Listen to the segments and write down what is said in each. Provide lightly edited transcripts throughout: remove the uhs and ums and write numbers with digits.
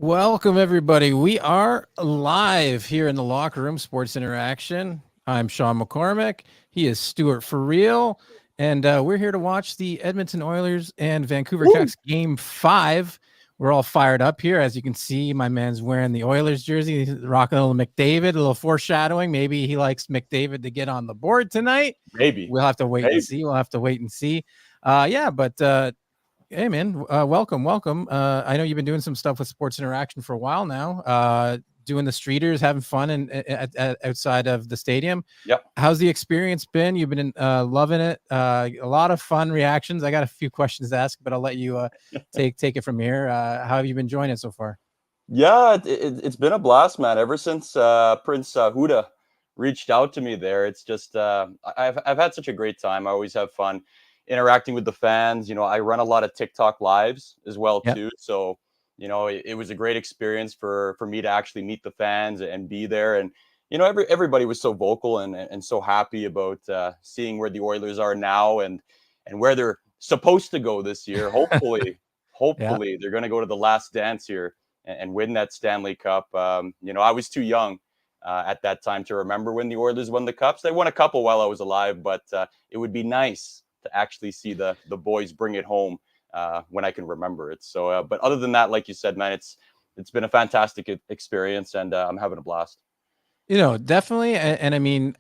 Welcome, everybody. We are live here in the locker room, Sports Interaction. I'm Shawn McCormick. He is Stuart for real. And we're here to watch the Edmonton Oilers and Vancouver Canucks Game 5. We're all fired up here. As you can see, my man's wearing the Oilers jersey. He's rocking a little McDavid, a little foreshadowing. Maybe he likes McDavid to get on the board tonight. Maybe. We'll have to wait and see. Hey, man, welcome. I know you've been doing some stuff with Sports Interaction for a while now, doing the streeters, having fun outside of the stadium. Yep. How's the experience been? You've been loving it. A lot of fun reactions. I got a few questions to ask, but I'll let you take it from here. How have you been enjoying it so far? Yeah, it's been a blast, man. Ever since Prince Huda reached out to me there, it's just I've had such a great time. I always have fun interacting with the fans. I run a lot of TikTok lives as well too. So, it was a great experience for me to actually meet the fans and be there. And, everybody was so vocal and so happy about seeing where the Oilers are now and where they're supposed to go this year. Hopefully, they're going to go to the last dance here and win that Stanley Cup. I was too young at that time to remember when the Oilers won the Cups. They won a couple while I was alive, but it would be nice to actually see the boys bring it home when I can remember it. So, but other than that, like you said, man, it's been a fantastic experience, and I'm having a blast. Definitely. And I mean,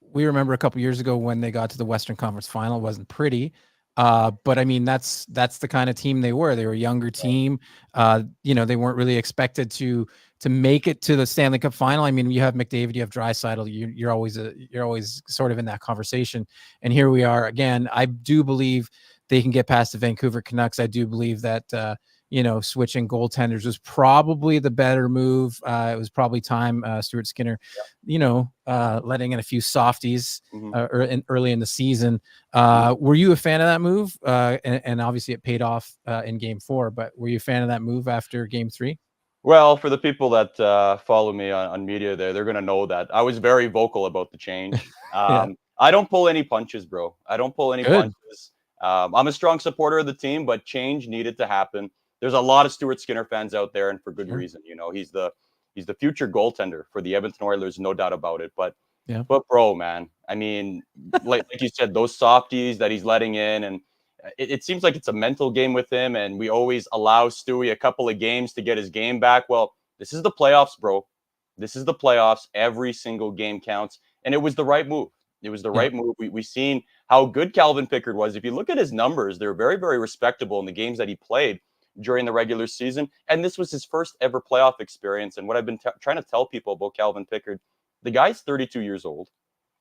we remember a couple years ago when they got to the Western Conference Final. It wasn't pretty. But I mean, that's the kind of team they were. They were a younger team. They weren't really expected to make it to the Stanley Cup final. I mean, you have McDavid, you have Draisaitl. You're always sort of in that conversation. And here we are again. I do believe they can get past the Vancouver Canucks. I do believe that switching goaltenders was probably the better move. It was probably time. Stuart Skinner, letting in a few softies early in the season. Were you a fan of that move? And obviously it paid off in Game 4. But were you a fan of that move after Game 3? Well, for the people that follow me on media, they're going to know that I was very vocal about the change. I don't pull any punches, bro. I don't pull any punches. I'm a strong supporter of the team, but change needed to happen. There's a lot of Stuart Skinner fans out there, and for good reason. He's the future goaltender for the Edmonton Oilers, no doubt about it. But bro, man, I mean, like you said, those softies that he's letting in, and it seems like it's a mental game with him, and we always allow Stewie a couple of games to get his game back. Well, this is the playoffs, bro. This is the playoffs. Every single game counts, and it was the right move. It was the right move. We've seen how good Calvin Pickard was. If you look at his numbers, they're very, very respectable in the games that he played during the regular season. And this was his first ever playoff experience. And what I've been trying to tell people about Calvin Pickard, the guy's 32 years old.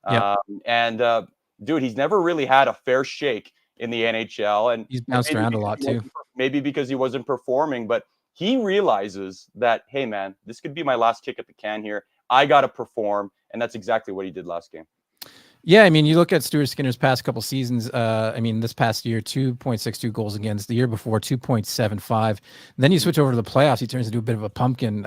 Dude, he's never really had a fair shake in the NHL. And he's bounced around a lot too. Maybe because he wasn't performing, but he realizes that, hey, man, this could be my last kick at the can here. I got to perform. And that's exactly what he did last game. Yeah, I mean, you look at Stuart Skinner's past couple seasons. This past year, 2.62 goals against. The year before, 2.75. Then you switch over to the playoffs. He turns into a bit of a pumpkin.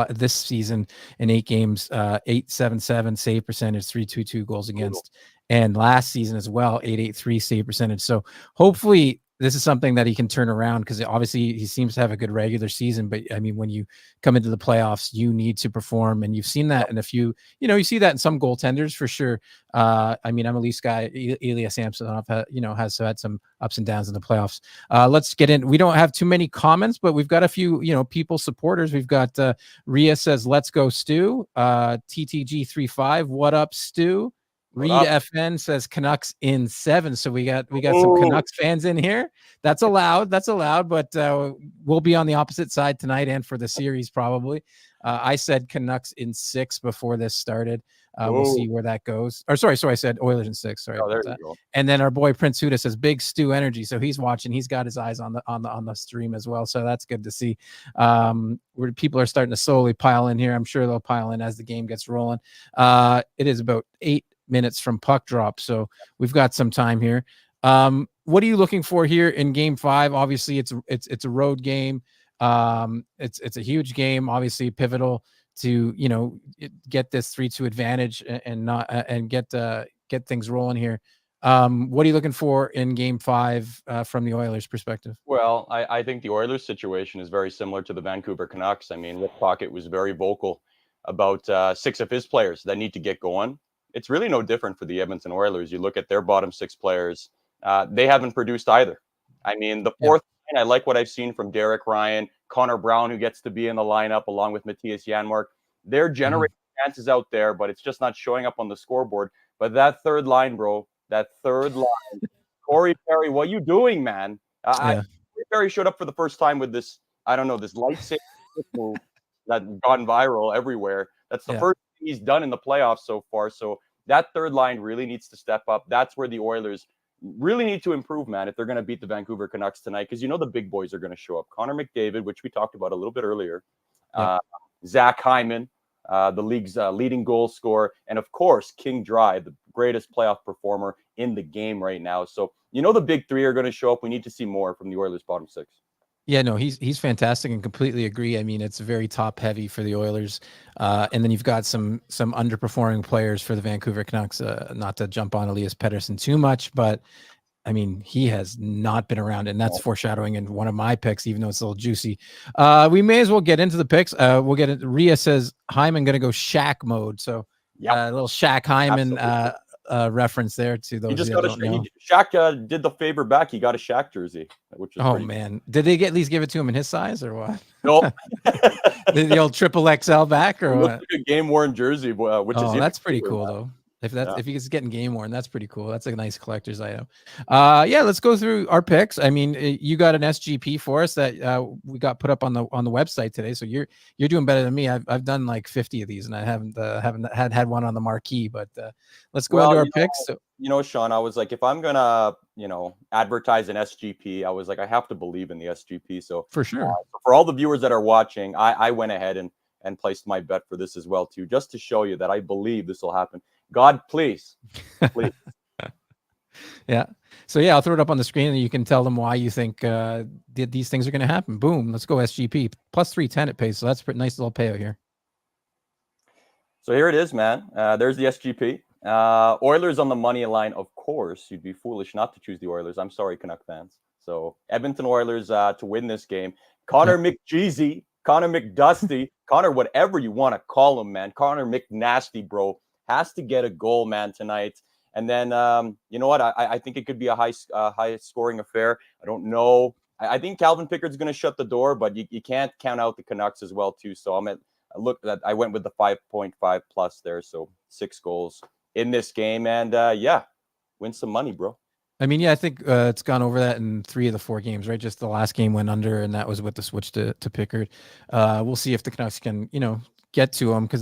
This season, in 8 games, 8.77 save percentage, 3.22 goals against, and last season as well, 8.83 save percentage. So hopefully this is something that he can turn around, because obviously he seems to have a good regular season. But I mean, when you come into the playoffs, you need to perform. And you've seen that in a few, you see that in some goaltenders for sure. I'm a Leafs guy. Ilya Samsonov, has had some ups and downs in the playoffs. Let's get in. We don't have too many comments, but we've got a few, people, supporters. We've got Ria says, "Let's go, Stu." TTG35, what up, Stu? Reed FN says Canucks in 7. So we got some Canucks fans in here. That's allowed. But we'll be on the opposite side tonight and for the series probably. I said Canucks in 6 before this started. We'll see where that goes. Or sorry, I said Oilers in 6. Sorry about that. And then our boy Prince Huda says Big Stu energy. So he's watching. He's got his eyes on the stream as well. So that's good to see. Where people are starting to slowly pile in here. I'm sure they'll pile in as the game gets rolling. It is about 8 minutes from puck drop, so we've got some time here. What are you looking for here in Game 5? Obviously, it's a road game. It's a huge game, obviously pivotal to get this 3-2 advantage and get things rolling here. What are you looking for in Game 5 from the Oilers' perspective? Well, I think the Oilers situation is very similar to the Vancouver Canucks. I mean, Rick Tocchet was very vocal about 6 of his players that need to get going. It's really no different for the Edmonton Oilers. You look at their bottom 6 players, they haven't produced either. I mean, the Yeah. fourth line, I like what I've seen from Derek Ryan, Connor Brown, who gets to be in the lineup along with Matthias Janmark. They're generating chances out there, but it's just not showing up on the scoreboard. But that third line, bro, that third line, Corey Perry, what are you doing, man? Yeah. Corey Perry showed up for the first time with this, I don't know, this lightsaber move that gone viral everywhere. That's the first thing he's done in the playoffs so far. So that third line really needs to step up. That's where the Oilers really need to improve, man, if they're going to beat the Vancouver Canucks tonight, because you know the big boys are going to show up. Connor McDavid, which we talked about a little bit earlier, Zach Hyman, the league's leading goal scorer, and of course, King Dry, the greatest playoff performer in the game right now. So you know the big three are going to show up. We need to see more from the Oilers' bottom 6. Yeah, no, he's fantastic and completely agree. I mean, it's very top heavy for the Oilers, and then you've got some underperforming players for the Vancouver Canucks. Not to jump on Elias Pettersson too much, but I mean, he has not been around, and that's foreshadowing in one of my picks, even though it's a little juicy. We may as well get into the picks. We'll get it. Rhea says Hyman going to go Shaq mode, so a little Shaq Hyman reference there to those. He just got Shaq did the favor back. He got a Shaq jersey, which is man, did they at least give it to him in his size or what? Nope. The old triple XL back or what? Like a game worn jersey, which is that's pretty cool though. If he's getting game worn, that's pretty cool. That's a nice collector's item. Let's go through our picks. I mean, you got an SGP for us that we got put up on the website today. So you're doing better than me. I've done like 50 of these, and I haven't had one on the marquee. But let's go into our picks. So, Shawn, I was like, if I'm gonna advertise an SGP, I was like, I have to believe in the SGP. So for sure, for all the viewers that are watching, I went ahead and placed my bet for this as well too, just to show you that I believe this will happen. God, please. Yeah. So I'll throw it up on the screen and you can tell them why you think these things are going to happen. Boom. Let's go SGP plus 310 it pays. So that's a pretty nice little payout here. So here it is, man. There's the SGP. Oilers on the money line. Of course, you'd be foolish not to choose the Oilers. I'm sorry, Canuck fans. So Edmonton Oilers to win this game. Connor McJeezy, Connor McDusty, Connor, whatever you want to call him, man. Connor McNasty, bro, has to get a goal, man, tonight. And then, you know what? I think it could be a high scoring affair. I don't know. I think Calvin Pickard's going to shut the door, but you can't count out the Canucks as well, too. So I went with the 5.5 plus there. So 6 goals in this game. And win some money, bro. I mean, I think it's gone over that in 3 of the 4 games, right? Just the last game went under, and that was with the switch to Pickard. We'll see if the Canucks can, get to them, because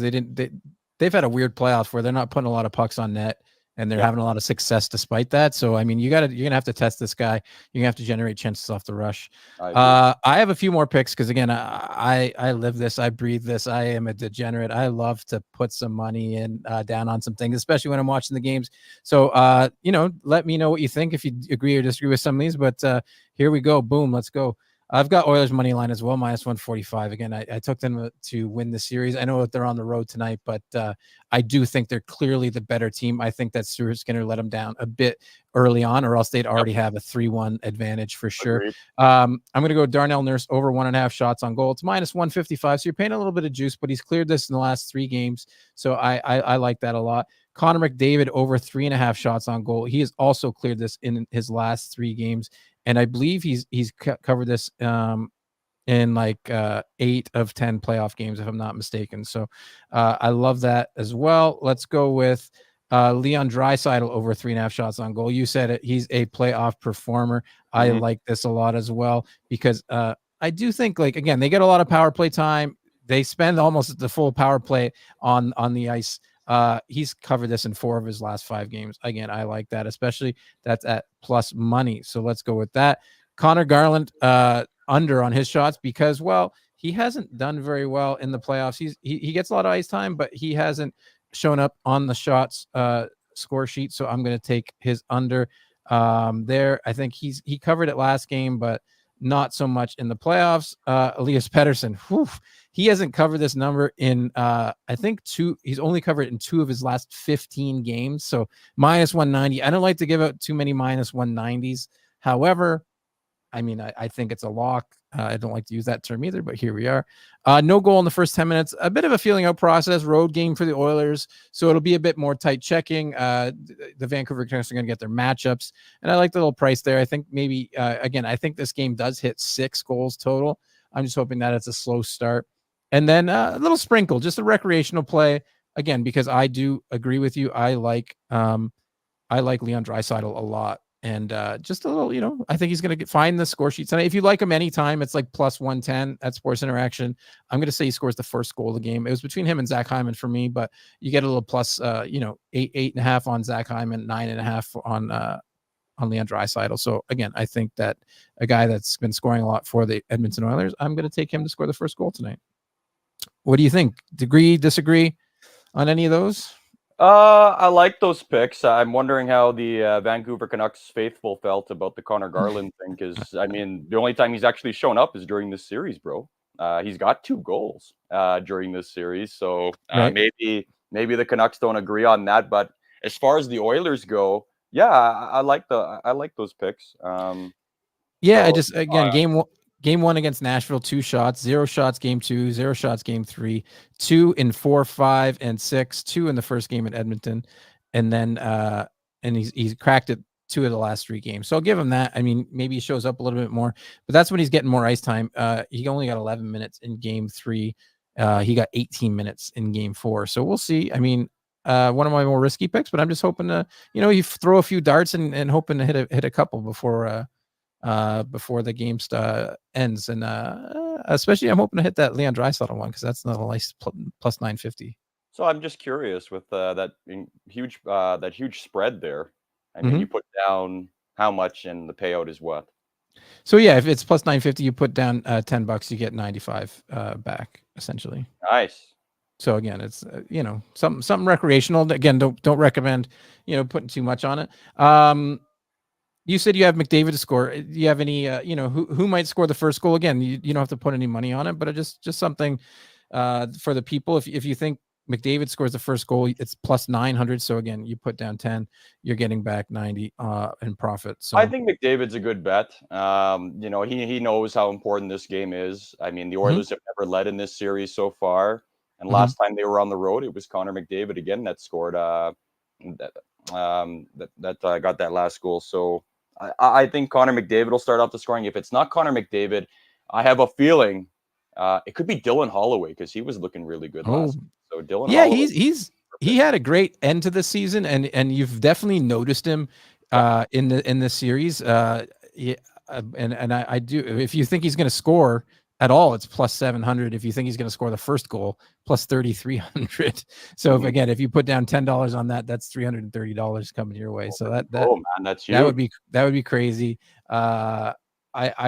they've had a weird playoff where they're not putting a lot of pucks on net, and they're having a lot of success despite that. So, I mean, you're going to have to test this guy. You're going to have to generate chances off the rush. I have a few more picks because, again, I live this. I breathe this. I am a degenerate. I love to put some money in down on some things, especially when I'm watching the games. So, let me know what you think, if you agree or disagree with some of these. But here we go. Boom. Let's go. I've got Oilers money line as well, minus 145. Again, I took them to win the series. I know that they're on the road tonight, but I do think they're clearly the better team. I think that Stuart Skinner let them down a bit early on, or else they'd already have a 3-1 advantage for sure. I'm going to go Darnell Nurse over 1.5 shots on goal. It's minus 155, so you're paying a little bit of juice, but he's cleared this in the last 3 games, so I like that a lot. Connor McDavid over 3.5 shots on goal. He has also cleared this in his last 3 games. And I believe he's covered this in like 8 of 10 playoff games, if I'm not mistaken. So I love that as well. Let's go with Leon Draisaitl over 3.5 shots on goal. You said it. He's a playoff performer. I like this a lot as well, because I do think, like, again, they get a lot of power play time. They spend almost the full power play on the ice. He's covered this in 4 of his last 5 games. Again, I like that, especially that's at plus money. So let's go with that. Connor Garland under on his shots, because, well, he hasn't done very well in the playoffs. He gets a lot of ice time, but he hasn't shown up on the shots score sheet. So I'm going to take his under there. I think he covered it last game, but not so much in the playoffs. Elias Pettersson, he hasn't covered this number in I think he's only covered in 2 of his last 15 games. So minus 190. I don't like to give out too many minus 190s. However, I mean, I think it's a lock. I don't like to use that term either, but here we are. No goal in the first 10 minutes. A bit of a feeling out process. Road game for the Oilers, so it'll be a bit more tight checking. The Vancouver Canucks are going to get their matchups, and I like the little price there. I think maybe, again, I think this game does hit 6 goals total. I'm just hoping that it's a slow start. And then a little sprinkle, just a recreational play. Again, because I do agree with you. I like Leon Draisaitl a lot. And just a little, I think he's going to find the score sheet tonight. If you like him anytime, it's like plus 110 at Sports Interaction. I'm going to say he scores the first goal of the game. It was between him and Zach Hyman for me, but you get a little plus, 8.5 on Zach Hyman, 9.5 on Leon Draisaitl. So again, I think that a guy that's been scoring a lot for the Edmonton Oilers, I'm going to take him to score the first goal tonight. What do you think? Agree, disagree on any of those? I like those picks. I'm wondering how the Vancouver Canucks faithful felt about the Connor Garland thing, because I mean, the only time he's actually shown up is during this series, bro. He's got 2 goals during this series, so Right. maybe the Canucks don't agree on that. But as far as the Oilers go, yeah, I like those picks. Yeah, I just again Game 1 against Nashville, 2 shots, 0 shots. Game 2, 0 shots. Game 3, 2 in 4, 5, and 6. 2 in the first game at Edmonton, and then and he's cracked it 2 of the last 3 games. So I'll give him that. I mean, maybe he shows up a little bit more, but that's when he's getting more ice time. He only got 11 minutes in Game 3. He got 18 minutes in Game 4. So we'll see. I mean, one of my more risky picks, but I'm just hoping to, you throw a few darts and hoping to hit a couple before the game ends. And especially I'm hoping to hit that Leon Draisaitl one, because that's not a nice plus 950. So I'm just curious with that huge spread there. I mean, you put down how much and the payout is what? So yeah, if it's plus 950, you put down $10, you get 95 back essentially. Nice. So again, it's something recreational. Again, don't recommend putting too much on it. You said you have McDavid to score. Do you have any who might score the first goal? Again, you don't have to put any money on it, but just something for the people. If you think McDavid scores the first goal, it's plus 900. So again, you put down 10, you're getting back 90 in profit. So I think McDavid's a good bet. He knows how important this game is. I mean, the Oilers have never led in this series so far, and last time they were on the road, it was Connor McDavid again that scored that got that last goal. So I think Connor McDavid will start off the scoring. If it's not Connor McDavid, I have a feeling it could be Dylan Holloway, because he was looking really good last week. So Dylan Holloway, he had a great end to the season, and you've definitely noticed him in the series. I do. If you think he's going to score at all, it's plus 700. If you think he's going to score the first goal, plus 3,300. So if you put down $10 on that, that's $330 coming your way. So man, that's huge. that would be crazy. I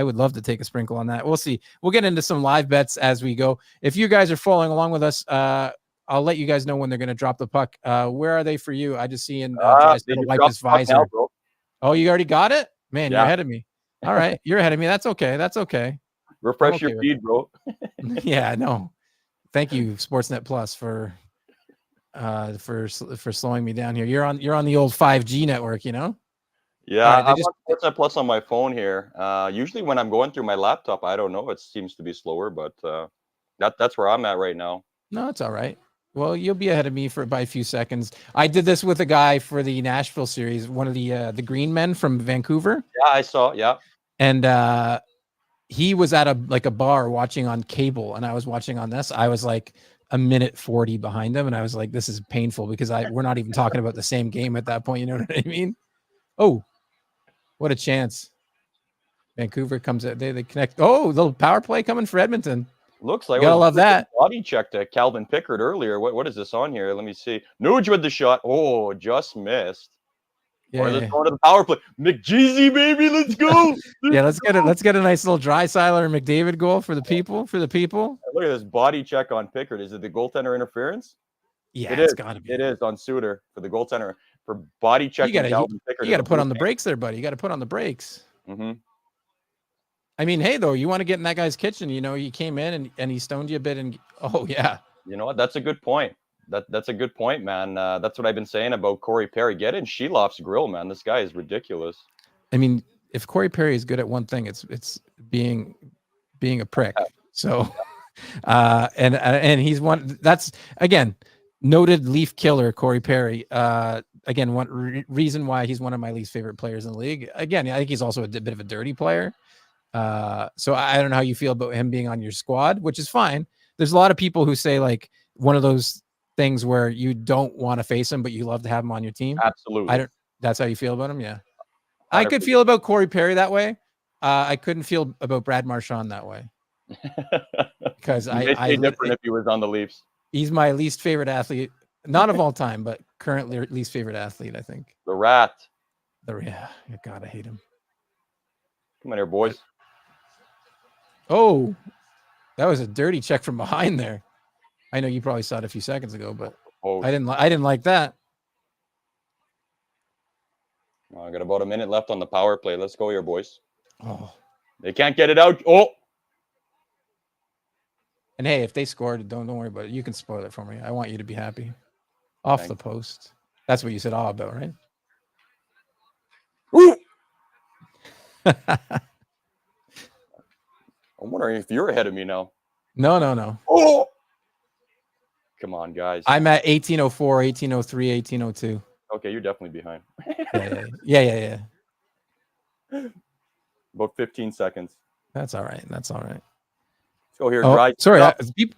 would love to take a sprinkle on that. We'll see. We'll get into some live bets as we go. If you guys are following along with us, I'll let you guys know when they're going to drop the puck. Where are they for you? I just see wipe his visor. Now, bro. Oh, you already got it? Man, you're ahead of me. All right, you're ahead of me. That's okay. Refresh your feed, bro. Yeah, no. Thank you, Sportsnet Plus, for slowing me down here. You're on the old 5G network, Yeah, right, I'm on Sportsnet Plus on my phone here. Usually when I'm going through my laptop, I don't know, it seems to be slower, but that's where I'm at right now. No, it's all right. Well, you'll be ahead of me by a few seconds. I did this with a guy for the Nashville series, one of the Green Men from Vancouver. Yeah, I saw. Yeah, and he was at a bar watching on cable, and I was watching on this. I was like a minute 40 behind him, and I was like, this is painful, because we're not even talking about the same game at that point. You know what I mean? Oh, what a chance. Vancouver comes out. They connect. Oh, little power play coming for Edmonton. Looks like you gotta love that. Body check to Calvin Pickard earlier. What is this on here? Let me see. Nuge with the shot. Oh, just missed. Yeah. Or let's go to the power play. McJeezy, baby, let's go. Let's get a nice little Draisaitl or McDavid goal for the people. Look at this body check on Pickard. Is it the goaltender interference? Yeah, it's gotta be. It is on Suter for the goaltender for body checking. You got to put on the brakes there, buddy. You got to put on the brakes. I mean, hey, though, you want to get in that guy's kitchen. You came in and he stoned you a bit. And oh, yeah. You know what? That's a good point. That's a good point, man. That's what I've been saying about Corey Perry. Get in Sheloff's grill, man. This guy is ridiculous. I mean, if Corey Perry is good at one thing, it's being a prick. So, and he's one. That's again noted Leaf killer Corey Perry. Again, one reason why he's one of my least favorite players in the league. Again, I think he's also a bit of a dirty player. So I don't know how you feel about him being on your squad, which is fine. There's a lot of people who say like one of those things where you don't want to face him, but you love to have him on your team. Absolutely. That's how you feel about him. Yeah. 100%. I could feel about Corey Perry that way. I couldn't feel about Brad Marchand that way. Because I different if he was on the Leafs. He's my least favorite athlete, not of all time, but currently least favorite athlete, I think. The Rat. Yeah, God, I hate him. Come on here, boys. Oh, that was a dirty check from behind there. I know you probably saw it a few seconds ago, but I didn't like that. I got about a minute left on the power play. Let's go here, boys. Oh, they can't get it out. Oh, and hey, if they scored, don't worry about it. You can spoil it for me. I want you to be happy. Off the post. That's what you said all about, right? Ooh. I'm wondering if you're ahead of me now. No. Oh, come on, guys. I'm at 1804, 1803, 1802. Okay, you're definitely behind. Yeah. About 15 seconds. That's all right. Let's go here. Sorry,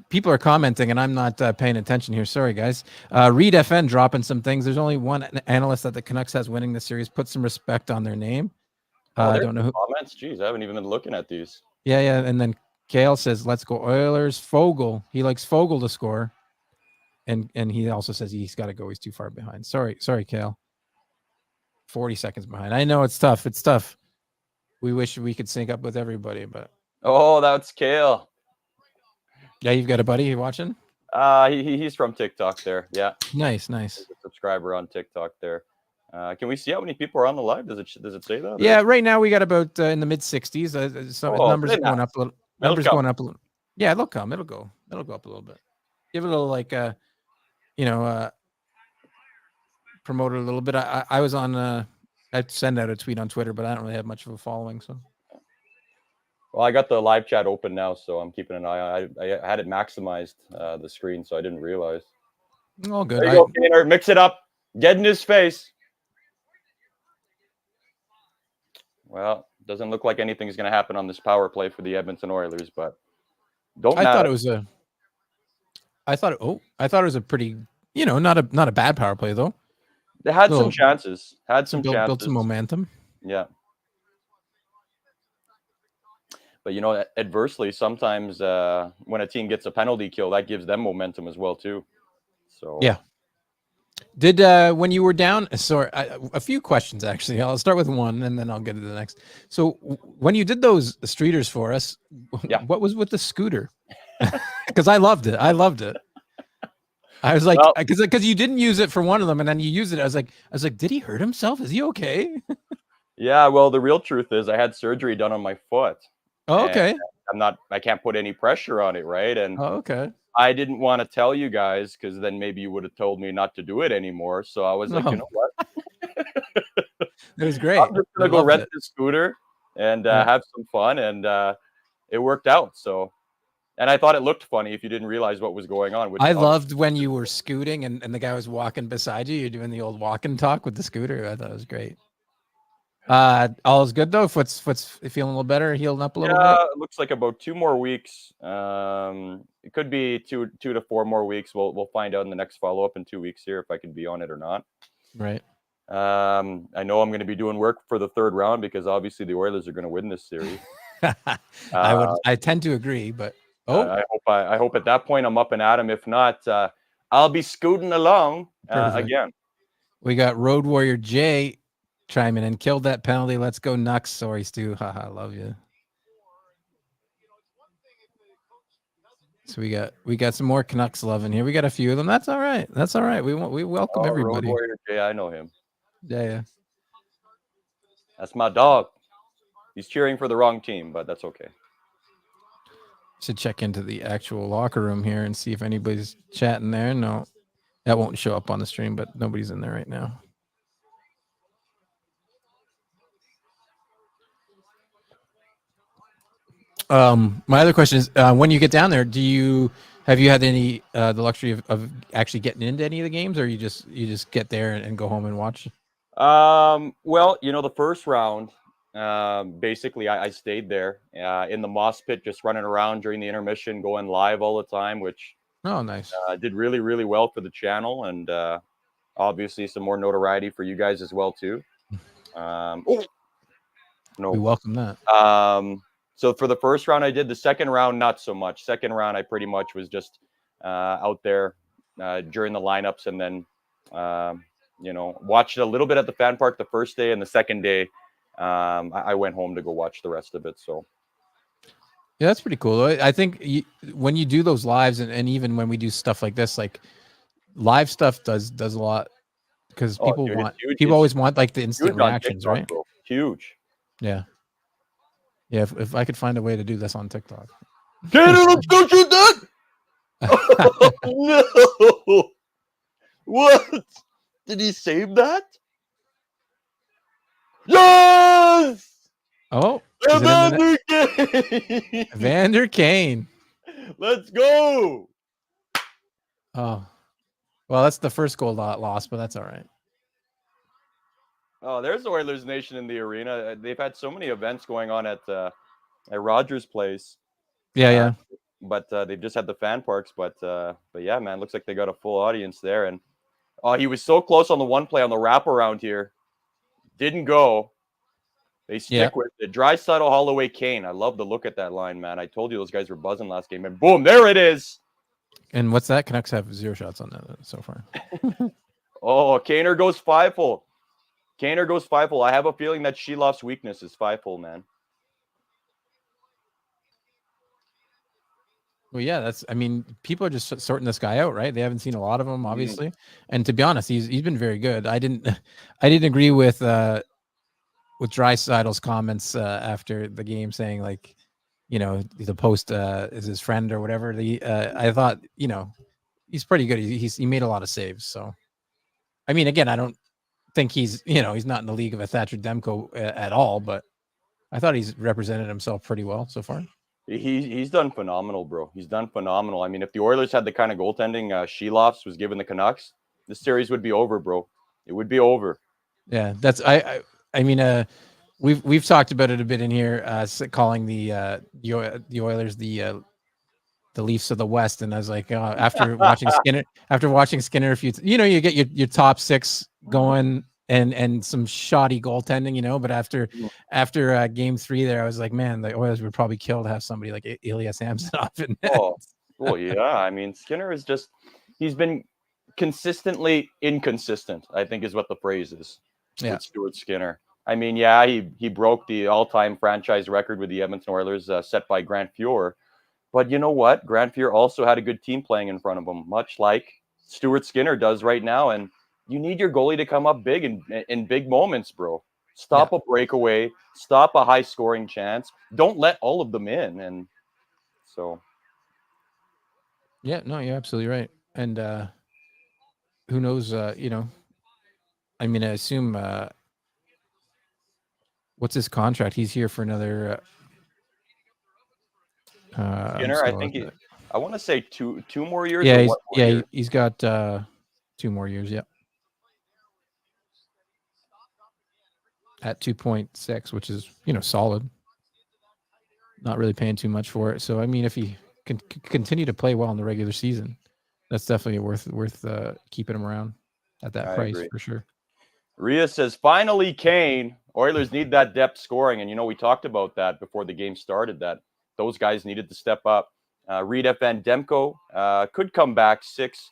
people are commenting, and I'm not paying attention here. Sorry, guys. Reed FN dropping some things. There's only one analyst that the Canucks has winning this series. Put some respect on their name. I don't know who. Comments. Jeez, I haven't even been looking at these. Yeah. And then Kale says, "Let's go Oilers." Fogle. He likes Fogle to score. And he also says he's got to go. He's too far behind. Sorry, Kale. 40 seconds behind. I know it's tough. We wish we could sync up with everybody, but that's Kale. Yeah, you've got a buddy you watching? He's from TikTok there. Yeah. Nice. He's a subscriber on TikTok there. Can we see how many people are on the live? Does it say that? Yeah, right now we got about in the mid 60s. Some numbers are going up a little. Going up a little. Yeah, it'll come. It'll go up a little bit. Give it a little like promote it a little bit. I was on I'd send out a tweet on Twitter, but I don't really have much of a following. So well, I got the live chat open now, so I'm keeping an eye. I had it maximized the screen, so I didn't realize. All good. There you go, Kaner. Mix it up. Get in his face. Well, doesn't look like anything's going to happen on this power play for the Edmonton Oilers, but I thought it was a pretty, not a bad power play though. They had some chances. Built some momentum. Yeah. But adversely, sometimes when a team gets a penalty kill, that gives them momentum as well too. So yeah. Did when you were down? Sorry, a few questions actually. I'll start with one, and then I'll get to the next. So when you did those streeters for us, what was with the scooter? Because I loved it. I was like, because you didn't use it for one of them, and then you used it. I was like, did he hurt himself? Is he okay? Yeah. Well, the real truth is, I had surgery done on my foot. Oh, okay. I can't put any pressure on it, right? And okay. I didn't want to tell you guys because then maybe you would have told me not to do it anymore. So I was like, you know what? It was great. I'm just gonna go rent the scooter and have some fun, and it worked out. So, and I thought it looked funny if you didn't realize what was going on. I loved when you were scooting and the guy was walking beside you. You're doing the old walk and talk with the scooter. I thought it was great. All is good though. Foot's feeling a little better, healing up a little bit. It looks like about 2 more weeks. It could be 2 to 4 more weeks. We'll find out in the next follow-up in 2 weeks here if I can be on it or not. Right. I know I'm going to be doing work for the 3rd round because obviously the Oilers are going to win this series. I tend to agree, but I hope at that point I'm up and at 'em. If not, I'll be scooting along again. We got Road Warrior Jay chiming in. Killed that penalty. Let's go Nucks. Sorry, Stu. Haha, love you. So we got some more Canucks love in here. We got a few of them. That's all right. We welcome everybody. Road Warrior Jay, I know him. Yeah. That's my dog. He's cheering for the wrong team, but that's okay. Should check into the actual locker room here and see if anybody's chatting there. No, that won't show up on the stream, but nobody's in there right now. My other question is, when you get down there, have you had any the luxury of actually getting into any of the games, or you just get there and go home and watch? Well, the first round, basically I stayed there in the moss pit, just running around during the intermission, going live all the time, which nice. Did really, really well for the channel, and obviously some more notoriety for you guys as well too. We welcome that. So for the first round I did. The second round, not so much. Second round, I pretty much was just out there during the lineups, and then watched a little bit at the fan park the first day, and the second day I went home to go watch the rest of it. So yeah, that's pretty cool. I think when you do those lives, and even when we do stuff like this, like live stuff does a lot, because people always want like the instant reactions, TikTok, right? Bro. Huge. Yeah. Yeah, if I could find a way to do this on TikTok. Canada, let's go shoot that! No! What? Did he save that? Yes! Oh, Vander Kane. Let's go! Oh, well, that's the first goal lost, but that's all right. Oh, there's Oilers Nation in the arena. They've had so many events going on at Rogers Place. Yeah. But they've just had the fan parks. But yeah, man, looks like they got a full audience there. And he was so close on the one play on the wraparound here. Didn't go. They stick with it. Draisaitl, Holloway, Kane. I love the look at that line, man. I told you those guys were buzzing last game. And boom, there it is. And what's that? Canucks have 0 shots on that so far. Oh, Kaner goes 5-hole. Kaner goes 5-hole. I have a feeling that Sheloff's weakness is 5-hole, man. Well, yeah, people are just sorting this guy out, right? They haven't seen a lot of him, obviously. And to be honest, he's been very good. I didn't agree with Draisaitl's comments after the game, saying like, the post is his friend or whatever. I thought, he's pretty good. He made a lot of saves. So, I mean, again, I don't think he's not in the league of a Thatcher Demko at all, but I thought he's represented himself pretty well so far. He's done phenomenal, bro. He's done phenomenal. I mean, if the Oilers had the kind of goaltending Sheloff's was given the Canucks, this series would be over, bro. It would be over. Yeah, that's I mean, we've talked about it a bit in here, calling the Oilers the Leafs of the West, and I was like, after watching Skinner a few, you get your top 6 going. And some shoddy goaltending, but after game 3 there, I was like, man, the Oilers would probably kill to have somebody like Ilya Samsonov in net. Well, yeah. I mean, Skinner is he's been consistently inconsistent, I think is what the phrase is. Yeah. With Stuart Skinner. I mean, yeah, he broke the all-time franchise record with the Edmonton Oilers set by Grant Fuhr. But you know what? Grant Fuhr also had a good team playing in front of him, much like Stuart Skinner does right now. And you need your goalie to come up big in big moments, bro. Stop a breakaway. Stop a high-scoring chance. Don't let all of them in. And so. Yeah, no, you're absolutely right. And who knows, I mean, I assume, what's his contract? He's here for another. Skinner, I think I want to say two more years. Yeah, he's got 2 more years. Yeah. At 2.6, which is solid. Not really paying too much for it. So I mean, if he can continue to play well in the regular season, that's definitely worth keeping him around at that price for sure. Rhea says, finally, Kane. Oilers need that depth scoring, and we talked about that before the game started. That those guys needed to step up. Reed FN Demko could come back 6th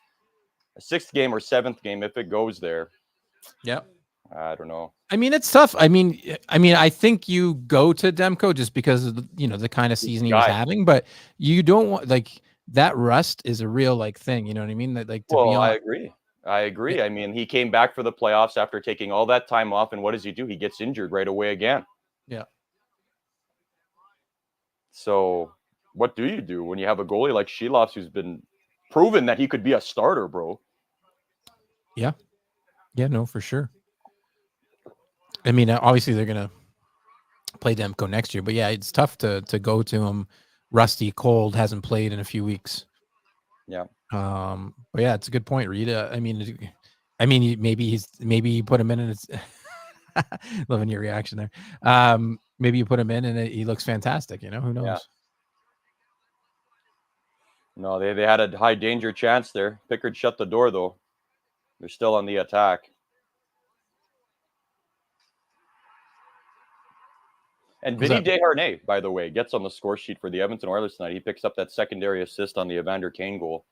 game or 7th game if it goes there. Yep. I don't know. I mean, it's tough. I mean, I think you go to Demko just because of the kind of season he was having, but you don't want that rust is a real thing. You know what I mean? That I agree. Yeah. I mean, he came back for the playoffs after taking all that time off, and what does he do? He gets injured right away again. Yeah. So what do you do when you have a goalie like Sheloff who's been proven that he could be a starter, bro? Yeah. Yeah, no, for sure. I mean, obviously they're going to play Demko next year, but yeah, it's tough to go to him rusty, cold, hasn't played in a few weeks. Yeah. But yeah, it's a good point, Rita. I mean, maybe you put him in and it's loving your reaction there. Maybe you put him in and he looks fantastic. You know, who knows? Yeah. No, they had a high danger chance there. Pickard shut the door though. They're still on the attack. And Vinny Desharnais, by the way, gets on the score sheet for the Edmonton Oilers tonight. He picks up that secondary assist on the Evander Kane goal.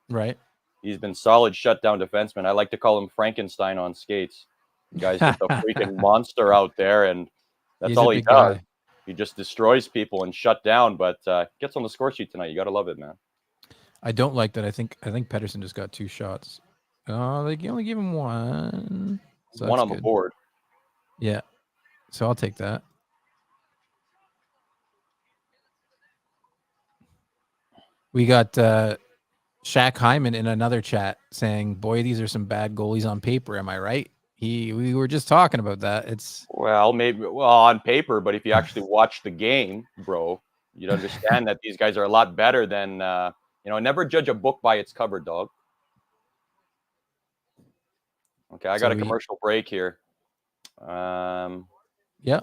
Right. He's been solid shutdown defenseman. I like to call him Frankenstein on skates. The guy's just a freaking monster out there, and that's all he does. Guy. He just destroys people and shut down, but gets on the score sheet tonight. You got to love it, man. I don't like that. I think Pettersson just got 2 shots. They only give him 1. So one on the board. Yeah. So I'll take that. We got Shaq Hyman in another chat saying, "Boy, these are some bad goalies on paper." Am I right? We were just talking about that. It's maybe on paper, but if you actually watch the game, bro, you'd understand that these guys are a lot better than never judge a book by its cover, dog. Okay, I got a commercial break here. Yeah.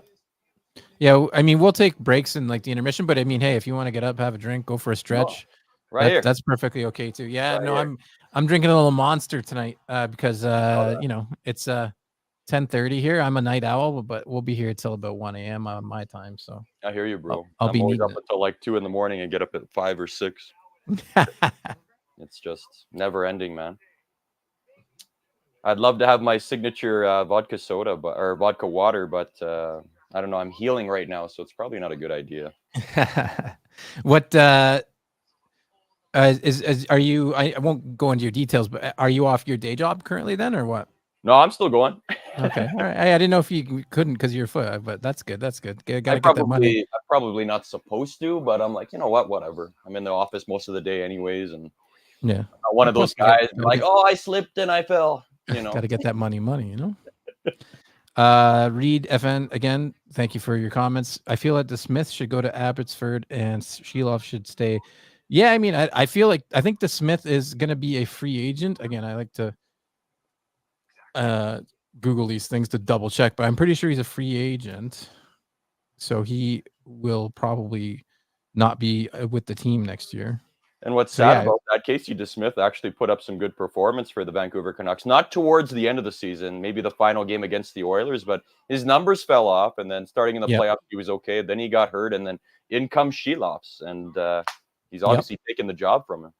Yeah, I mean, we'll take breaks in like the intermission, but I mean, hey, if you want to get up, have a drink, go for a stretch, here. That's perfectly okay too. Yeah, right here. I'm drinking a little Monster tonight because it's 10:30 here. I'm a night owl, but we'll be here till about 1 a.m. on my time. So I hear you, bro. I'll be always up until like 2 a.m. and get up at 5 or 6. It's just never ending, man. I'd love to have my signature vodka soda, or vodka water, but I don't know. I'm healing right now, so it's probably not a good idea. What are you? I won't go into your details, but are you off your day job currently then, or what? No, I'm still going. Okay, all right. I didn't know if you couldn't because of your foot, but that's good. That's good. Gotta get that money. I'm probably not supposed to, but I'm like, you know what? Whatever. I'm in the office most of the day, anyways, and yeah, I'm one of those guys like, I slipped and I fell. Got to get that money. Reed FN again. Thank you for your comments. I feel like the Smith should go to Abbotsford and Sheloff should stay. Yeah, I mean, I think the Smith is going to be a free agent. Again, I like to Google these things to double check, but I'm pretty sure he's a free agent. So he will probably not be with the team next year. And what's sad about that, Casey DeSmith actually put up some good performance for the Vancouver Canucks. Not towards the end of the season, maybe the final game against the Oilers, but his numbers fell off. And then starting in the playoffs, he was okay. Then he got hurt, and then in comes Sheloffs, and he's obviously taken the job from him.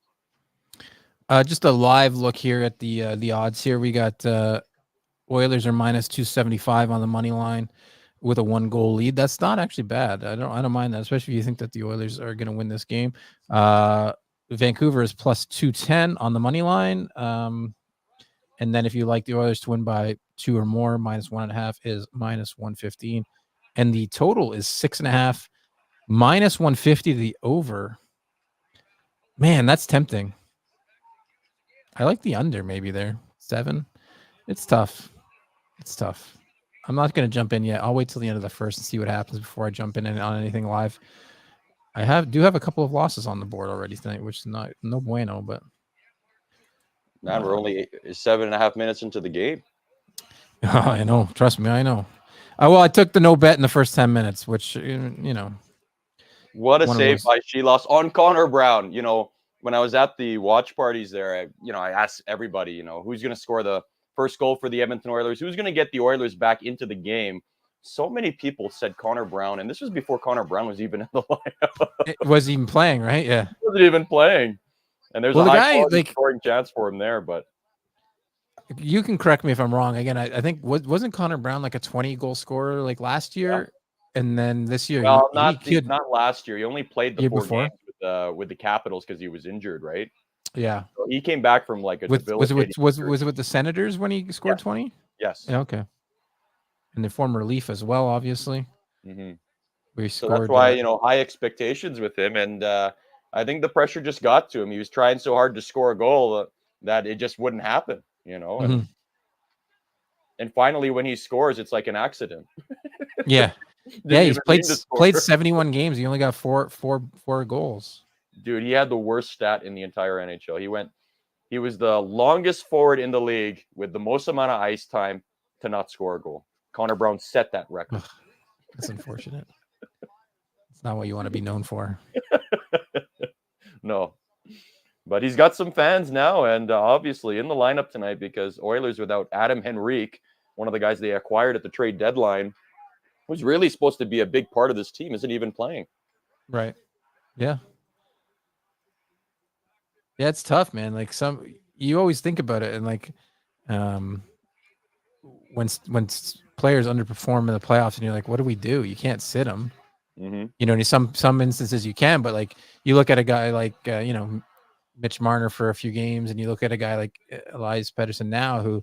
Just a live look here at the odds here. We got Oilers are minus 275 on the money line with a 1-goal lead. That's not actually bad. I don't mind that, especially if you think that the Oilers are going to win this game. Vancouver is plus 210 on the money line. And then if you like the Oilers to win by 2 or more, minus 1.5 is minus 115. And the total is 6.5, minus 150 the over. Man, that's tempting. I like the under maybe there. 7. It's tough. I'm not going to jump in yet. I'll wait till the end of the first and see what happens before I jump in on anything live. I do have a couple of losses on the board already tonight, which is no bueno, but man, we're only 7.5 minutes into the game. I know. Trust me, I know. Well, I took the no bet in the first 10 minutes, which What a save by Sheloff on Connor Brown. When I was at the watch parties there, I asked everybody, who's going to score the first goal for the Edmonton Oilers, who's going to get the Oilers back into the game. So many people said Connor Brown, and this was before Connor Brown was even in the lineup. It was even playing, right? Yeah. He wasn't even playing. And there's a high scoring chance for him there, but you can correct me if I'm wrong. Again, I think wasn't Connor Brown like a 20-goal scorer like last year? Yeah. And then this year, well, not last year. He only played the 4 games with the Capitals because he was injured, right? Yeah. So he came back from like a was it with the Senators when he scored 20? Yes. Yeah, okay. And the former Leaf as well, obviously. Mm-hmm. We So that's scored. why, high expectations with him. And I think the pressure just got to him. He was trying so hard to score a goal that it just wouldn't happen, mhm. and finally when he scores, it's like an accident. Yeah. Didn't Yeah, he's even mean to score. played 71 games. He only got four goals. Dude, he had the worst stat in the entire NHL. He was the longest forward in the league with the most amount of ice time to not score a goal. Connor Brown set that record. Ugh, that's unfortunate. It's not what you want to be known for. No. But he's got some fans now, and obviously in the lineup tonight, because Oilers without Adam Henrique, one of the guys they acquired at the trade deadline, who's really supposed to be a big part of this team, isn't even playing. Right. Yeah. Yeah, it's tough, man. Like you always think about it, and like when players underperform in the playoffs, and you're like, what do we do? You can't sit them. Mm-hmm. In some instances you can, but like you look at a guy like Mitch Marner for a few games, and you look at a guy like Elias Pettersson now, who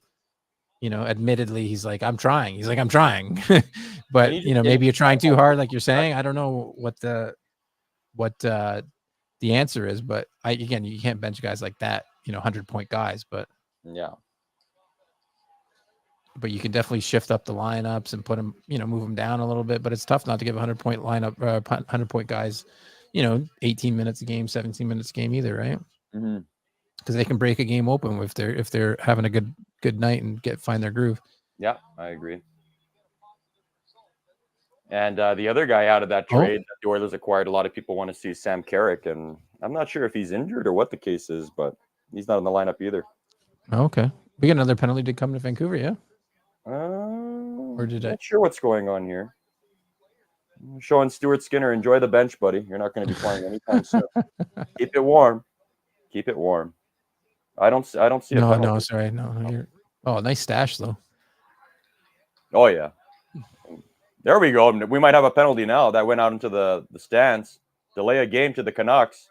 admittedly he's like, I'm trying. He's like, I'm trying, but maybe you're trying too hard, like you're saying. I don't know what the answer is, but you can't bench guys like that, 100-point guys, but yeah. But you can definitely shift up the lineups and put them, move them down a little bit. But it's tough not to give 100-point lineup, 100-point guys, 18 minutes a game, 17 minutes a game either, right? Mm-hmm. Because they can break a game open if they're having a good night and find their groove. Yeah, I agree. And the other guy out of that trade that the Oilers acquired, a lot of people want to see Sam Carrick, and I'm not sure if he's injured or what the case is, but he's not in the lineup either. Okay, we got another penalty to come to Vancouver, yeah. Or did I? Not sure what's going on here. Showing Stuart Skinner, enjoy the bench, buddy. You're not going to be playing anytime soon. Keep it warm. Keep it warm. I don't see. No, sorry, no. Nice stash though. Oh yeah. There we go. We might have a penalty now. That went out into the stands. Delay a game to the Canucks.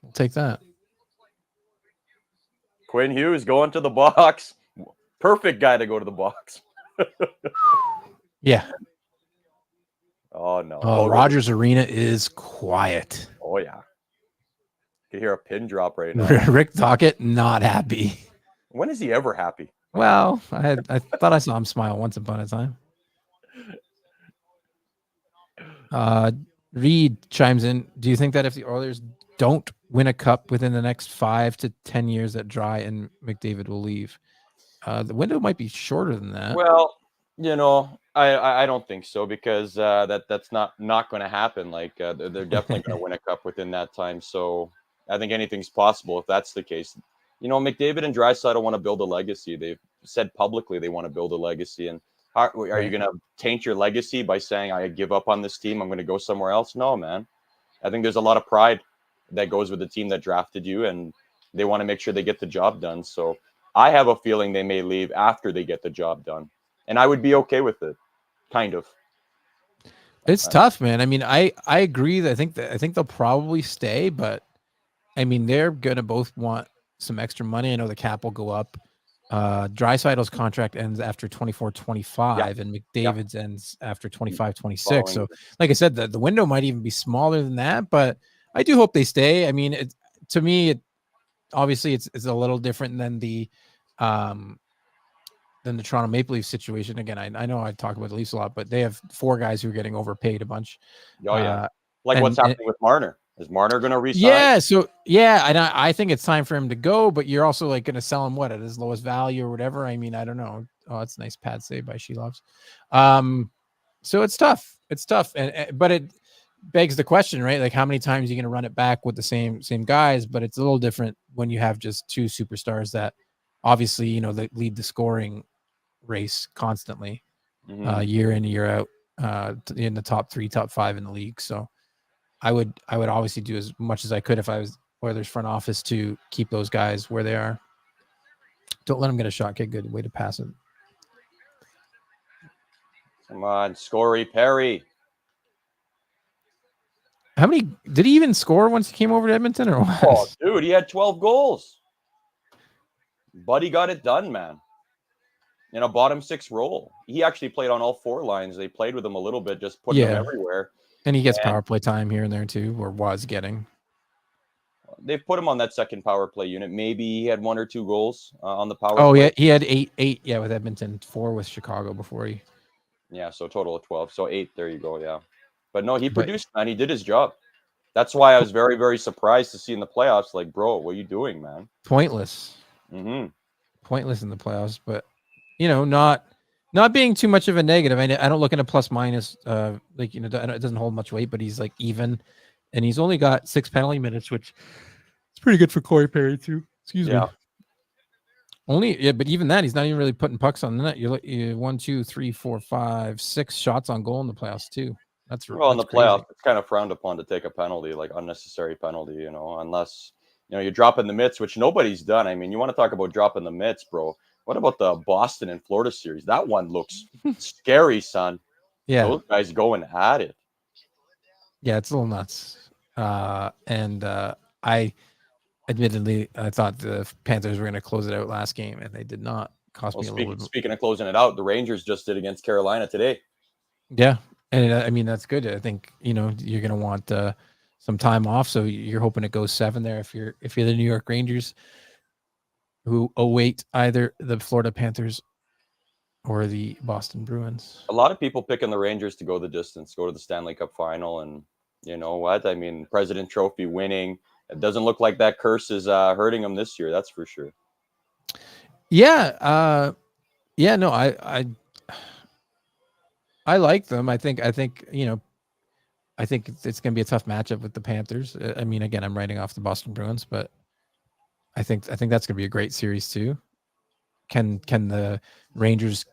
We'll take that. Quinn Hughes going to the box. Perfect guy to go to the box. Yeah. Oh, no. Oh, Rogers Arena is quiet. Oh, yeah. You can hear a pin drop right now. Rick Tocchet, not happy. When is he ever happy? Well, I thought I saw him smile once upon a time. Reed chimes in. Do you think that if the Oilers don't win a cup within the next 5 to 10 years, that Dry and McDavid will leave? The window might be shorter than that. Well, I don't think so, because that's not going to happen. Like they're definitely going to win a cup within that time. So I think anything's possible if that's the case. McDavid and Draisaitl want to build a legacy. They've said publicly they want to build a legacy. And are you going to taint your legacy by saying, I give up on this team, I'm going to go somewhere else? No, man. I think there's a lot of pride that goes with the team that drafted you, and they want to make sure they get the job done. So I have a feeling they may leave after they get the job done. And I would be okay with it, kind of. It's tough, man. I mean, I agree that I think they'll probably stay, but I mean, they're going to both want some extra money. I know the cap will go up. Draisaitl's contract ends after 24-25, and McDavid's ends after 25-26. So, like I said, the window might even be smaller than that, but I do hope they stay. I mean, to me, obviously it's a little different than the Toronto Maple Leafs situation. Again, I know I talk about the Leafs a lot, but they have 4 guys who are getting overpaid a bunch. Oh yeah, what's happening with Marner? Is Marner going to resign? Yeah, so I think it's time for him to go, but you're also like going to sell him at his lowest value or whatever. I mean, I don't know. Oh, that's a nice pad save by Sheloves. So it's tough. But it begs the question, right? Like, how many times are you going to run it back with the same guys? But it's a little different when you have just 2 superstars that obviously, they lead the scoring race constantly, year in, year out, in the top 3, top 5 in the league. So I would obviously do as much as I could if I was Oilers front office to keep those guys where they are. Don't let them get a shot. Okay, good way to pass it. Come on, Scorey Perry. How many did he even score once he came over to Edmonton, or what? Oh, dude, he had 12 goals. Buddy got it done, man. in a bottom six role. He actually played on all four lines. They played with him a little bit, just putting him everywhere. And he gets power play time here and there too, or was getting. They've put him on that second power play unit. Maybe he had 1 or 2 goals on the power play. Oh, yeah, he had eight, yeah, with Edmonton, 4 with Chicago before he. Yeah, so total of 12. So 8, there you go, yeah. But no, he produced, man. He did his job. That's why I was very, very surprised to see in the playoffs, like, bro, what are you doing, man? Pointless. Mm-hmm. Pointless in the playoffs, but, not being too much of a negative. I don't look at a plus minus, it doesn't hold much weight, but he's like even, and he's only got 6 penalty minutes, which is pretty good for Corey Perry too. Excuse me. But even that, he's not even really putting pucks on the net. You're 1, 2, 3, 4, 5, 6 shots on goal in the playoffs too. That's in the playoffs, it's kind of frowned upon to take a penalty, like unnecessary penalty, unless you're dropping the mitts, which nobody's done. I mean, you want to talk about dropping the mitts, bro. What about the Boston and Florida series? That one looks scary, son. Yeah. Those guys going at it. Yeah, it's a little nuts. I admittedly, I thought the Panthers were going to close it out last game, and they did not. Cost me a little bit. Speaking of closing it out, the Rangers just did against Carolina today. Yeah, and I mean, that's good. I think, you're going to want some time off, so you're hoping it goes 7 there if you're the New York Rangers, who await either the Florida Panthers or the Boston Bruins. A lot of people picking the Rangers to go the distance, go to the Stanley Cup final, and you know what? I mean, President Trophy winning. It doesn't look like that curse is hurting them this year. That's for sure. Yeah. No, I like them. I think it's going to be a tough matchup with the Panthers. I mean, again, I'm writing off the Boston Bruins, but I think that's going to be a great series too. Can the Rangers,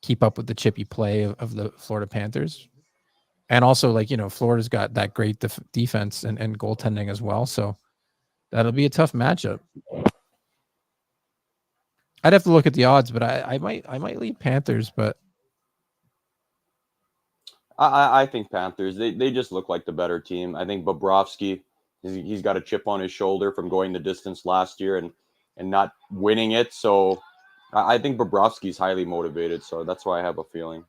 keep up with the chippy play of the Florida Panthers? And also, Florida's got that great defense and goaltending as well. So that'll be a tough matchup. I'd have to look at the odds, but I might leave Panthers, but I think Panthers. They just look like the better team. I think Bobrovsky, he's got a chip on his shoulder from going the distance last year and not winning it. So I think Bobrovsky's highly motivated. So that's why I have a feeling.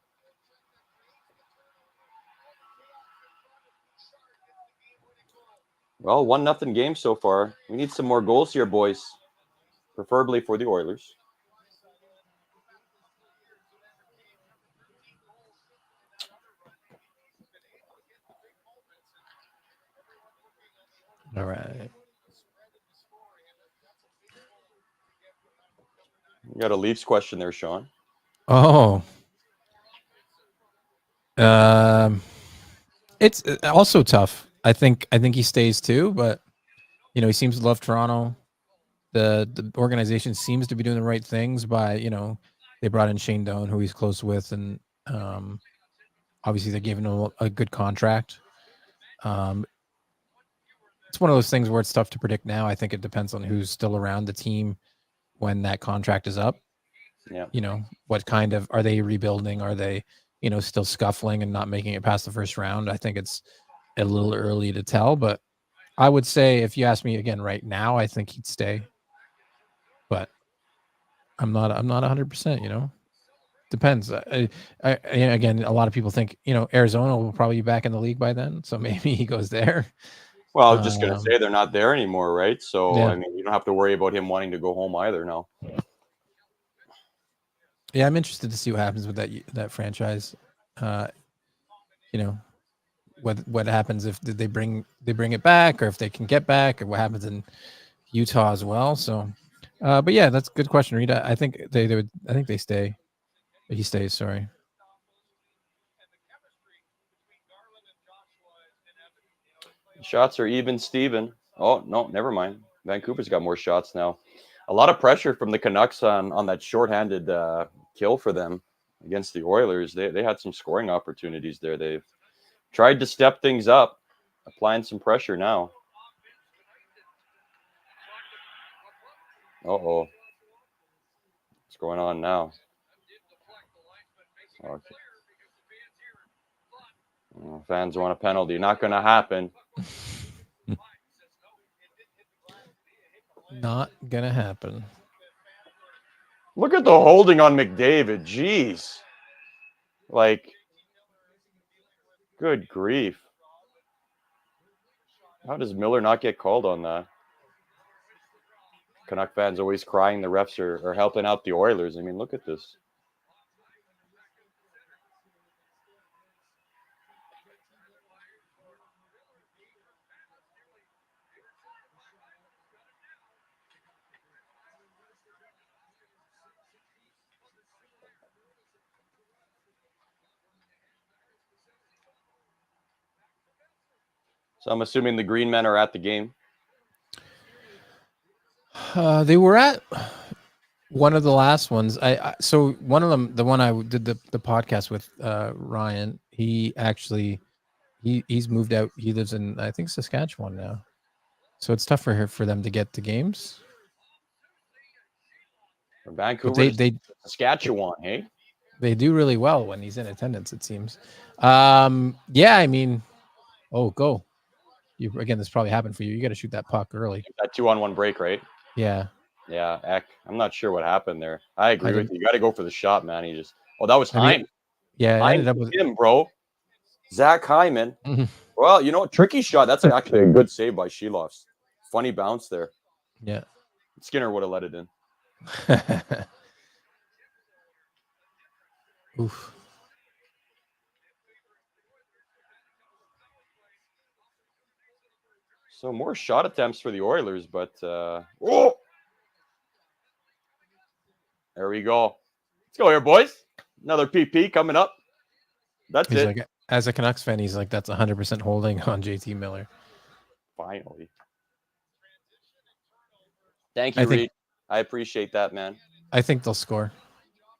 Well, 1-0 game so far. We need some more goals here, boys. Preferably for the Oilers. All right. You got a Leafs question there, Shawn. Oh. It's also tough. I think he stays too, but he seems to love Toronto. The organization seems to be doing the right things by, they brought in Shane Doan, who he's close with, and obviously they're giving him a good contract. It's one of those things where it's tough to predict now. I think it depends on who's still around the team when that contract is up. Yeah. What kind of, are they rebuilding? Are they, still scuffling and not making it past the first round? I think it's a little early to tell, but I would say, if you ask me again right now, I think he'd stay. But I'm not 100%, depends. Again, a lot of people think, Arizona will probably be back in the league by then. So maybe he goes there. Well, I was just going to say they're not there anymore, right? So, yeah. I mean, you don't have to worry about him wanting to go home either now. Yeah, I'm interested to see what happens with that franchise. What happens if they bring it back, or if they can get back, or what happens in Utah as well. So, but yeah, that's a good question, Rita. I think they would. I think they stay. He stays. Sorry. Shots are even, Steven. Oh, no, never mind. Vancouver's got more shots now. A lot of pressure from the Canucks on that shorthanded kill for them against the Oilers. They had some scoring opportunities there. They've tried to step things up, applying some pressure now. Uh-oh. What's going on now? Okay. Fans want a penalty. Not going to happen. Not going to happen. Look at the holding on McDavid. Jeez. Like, good grief. How does Miller not get called on that? Canuck fans always crying the refs are helping out the Oilers. I mean, look at this. So I'm assuming the Green Men are at the game. They were at one of the last ones. So one of them, the one I did the podcast with, Ryan, he actually he's moved out. He lives in, I think, Saskatchewan now. So it's tough for them to get to games. From Vancouver to Saskatchewan, hey? They do really well when he's in attendance, it seems. Yeah, I mean, go. Again, this probably happened for you. You got to shoot that puck early. That 2-on-1 break, right? Yeah. Yeah, Eck. I'm not sure what happened there. I agree with you. You got to go for the shot, man. He just that was Hyman. Yeah, I ended up with him, bro. Zach Hyman. Well, you know, tricky shot. That's actually a good save by Sheloffs. Funny bounce there. Yeah. Skinner would have let it in. Oof. So more shot attempts for the Oilers, but there we go. Let's go here, boys. Another PP coming up. That's he's it. Like, as a Canucks fan, he's like, that's 100% holding on JT Miller. Finally. Thank you, Reed. I appreciate that, man. I think they'll score.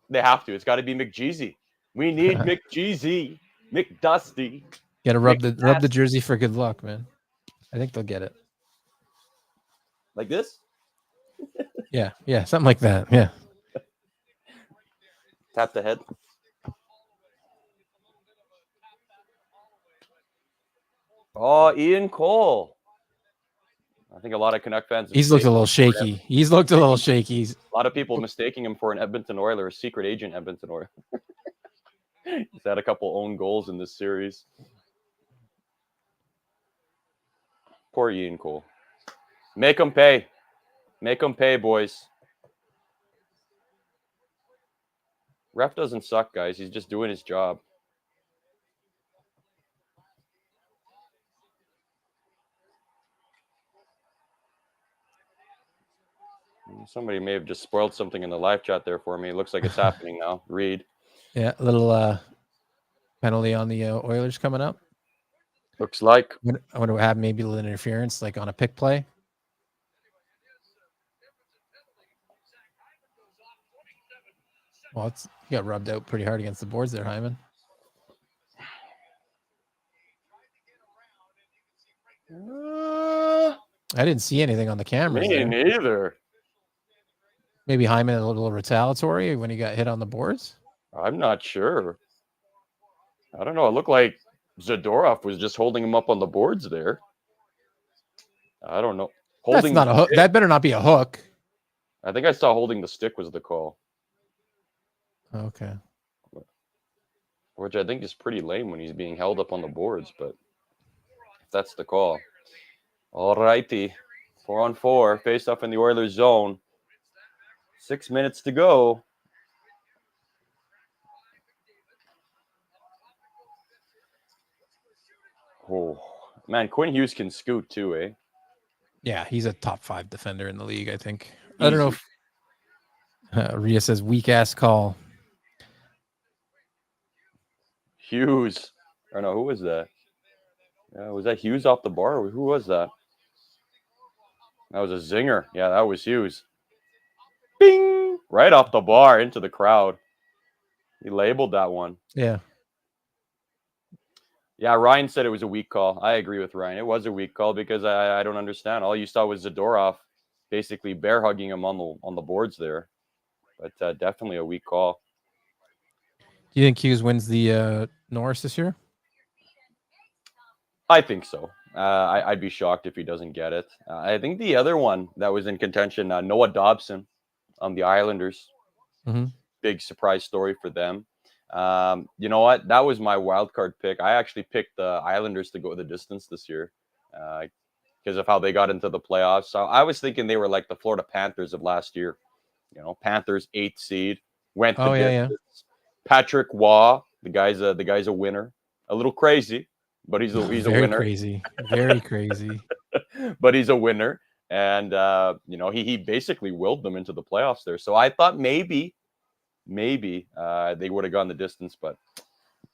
They have to. It's got to be McJeezy. We need McJeezy, McDusty. Got to rub the jersey for good luck, man. I think they'll get it. Like this? Yeah, something like that. Yeah. Tap the head. Oh, Ian Cole. I think a lot of Canuck fans. He's looked a little shaky. A lot of people mistaking him for an Edmonton Oiler, a secret agent Edmonton Oiler. He's had a couple own goals in this series. Poor Ian Cole. Make him pay. Make him pay, boys. Ref doesn't suck, guys. He's just doing his job. Somebody may have just spoiled something in the live chat there for me. It looks like it's happening now. Reed. Yeah, a little penalty on the Oilers coming up. Looks like. I wonder what happened. Maybe a little interference, like on a pick play. Well, he got rubbed out pretty hard against the boards there, Hyman. I didn't see anything on the cameras. Me neither. Maybe Hyman a little retaliatory when he got hit on the boards. I'm not sure. I don't know. It looked like Zadorov was just holding him up on the boards there. I don't know. That's not a hook. That better not be a hook. I think I saw holding the stick was the call. Okay. Which I think is pretty lame when he's being held up on the boards, but that's the call. All righty. 4-on-4. Face off in the Oilers zone. 6 minutes to go. Oh, man, Quinn Hughes can scoot too, eh? Yeah, he's a top 5 defender in the league, I think. Easy. I don't know if Rhea says weak-ass call. Hughes. I don't know. Who was that? Was that Hughes off the bar? Who was that? That was a zinger. Yeah, that was Hughes. Bing! Right off the bar into the crowd. He labeled that one. Yeah. Yeah, Ryan said it was a weak call. I agree with Ryan. It was a weak call because I don't understand. All you saw was Zadorov basically bear hugging him on the boards there. But definitely a weak call. Do you think Hughes wins the Norris this year? I think so. I'd be shocked if he doesn't get it. I think the other one that was in contention, Noah Dobson on the Islanders. Big surprise story for them. You know what? That was my wild card pick. I actually picked the Islanders to go the distance this year because of how they got into the playoffs. So I was thinking they were like the Florida Panthers of last year. You know, Panthers 8th seed went the distance. Patrick Waugh, the guy's a winner. A little crazy, but he's a winner. Very crazy. But he's a winner, and you know, he basically willed them into the playoffs there. So I thought maybe they would have gone the distance, but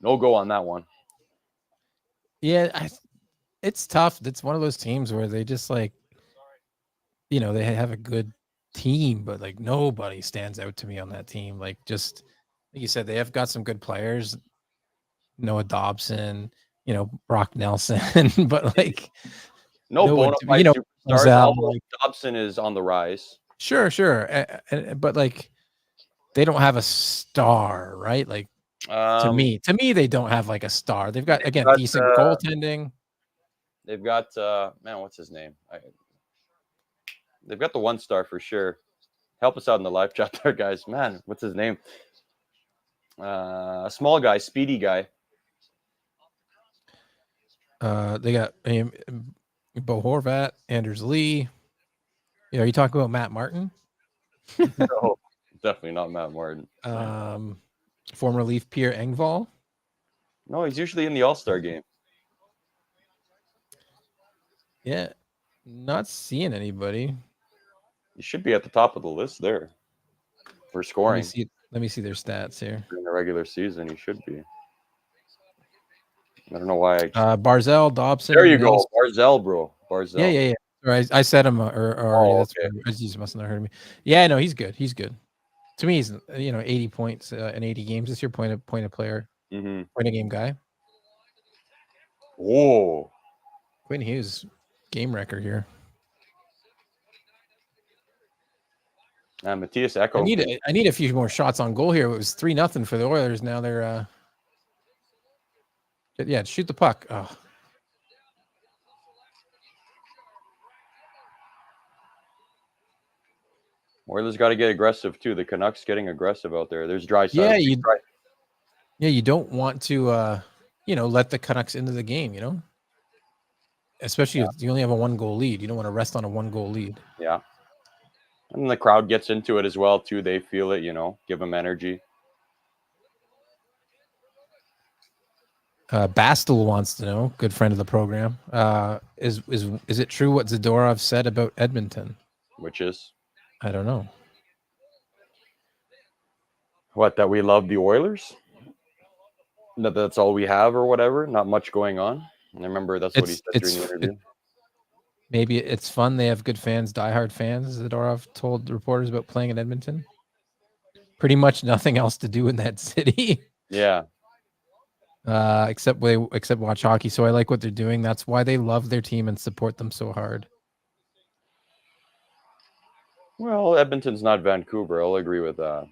no go on that one. Yeah, it's tough. It's one of those teams where they just like, you know, they have a good team, but like nobody stands out to me on that team. Like just like you said, they have got some good players. Noah Dobson, you know, Brock Nelson, but like no bona fide superstars. Like, Dobson is on the rise. Sure. But like they don't have a star, right? Like to me, they don't have like a star. They've got decent goaltending. They've got man, what's his name? They've got the one star for sure. Help us out in the live chat there, guys. Man, what's his name? A small guy, speedy guy. They got Bo Horvat, Anders Lee. Yeah, are you talking about Matt Martin? No, definitely not Matt Martin. Former Leaf Pierre Engvall. No, he's usually in the All-Star game. Yeah, not seeing anybody. He should be at the top of the list there for scoring. Let me see their stats here. In the regular season, he should be. I don't know why. Barzell, Dobson. There you go, Barzell, bro. Barzell. Yeah. Right, I said him okay. That's you must not have heard me. Yeah, no, he's good. He's good. To me, he's 80 points in 80 games this year. Point of player, point of game guy. Whoa, Quinn Hughes, game record here. Matthias Echo. I need a few more shots on goal here. It was 3-0 for the Oilers. Now they're shoot the puck. Oh. Oilers got to get aggressive too. The Canucks getting aggressive out there. There's dry side. You don't want to let the Canucks into the game, you know? Especially if you only have a 1-goal lead. You don't want to rest on a 1-goal lead. Yeah. And the crowd gets into it as well too. They feel it, give them energy. Bastel wants to know, good friend of the program. Is it true what Zadorov said about Edmonton? Which is? I don't know. What, that we love the Oilers? That that's all we have or whatever? Not much going on? And I remember that's what he said during the interview. Maybe it's fun. They have good fans, diehard fans. Zadorov told the reporters about playing in Edmonton. Pretty much nothing else to do in that city. Yeah. Except watch hockey. So I like what they're doing. That's why they love their team and support them so hard. Well, Edmonton's not Vancouver. I'll agree with that.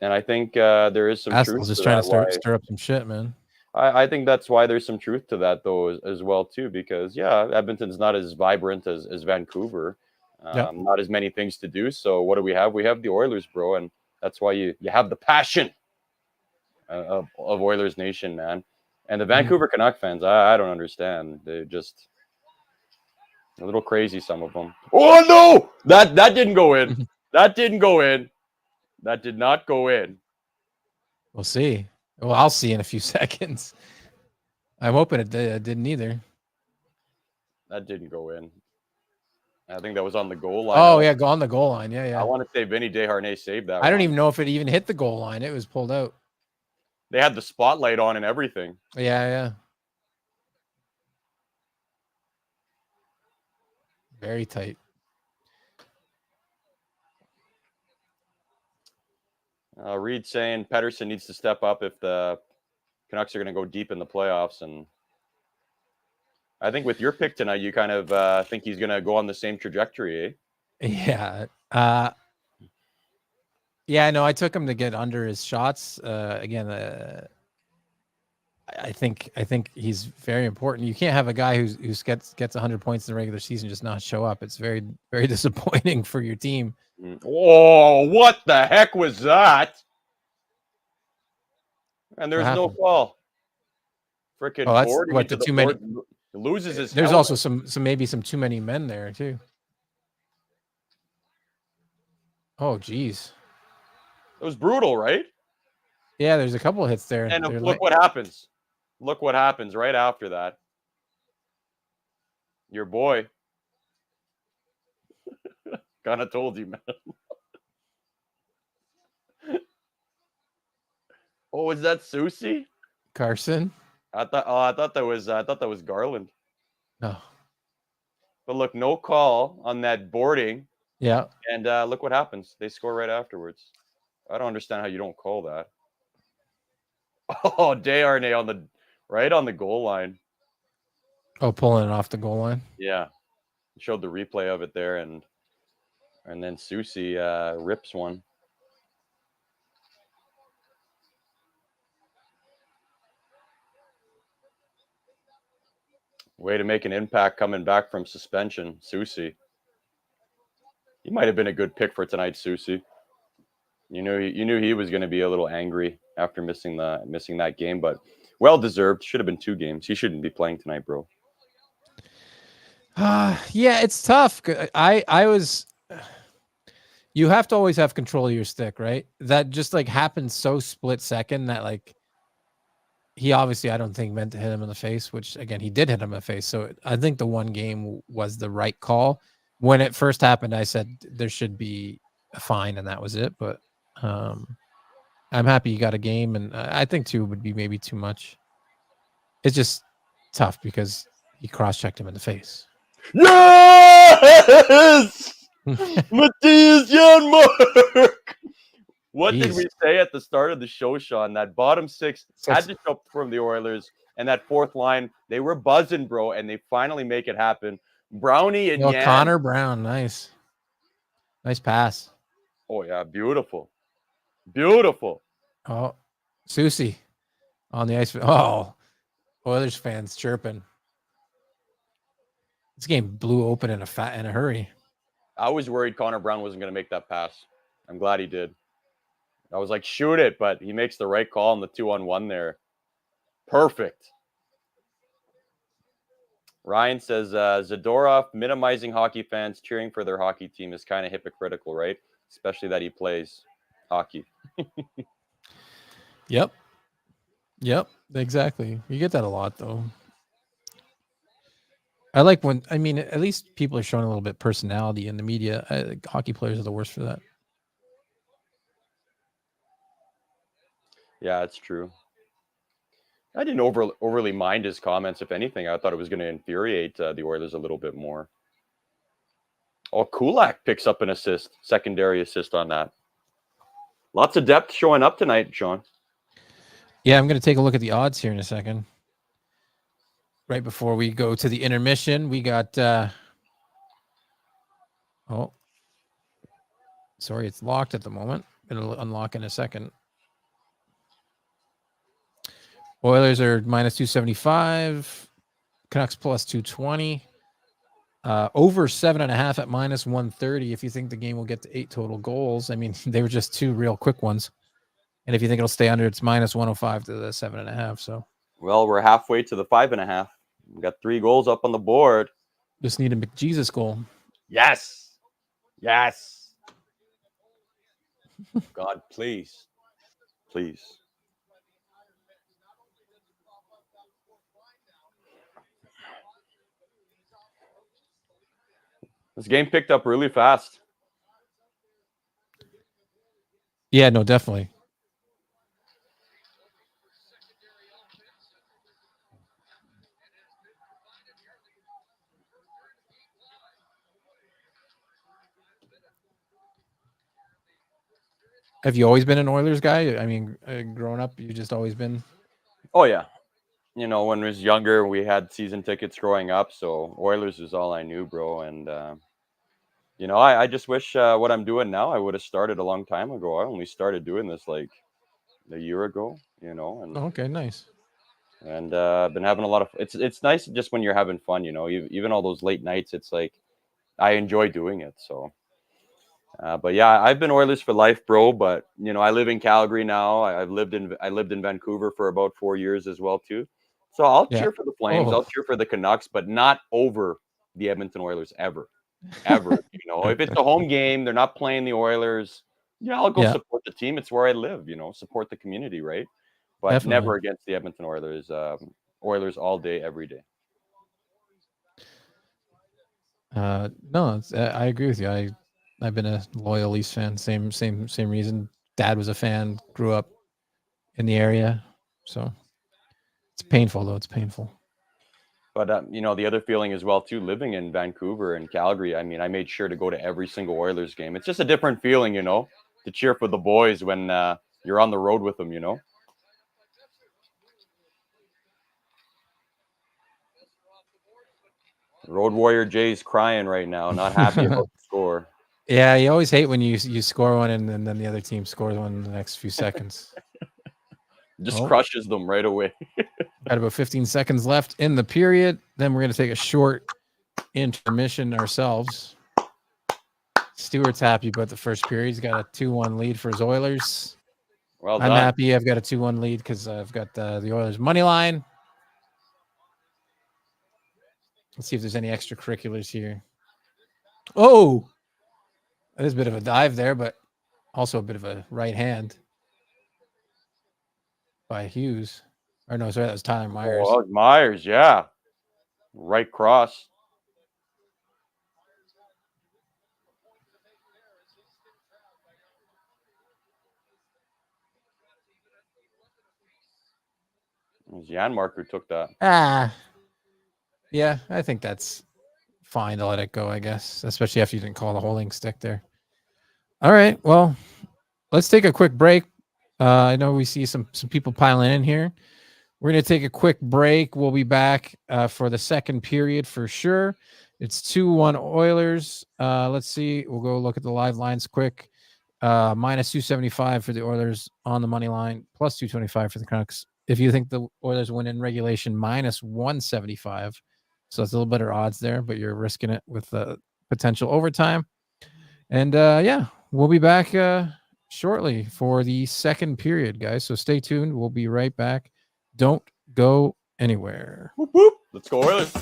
And I think there is some truth. Just trying to stir up some shit, man. I think that's why there's some truth to that, though, as well, too, because, Edmonton's not as vibrant as Vancouver. Not as many things to do. So what do we have? We have the Oilers, bro. And that's why you have the passion of Oilers Nation, man. And the Vancouver Canuck fans, I don't understand. They're just a little crazy, some of them. Oh, no! That didn't go in. That didn't go in. That did not go in. We'll see. Well, I'll see in a few seconds. I'm hoping it didn't either. That didn't go in. I think that was on the goal line. Oh, yeah, go on the goal line. Yeah. I want to say Vinny Desharnais saved that. I don't even know if it even hit the goal line. It was pulled out. They had the spotlight on and everything. Yeah. Very tight. Reed saying Pettersson needs to step up if the Canucks are going to go deep in the playoffs. And I think with your pick tonight, you kind of think he's going to go on the same trajectory, eh? Yeah. No, I took him to get under his shots. Again, I think he's very important. You can't have a guy who gets 100 points in the regular season just not show up. It's very, very disappointing for your team. Oh, what the heck was that? And there's no call. Freaking board. What the too many loses his. There's helmet. also maybe some too many men there too. Oh, geez. It was brutal, right? Yeah, there's a couple of hits there. And look what happens. Look what happens right after that. Your boy. Kind of told you, man. Oh, is that Susie? Carson? I thought that was Garland. No. But look, no call on that boarding. Yeah. And look what happens. They score right afterwards. I don't understand how you don't call that. Oh, Desharnais right on the goal line. Oh, pulling it off the goal line. Yeah. Showed the replay of it there, and then Susie rips one. Way to make an impact coming back from suspension, Susie. He might have been a good pick for tonight, Susie. You knew he was going to be a little angry after missing that game, but well deserved. Should have been 2 games. He shouldn't be playing tonight, bro. Yeah, it's tough. I was. You have to always have control of your stick, right? That just like happened so split second that like he obviously I don't think meant to hit him in the face, which again he did hit him in the face. So I think the 1 game was the right call. When it first happened, I said there should be a fine, and that was it. But I'm happy you got a game, and I think 2 would be maybe too much. It's just tough because he cross-checked him in the face. Yes! Matthias Janmark! What did we say at the start of the show, Sean? That bottom 6 had to show up from the Oilers, and that 4th line, they were buzzing, bro, and they finally make it happen. Brownie and Yan. Connor Brown, nice pass. Oh yeah, beautiful. Oh, Susie on the ice. Oh, Oilers fans chirping. This game blew open in a hurry. I was worried Connor Brown wasn't going to make that pass. I'm glad he did. I was like, shoot it, but he makes the right call on the 2-on-1 there. Perfect. Ryan says, Zadorov minimizing hockey fans cheering for their hockey team is kind of hypocritical, right? Especially that he plays hockey. Yep, exactly. You get that a lot, though. I like when, I mean, at least people are showing a little bit of personality in the media. Hockey players are the worst for that. Yeah, it's true. I didn't overly mind his comments. If anything, I thought it was going to infuriate the Oilers a little bit more. Oh, Kulak picks up an assist, secondary assist on that. Lots of depth showing up tonight, Sean. Yeah, I'm going to take a look at the odds here in a second. Right before we go to the intermission, we got... oh, sorry, it's locked at the moment. It'll unlock in a second. Oilers are minus 275. Canucks plus 220. Over 7.5 at minus 130. If you think the game will get to 8 total goals, I mean, they were just 2 real quick ones. And if you think it'll stay under, it's minus 105 to the 7.5. So, well, we're halfway to the 5.5. We got 3 goals up on the board. Just need a McJesus goal. Yes. God, please. This game picked up really fast. Yeah, no, definitely. Have you always been an Oilers guy? I mean, growing up, you just always been? Oh, yeah. You know, when I was younger, we had season tickets growing up, so Oilers is all I knew, bro. And, you know, I just wish what I'm doing now, I would have started a long time ago. I only started doing this like a year ago, you know. And okay, nice. And I've been having a lot of. It's nice just when you're having fun, you know. Even all those late nights, it's like I enjoy doing it. So, but yeah, I've been Oilers for life, bro. But you know, I live in Calgary now. I lived in Vancouver for about 4 years as well too. So I'll Yeah. cheer for the Flames. Oh, I'll cheer for the Canucks, but not over the Edmonton Oilers ever, ever. You know, if it's a home game, they're not playing the Oilers. Yeah, I'll go yeah, support the team. It's where I live. You know, support the community, right? But definitely. never against the Edmonton Oilers. Oilers all day, every day. No, I agree with you. I've been a loyal Leafs fan. Same reason. Dad was a fan. Grew up in the area, so it's painful though. It's painful. But you know, the other feeling as well too, living in Vancouver and Calgary. I mean, I made sure to go to every single Oilers game. It's just a different feeling, you know, to cheer for the boys when you're on the road with them. You know. Road Warrior Jay's crying right now, not happy about the score. Yeah, you always hate when you score one and then the other team scores one in the next few seconds. Just crushes them right away. Got about 15 seconds left in the period. Then we're going to take a short intermission ourselves. Stewart's happy about the first period. He's got a 2-1 lead for his Oilers. Well I'm done. happy I've got a 2-1 lead because I've got the Oilers money line. Let's see if there's any extracurriculars here. Oh, there's a bit of a dive there, but also a bit of a right hand by Hughes. Or no, sorry, that was Tyler Myers. Oh, Myers, yeah. Right cross. It was Janmark who took that. Yeah, I think that's fine to let it go, I guess, especially after you didn't call the holding stick there. All right, well, let's take a quick break. I know we see some people piling in here. We're going to take a quick break. We'll be back for the second period for sure. It's 2-1 Oilers. Let's see. We'll go look at the live lines quick. Minus 275 for the Oilers on the money line, plus 225 for the Canucks. If you think the Oilers win in regulation, minus 175. So it's a little better odds there, but you're risking it with the potential overtime. And yeah, we'll be back shortly for the second period, guys. So stay tuned. We'll be right back. Don't go anywhere. Whoop, whoop. Let's go Oilers.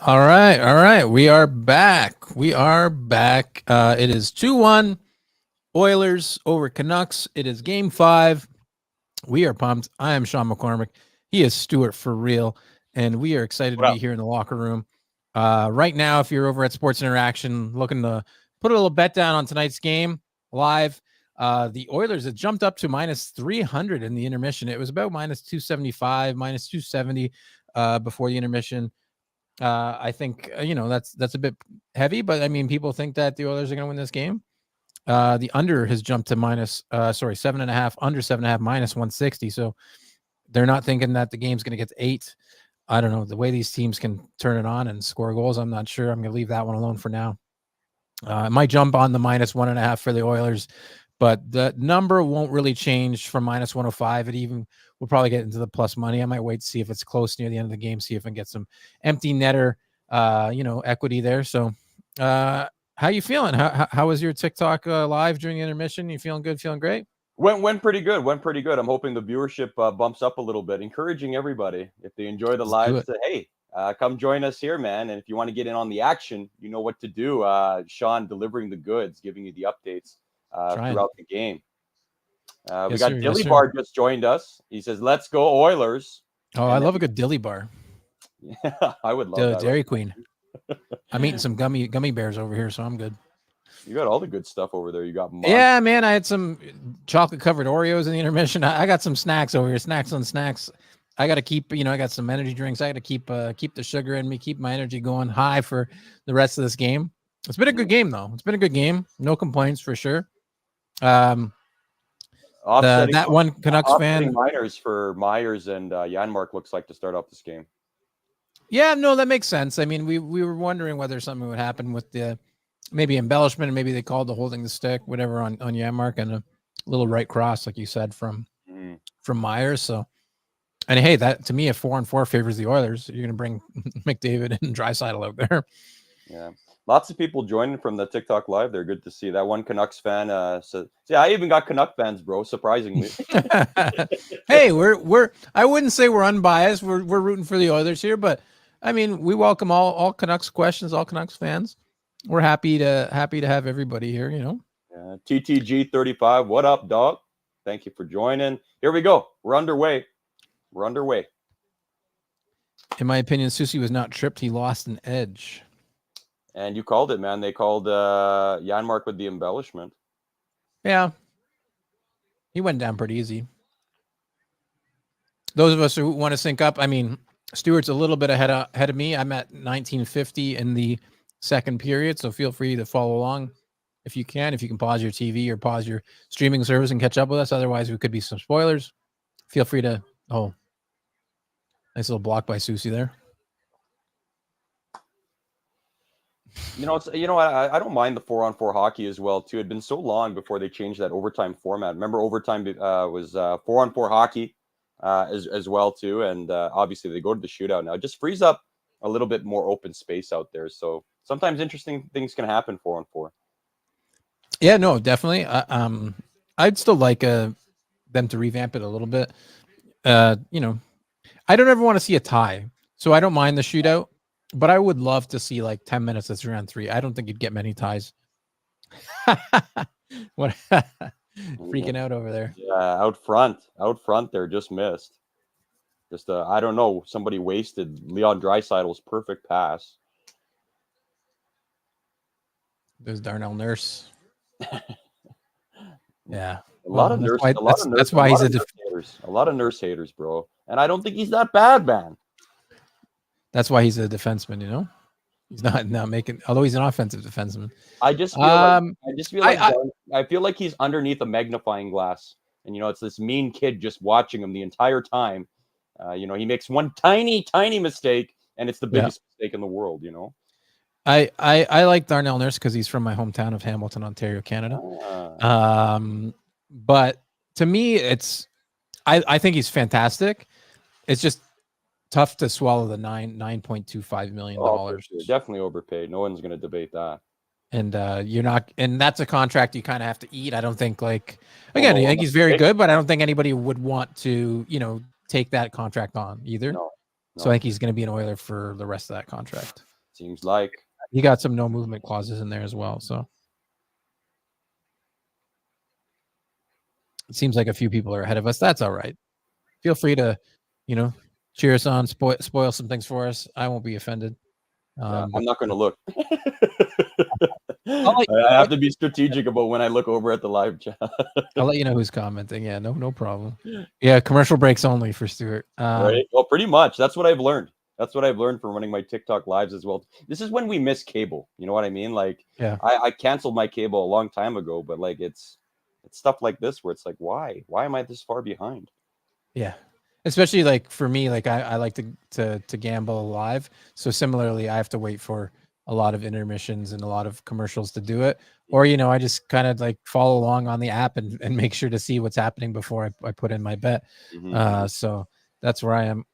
All right. We are back. It is 2-1 Oilers over Canucks. It is game 5. We are pumped. I am Shawn McCormick. He is Stuart for real, and we are excited to be here in the locker room. Right now, if you're over at Sports Interaction looking to put a little bet down on tonight's game live, the Oilers had jumped up to minus 300 in the intermission. It was about minus 275, minus 270 before the intermission. I think that's a bit heavy, but I mean, people think that the Oilers are going to win this game. The under has jumped to 7.5, under 7.5, minus 160. So they're not thinking that the game's going to get to 8. I don't know the way these teams can turn it on and score goals. I'm not sure. I'm going to leave that one alone for now. It might jump on the minus 1.5 for the Oilers, but the number won't really change from minus 105. It even will probably get into the plus money. I might wait to see if it's close near the end of the game, see if I can get some empty netter, equity there. So, how you feeling? How was your TikTok live during the intermission? You feeling good? Feeling great? Went pretty good. I'm hoping the viewership bumps up a little bit. Encouraging everybody, if they enjoy the live, to hey, come join us here, man. And if you want to get in on the action, you know what to do. Sean delivering the goods, giving you the updates throughout the game. We got Dilly Bar just joined us. He says, "Let's go Oilers." Oh, I love a good Dilly Bar. Yeah, I would love that. Dairy Queen. I'm eating some gummy bears over here, so I'm good. You got all the good stuff over there. You got yeah, man. I had some chocolate covered Oreos in the intermission. I got some snacks over here. Snacks on snacks. I got to keep. I got some energy drinks. I got to keep the sugar in me. Keep my energy going high for the rest of this game. It's been a good game though. It's been a good game. No complaints for sure. That one Canucks fan. Minors for Myers and Janmark looks like to start off this game. Yeah, no, that makes sense. I mean, we were wondering whether something would happen with the maybe embellishment, and maybe they called the holding the stick, whatever on Janmark, and a little right cross, like you said, from Myers. So, and hey, that to me, if 4-on-4 favors the Oilers, you're gonna bring McDavid and Draisaitl out there. Yeah. Lots of people joining from the TikTok live. They're good to see. That one Canucks fan said, "Yeah, I even got Canuck fans, bro." Surprisingly. Hey, we're I wouldn't say we're unbiased. We're rooting for the Oilers here, but I mean, we welcome all Canucks questions, all Canucks fans. We're happy to have everybody here. Yeah, TTG35. What up, dog? Thank you for joining. Here we go. We're underway. In my opinion, Susie was not tripped. He lost an edge. And you called it, man. They called Janmark with the embellishment. Yeah. He went down pretty easy. Those of us who want to sync up, I mean, Stuart's a little bit ahead of me. I'm at 1950 in the second period, so feel free to follow along if you can. If you can pause your TV or pause your streaming service and catch up with us. Otherwise, we could be some spoilers. Feel free to... Oh, nice little block by Susie there. I don't mind the 4-on-4 hockey as well too. It'd been so long before they changed that overtime format. Remember, overtime was 4-on-4 hockey as well too, and obviously they go to the shootout now. It just frees up a little bit more open space out there. So sometimes interesting things can happen 4-on-4. Yeah, no, definitely. I'd still like them to revamp it a little bit. I don't ever want to see a tie, so I don't mind the shootout. But I would love to see like 10 minutes of 3-on-3. I don't think you'd get many ties. What? Freaking out over there. Yeah, out front, there just missed. Just I don't know. Somebody wasted Leon Draisaitl's perfect pass. There's Darnell Nurse. Yeah, a lot of nurse haters, bro. And I don't think he's that bad, man. That's why he's a defenseman, He's not making, although he's an offensive defenseman. I feel like he's underneath a magnifying glass, and it's this mean kid just watching him the entire time. He makes one tiny mistake, and it's the biggest mistake in the world. I like Darnell Nurse because he's from my hometown of Hamilton, Ontario, Canada. But to me, I think he's fantastic. It's just tough to swallow the $9.25 million. Definitely overpaid. No one's going to debate that. And you're not, and that's a contract you kind of have to eat. I don't think I think he's very good, but I don't think anybody would want to, take that contract on either. No. So I think he's going to be an Oiler for the rest of that contract. Seems like he got some no movement clauses in there as well. So it seems like a few people are ahead of us. That's all right. Feel free to, cheer us on, spoil some things for us. I won't be offended. I'm not going to look. I'll I have to be strategic about when I look over at the live chat. I'll let you know who's commenting. Yeah, no problem. Yeah, commercial breaks only for Stuart. Right? Well, pretty much. That's what I've learned. That's what I've learned from running my TikTok lives as well. This is when we miss cable. You know what I mean? Like, yeah, I canceled my cable a long time ago, but like it's stuff like this where it's like, why am I this far behind? yeah. Especially like for me, like I like to gamble live. So similarly, I have to wait for a lot of intermissions and a lot of commercials to do it. Or, I just kind of like follow along on the app and make sure to see what's happening before I put in my bet. So that's where I am.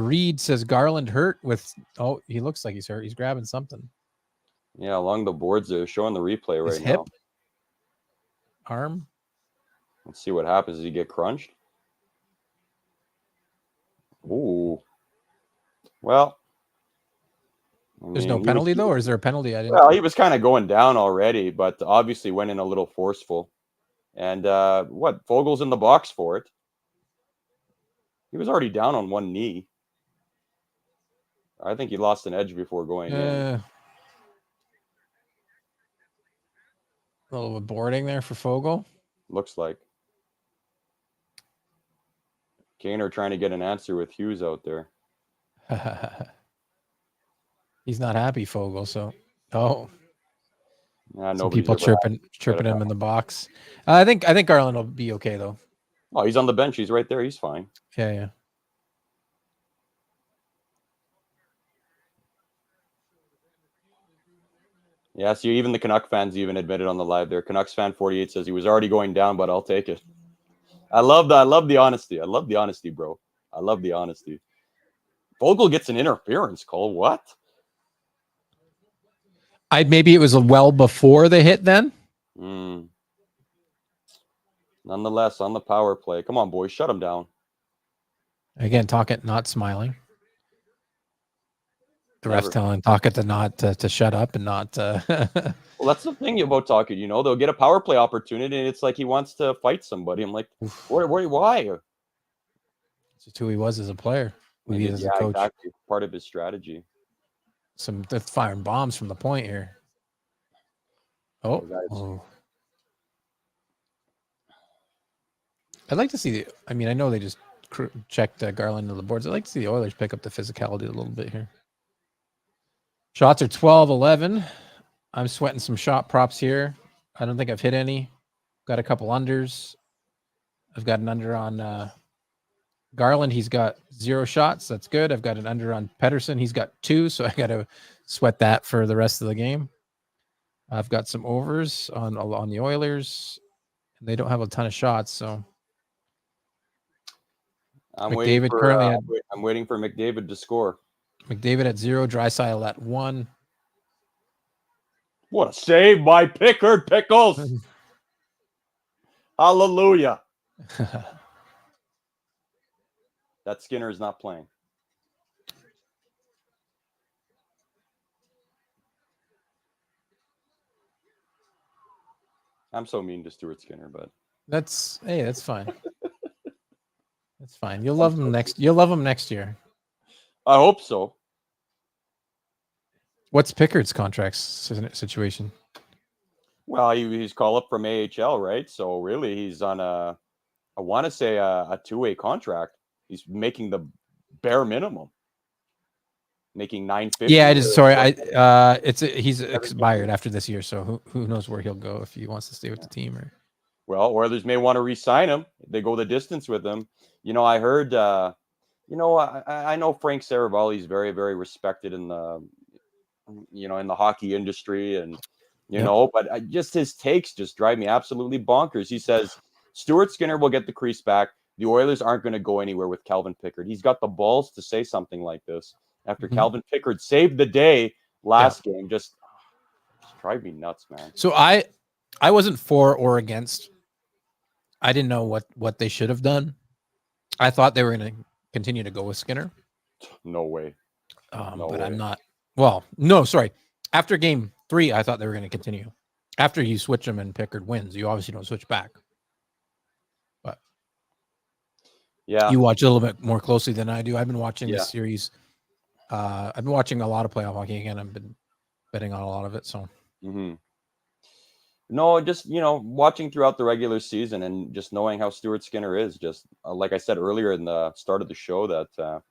Reed says Garland hurt with, he looks like he's hurt. He's grabbing something. Yeah, along the boards they're showing the replay right hip, now. Arm. Let's see what happens. Does he get crunched? Ooh. Well, There's no penalty though, or is there a penalty? Well, he was kind of going down already, but obviously went in a little forceful. And Fogel's in the box for it. He was already down on one knee. I think he lost an edge before going in. A little bit boarding there for Fogel. Looks like. Kaner trying to get an answer with Hughes out there. He's not happy, Fogel. So, some people chirping him in the box. I think Garland will be okay though. Oh, he's on the bench. He's right there. He's fine. Yeah. Yeah, so even the Canuck fans even admitted on the live there. Canucks fan 48 says he was already going down, but I'll take it. I love that. I love the honesty. I love the honesty, bro. I love the honesty. Vogel gets an interference call. What? Maybe it was well before the hit then. Nonetheless, on the power play. Come on, boys. Shut him down. Again, Tocchet not smiling. The ref's telling Tocchet to shut up and not. Well, that's the thing about Tocchet. They'll get a power play opportunity, and it's like he wants to fight somebody. I'm like, why? It's just who he was as a player. Maybe as a coach. Exactly. Part of his strategy. They're firing bombs from the point here. Oh. I'd like to see I know they just checked Garland to the boards. I'd like to see the Oilers pick up the physicality a little bit here. Shots are 12-11. I'm sweating some shot props here. I don't think I've hit any. Got a couple unders. I've got an under on Garland. He's got 0 shots. That's good. I've got an under on Pettersson. He's got 2, so I got to sweat that for the rest of the game. I've got some overs on the Oilers. They don't have a ton of shots, so I'm waiting for McDavid to score. McDavid at 0, Draisaitl at 1. What a save by Pickard Pickles. Hallelujah. That Skinner is not playing. I'm so mean to Stuart Skinner, but that's fine. That's fine. You'll love him next year. I hope so. What's Pickard's contract situation? Well, he's called up from AHL, right? So really, he's on I want to say a 2-way contract. He's making the bare minimum, making $950. Yeah, he's expired after this year, so who knows where he'll go if he wants to stay with the team or. Well, Oilers may want to re-sign him. They go the distance with him. I heard. I know Frank Saravalli is very, very respected in the, in the hockey industry, and but just his takes just drive me absolutely bonkers. He says Stuart Skinner will get the crease back. The Oilers aren't going to go anywhere with Calvin Pickard. He's got the balls to say something like this after Calvin Pickard saved the day last game. Just drive me nuts, man. So I wasn't for or against. I didn't know what they should have done. I thought they were going to continue to go with Skinner. No way. But I'm not. Well, no, sorry. After game 3, I thought they were going to continue. After you switch them and Pickard wins, you obviously don't switch back. But yeah, you watch a little bit more closely than I do. I've been watching Yeah. this series. I've been watching a lot of playoff hockey again. I've been betting on a lot of it. So No, just watching throughout the regular season and just knowing how Stuart Skinner is. Just like I said earlier in the start of the show, that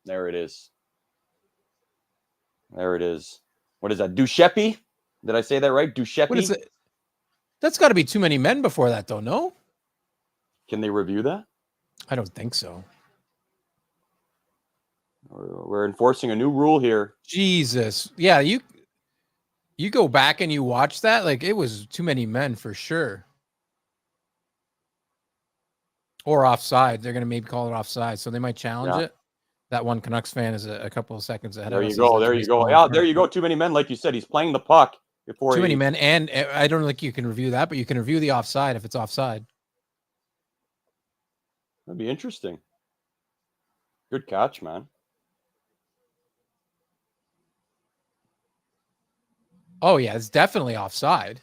there it is. There it is. What is that? Duchepe? Did I say that right? Duchepe? what is it? That's got to be too many men before that, though. No, Can they review that? I don't think so. We're enforcing a new rule here. Jesus, yeah, you go back and you watch that, like it was too many men for sure. Or offside. They're going to maybe call it offside, so they might challenge it. That one Canucks fan is a couple of seconds ahead. There you go. There you go. Yeah, there you go. Too many men, like you said. He's playing the puck before. Too many men, and I don't think you can review that, but you can review the offside if it's offside. That'd be interesting. Good catch, man. Oh yeah, it's definitely offside.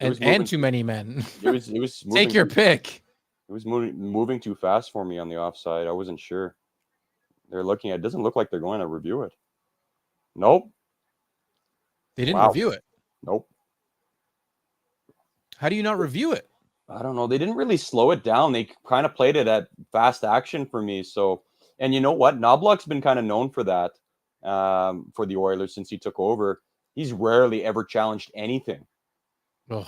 And too many men. It was Take your pick. It was moving too fast for me on the offside. I wasn't sure. They're looking at it. Doesn't look like they're going to review it. Nope. They didn't review it. Nope. How do you not review it? I don't know. They didn't really slow it down. They kind of played it at fast action for me. So, and you know what? Knobloch's been kind of known for that for the Oilers since he took over. He's rarely ever challenged anything. Ugh.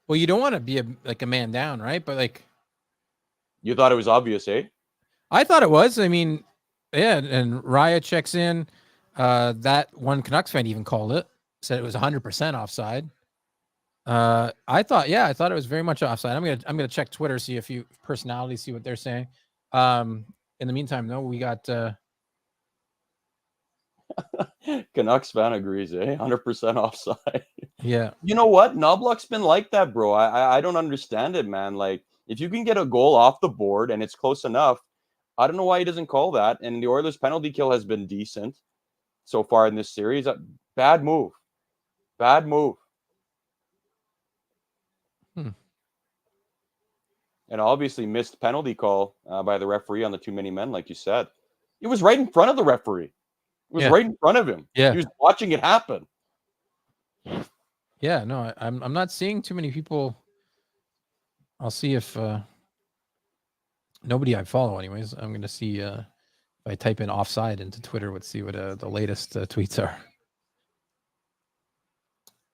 Well, you don't want to be a man down, right? But like, you thought it was obvious, eh? I thought it was. I mean, yeah. And Raya checks in. That one Canucks fan even called it. Said it was 100% offside. I thought it was very much offside. I'm gonna check Twitter, see a few personalities, see what they're saying. In the meantime, though, we got Canucks fan agrees, eh? 100% offside. Yeah. You know what? Knobloch's been like that, bro. I don't understand it, man. Like, if you can get a goal off the board and it's close enough, I don't know why he doesn't call that. And the Oilers' penalty kill has been decent so far in this series. Bad move. Bad move. And obviously missed penalty call by the referee on the too many men, like you said. It was right in front of the referee. It was right in front of him. Yeah. He was watching it happen. Yeah, no, I'm not seeing too many people. I'll see if nobody I follow anyways. I'm going to see if I type in offside into Twitter, let's see what the latest tweets are.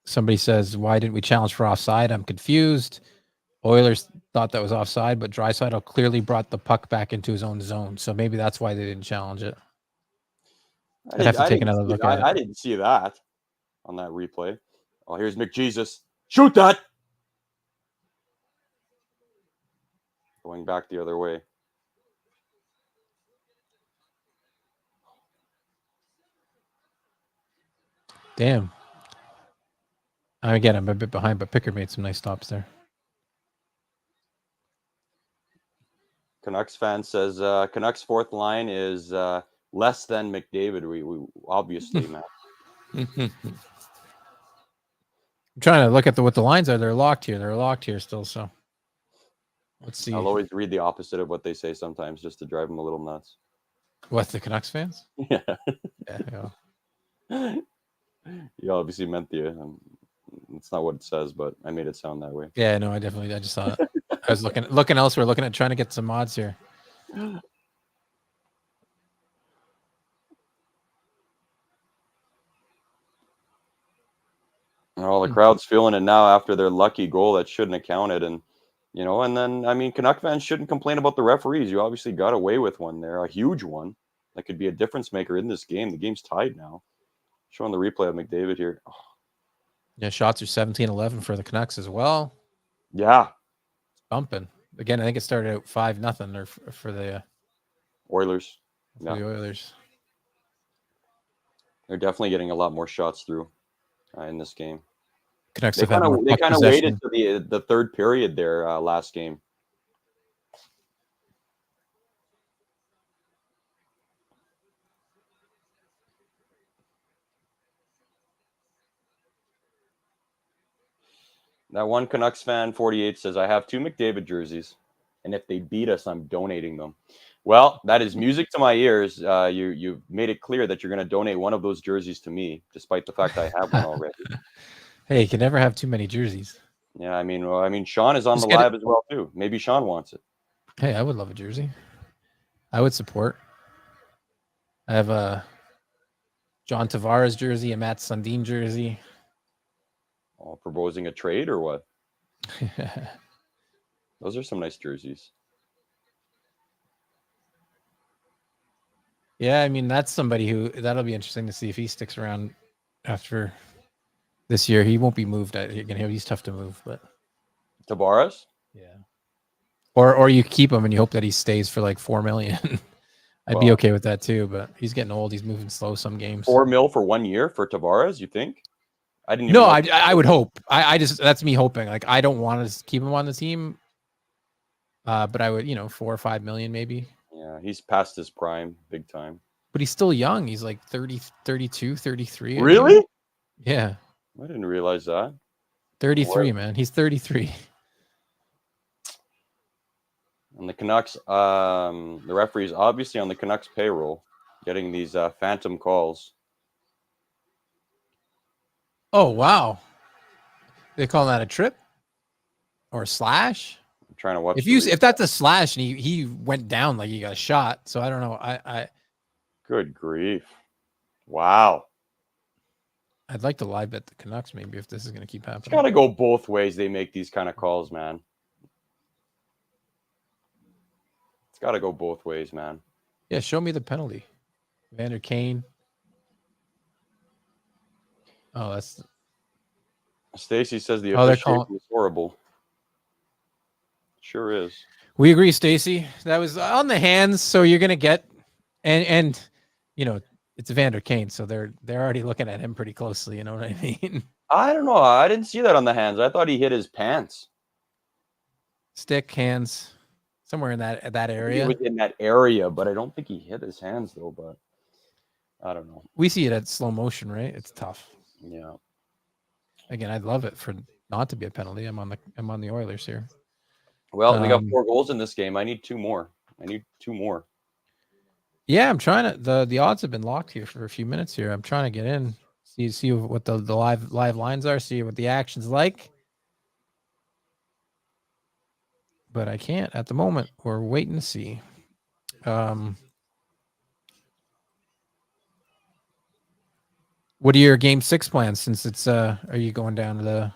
Somebody says, why didn't we challenge for offside? I'm confused. Oilers thought that was offside, but Draisaitl clearly brought the puck back into his own zone. So maybe that's why they didn't challenge it. I'd have to take another look at it. I didn't see that on that replay. Oh, here's McJesus. Shoot that! Going back the other way. Damn. Again, I'm a bit behind, but Pickard made some nice stops there. Canucks fan says Canucks fourth line is less than McDavid. We obviously, man. I'm trying to look at what the lines are. They're locked here. They're locked here still. So let's see. I'll always read the opposite of what they say sometimes, just to drive them a little nuts. What, the Canucks fans? Yeah. Yeah. You obviously meant it's not what it says, but I made it sound that way. Yeah, no, I just saw it. I was looking elsewhere, looking at trying to get some odds here. Well, the crowd's feeling it now after their lucky goal that shouldn't have counted. And, and then, I mean, Canuck fans shouldn't complain about the referees. You obviously got away with one there, a huge one. That could be a difference maker in this game. The game's tied now. Showing the replay of McDavid here. Oh. Yeah, shots are 17-11 for the Canucks as well. Yeah. It's bumping. Again, I think it started out 5-0 or for the Oilers. For the Oilers. They're definitely getting a lot more shots through in this game. Canucks they kind of waited to the third period there last game. That one Canucks fan, 48, says, I have 2 McDavid jerseys, and if they beat us, I'm donating them. Well, that is music to my ears. You've made it clear that you're going to donate one of those jerseys to me, despite the fact I have one already. Hey, you can never have too many jerseys. Yeah, I mean, Sean is on Just the get live it. as well, too. Maybe Sean wants it. Hey, I would love a jersey. I would support. I have a John Tavares jersey, a Matt Sundin jersey. Oh, proposing a trade or what? Those are some nice jerseys. Yeah, I mean, that's somebody who that'll be interesting to see if he sticks around after this year. He won't be moved. He's tough to move, but Tavares? yeah. Or you keep him and you hope that he stays for like $4 million. I'd be okay with that too, but he's getting old. He's moving slow some games. $4 million for 1 year for Tavares, you think? I didn't even No, I would hope. I just that's me hoping. Like I don't want to keep him on the team. But I would, 4 or 5 million maybe. Yeah, he's past his prime big time. But he's still young. He's like 30, 32, 33. Really? Yeah. I didn't realize that. 33, man. He's 33. And the Canucks, the referee's obviously on the Canucks payroll, getting these phantom calls. Oh, wow. They call that a trip or a slash? I'm trying to watch. If that's a slash and he went down like he got shot, so I don't know. I Good grief! Wow. I'd like to live bet the Canucks maybe if this is going to keep happening. It's got to go both ways. They make these kind of calls, man. It's got to go both ways, man. Yeah, show me the penalty. Vander Kane. Oh, that's. Stacy says the officiating is horrible. Sure is. We agree, Stacy. That was on the hands, so you're gonna get, and it's Vander Kane, so they're already looking at him pretty closely. You know what I mean? I don't know. I didn't see that on the hands. I thought he hit his pants. Stick, hands, somewhere in that area. He was in that area, but I don't think he hit his hands though. But I don't know. We see it at slow motion, right? It's tough. Yeah. Again, I'd love it for not to be a penalty. I'm on the Oilers here. Well, they got 4 goals in this game. I need 2 more. Yeah, I'm trying to. The odds have been locked here for a few minutes here. I'm trying to get in, see what the live lines are, see what the action's like. But I can't at the moment. We're waiting to see. What are your game 6 plans? Since it's are you going down to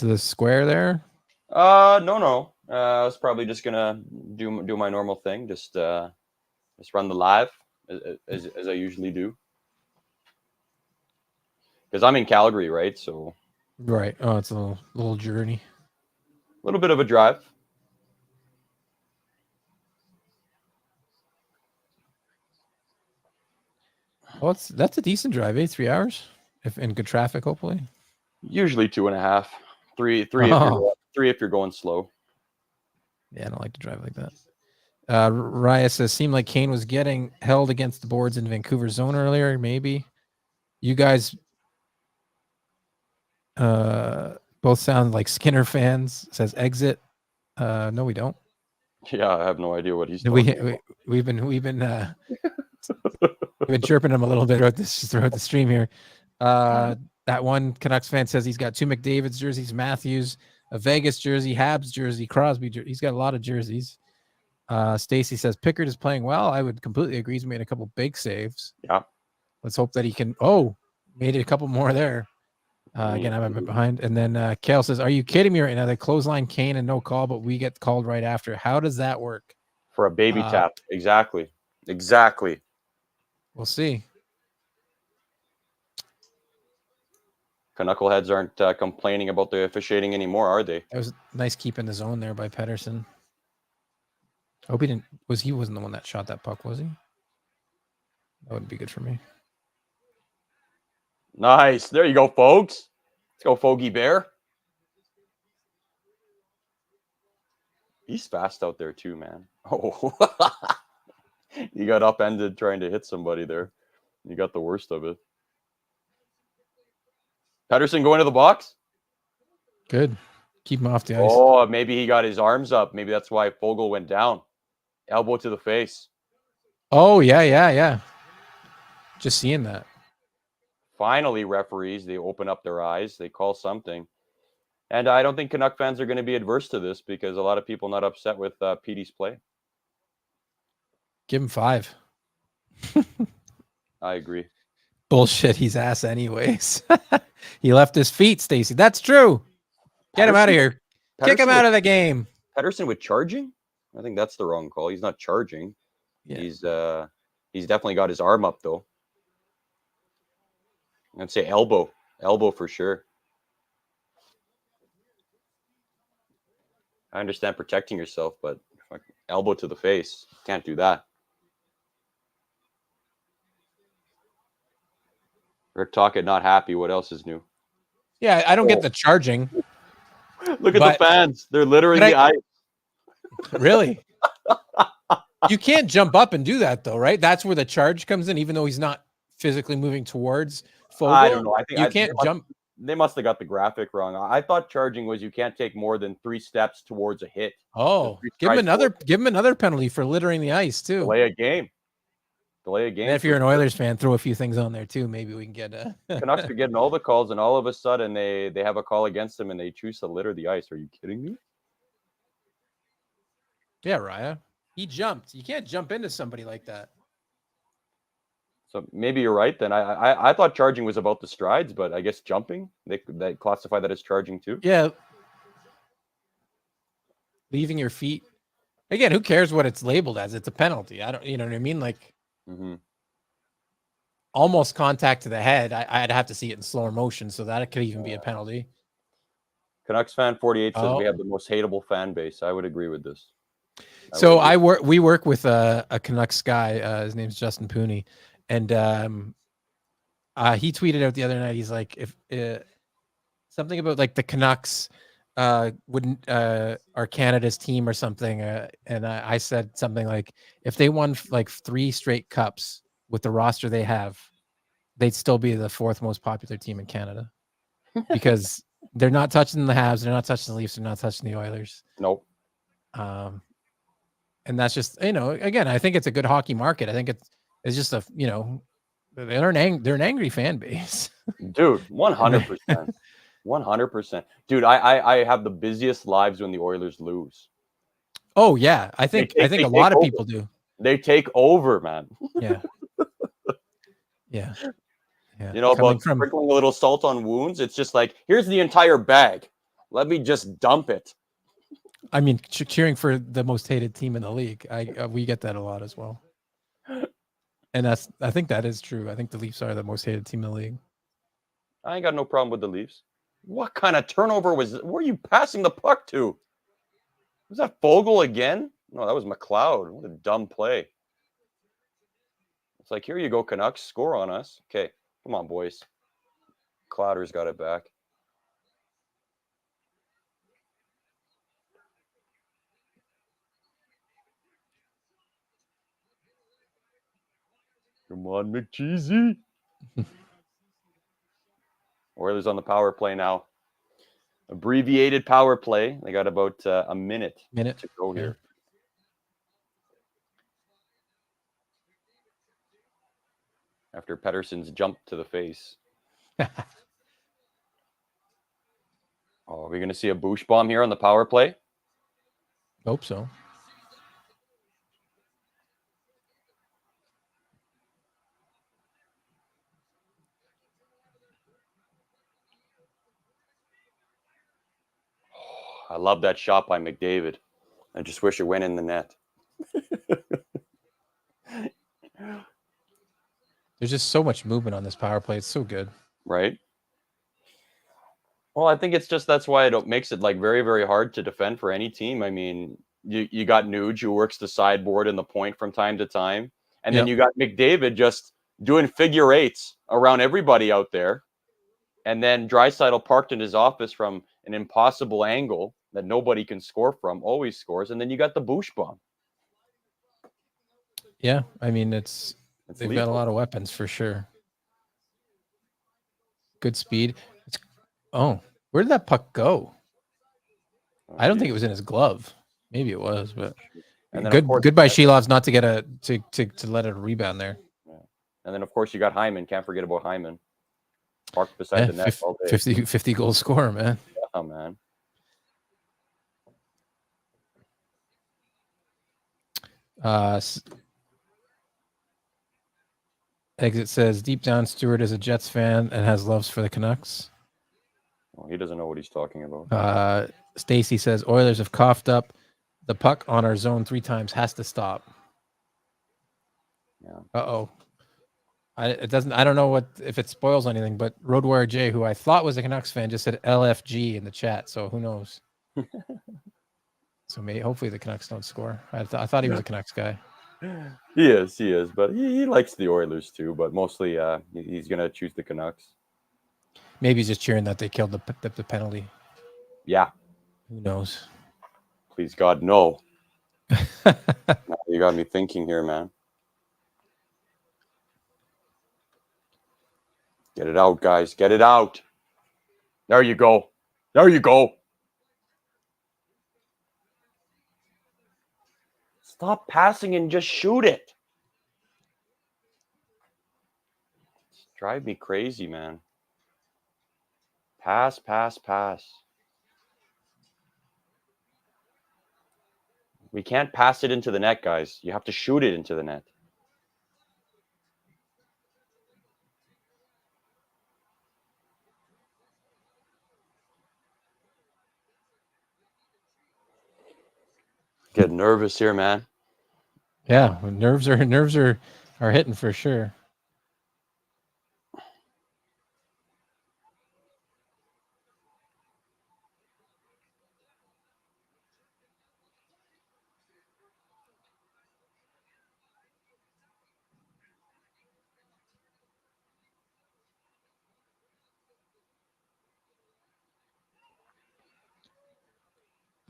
the square there? No. I was probably just gonna do my normal thing, just run the live as I usually do, because I'm in Calgary, right? So right. Oh, it's a little journey, a little bit of a drive. Well, that's a decent drive, 3 hours, if in good traffic, hopefully. Usually 2.5, 3 if you're going slow. Yeah, I don't like to drive like that. Raya says, seemed like Kane was getting held against the boards in Vancouver zone earlier. Maybe you guys both sound like Skinner fans. Says exit. No, we don't. Yeah, I have no idea what he's talking about. We've been chirping him a little bit throughout the stream here. That one Canucks fan says he's got 2 McDavid's jerseys, Matthews, a Vegas jersey, Habs jersey, Crosby jersey. He's got a lot of jerseys. Stacy says Pickard is playing well. I would completely agree. He's made a couple big saves. Yeah. Let's hope that he can. Made it a couple more there. Again, I'm a bit behind. And then Kale says, "Are you kidding me right now? They clothesline Kane and no call, but we get called right after. How does that work?" For a baby tap. Exactly. We'll see. Knuckleheads aren't complaining about the officiating anymore, are they? It was nice keep in the zone there by Pettersson. I hope he didn't. He wasn't the one that shot that puck, was he? That wouldn't be good for me. Nice. There you go, folks. Let's go, Fogey Bear. He's fast out there too, man. Oh, you got upended trying to hit somebody there. You got the worst of it. Pettersson going to the box. Good. Keep him off the ice. Oh, maybe he got his arms up. Maybe that's why Fogle went down. Elbow to the face. Oh, yeah. Just seeing that. Finally, referees, they open up their eyes. They call something. And I don't think Canuck fans are going to be adverse to this because a lot of people not upset with Petey's play. Give him 5. I agree. Bullshit. He's ass anyways. He left his feet, Stacy. That's true. Get him out of here. Kick him out of the game. Pedersen with charging? I think that's the wrong call. He's not charging. Yeah. He's definitely got his arm up though. I'd say elbow for sure. I understand protecting yourself, but elbow to the face, can't do that. Rick Tocchet not happy. What else is new? Yeah, I don't get the charging. Look at the fans. They're littering the ice. Really? You can't jump up and do that though, right? That's where the charge comes in, even though he's not physically moving towards Fogle. I don't know. I think you can't jump. They must have got the graphic wrong. I thought charging was you can't take more than 3 steps towards a hit. Oh, give him another penalty for littering the ice too. Delay a game. And if you're an Oilers fan, throw a few things on there too. Maybe we can get a Canucks are getting all the calls, and all of a sudden they have a call against them, and they choose to litter the ice. Are you kidding me? Yeah, Raya. He jumped. You can't jump into somebody like that. So maybe you're right then. I thought charging was about the strides, but I guess jumping, they classify that as charging too. Yeah. Leaving your feet. Again, who cares what it's labeled as? It's a penalty. I don't, you know what I mean? Like almost contact to the head. I'd have to see it in slower motion, so that could even be a penalty. Canucks fan 48 says we have the most hateable fan base. I would agree with this. We work with a Canucks guy. His name's Justin Pooney. And he tweeted out the other night. He's like, if something about like the Canucks wouldn't are Canada's team or something. And I said something like, if they won like 3 straight cups with the roster they have, they'd still be the 4th most popular team in Canada because they're not touching the Habs, they're not touching the Leafs, they're not touching the Oilers. Nope. And that's just, again, I think it's a good hockey market. I think it's just they're an angry fan base. Dude, 100%. 100%. Dude, I have the busiest lives when the Oilers lose. Oh yeah. I think a lot of people do. They take over, man. Yeah. Yeah. About sprinkling a little salt on wounds. It's just like, here's the entire bag. Let me just dump it. I mean, cheering for the most hated team in the league. We get that a lot as well. And I think that is true. I think the Leafs are the most hated team in the league. I ain't got no problem with the Leafs. What kind of turnover was it? Where are you passing the puck to? Was that Fogle again? No, that was McLeod. What a dumb play. It's like, here you go, Canucks. Score on us. Okay, come on, boys. Clouder's got it back. Come on, McCheesy. Oilers on the power play now. Abbreviated power play. They got about a minute to go here. After Pedersen's jump to the face. Are we going to see a Bush bomb here on the power play? Hope so. I love that shot by McDavid. I just wish it went in the net. There's just so much movement on this power play. It's so good. Right? Well, I think it's just that's why it makes it like very, very hard to defend for any team. I mean, you got Nuge who works the sideboard and the point from time to time. And then you got McDavid just doing figure 8s around everybody out there. And then Draisaitl parked in his office from an impossible angle that nobody can score from, always scores. And then you got the Bush bomb. Yeah, I mean, they've got a lot of weapons for sure. Good speed. Where did that puck go? I don't think it was in his glove. Maybe it was, but and then good. of course, Good by Shelov's not to get to let it rebound there. Yeah. And then of course you got Hyman. Can't forget about Hyman. Parked beside the net all day. 50 goal scorer, man. Yeah, man. Exit says deep down Stuart is a Jets fan and has loves for the Canucks. Well, he doesn't know what he's talking about. Stacy says Oilers have coughed up. The puck on our zone 3 times has to stop. Yeah. Uh-oh. It doesn't. I don't know if it spoils anything, but Road Warrior J, who I thought was a Canucks fan, just said LFG in the chat. So who knows? So maybe hopefully the Canucks don't score. I thought he was a Canucks guy. He is, but he likes the Oilers too. But mostly, he's gonna choose the Canucks. Maybe he's just cheering that they killed the penalty. Yeah. Who knows? Please God, no. You got me thinking here, man. Get it out, guys. Get it out. There you go. There you go. Stop passing and just shoot it. It's drive me crazy, man. Pass, pass, pass. We can't pass it into the net, guys. You have to shoot it into the net. Get nervous here, man. Yeah, nerves are hitting for sure.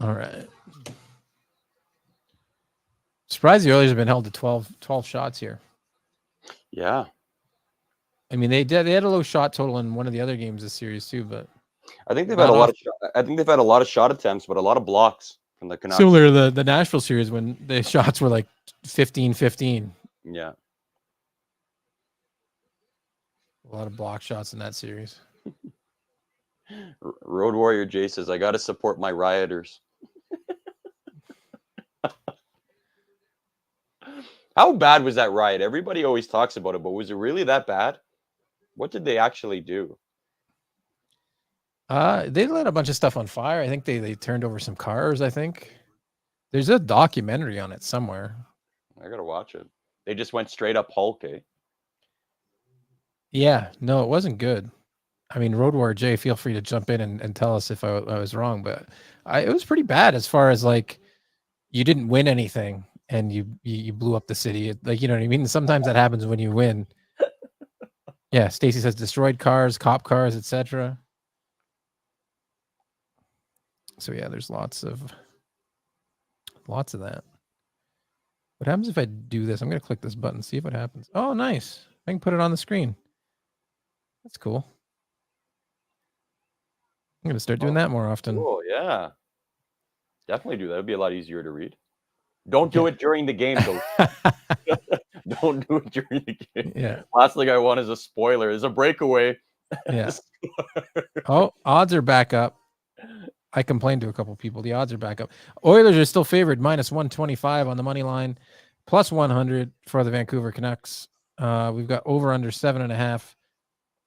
All right. Surprised the Oilers have been held to 12 shots here. Yeah. I mean, they had a low shot total in one of the other games this series too, but I think they've had a lot of shot attempts, but a lot of blocks from the Canucks. Similar to the Nashville series when the shots were like 15-15. Yeah. A lot of block shots in that series. Road Warrior Jay says, I got to support my rioters. How bad was that riot? Everybody always talks about it, but was it really that bad? What did they actually do? They lit a bunch of stuff on fire. I think they turned over some cars, I think. There's a documentary on it somewhere. I got to watch it. They just went straight up Hulk, eh? Yeah, no, it wasn't good. I mean, Road Warrior Jay, feel free to jump in and tell us if I was wrong, but it was pretty bad as far as like you didn't win anything and you blew up the city. Like, you know what I mean? Sometimes that happens when you win. Yeah, Stacy says destroyed cars, cop cars, etc. So yeah, there's lots of that. What happens if I do this? I'm going to click this button, see what happens. Oh, nice. I can put it on the screen. That's cool. I'm going to start doing that more often. Cool, yeah. Definitely do that. It'd be a lot easier to read. Don't do it during the game, though. Don't do it during the game. Yeah. Last thing I want is a spoiler. Is a breakaway. Yeah. Oh, odds are back up. I complained to a couple people. The odds are back up. Oilers are still favored -125 on the money line, +100 for the Vancouver Canucks. We've got over under 7.5.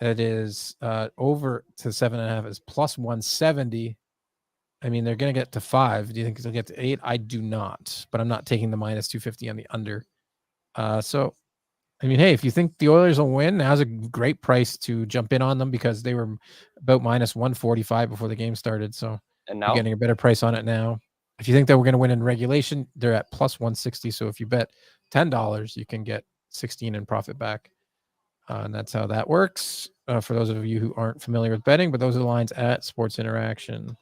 It is over to 7.5 is +170. I mean, they're going to get to 5. Do you think they'll get to 8? I do not, but I'm not taking the -250 on the under. So, I mean, hey, if you think the Oilers will win, now's a great price to jump in on them because they were about -145 before the game started. So, and now you're getting a better price on it now. If you think that we're going to win in regulation, they're at +160. So, if you bet $10, you can get 16 in profit back. And that's how that works. For those of you who aren't familiar with betting, but those are the lines at Sports Interaction.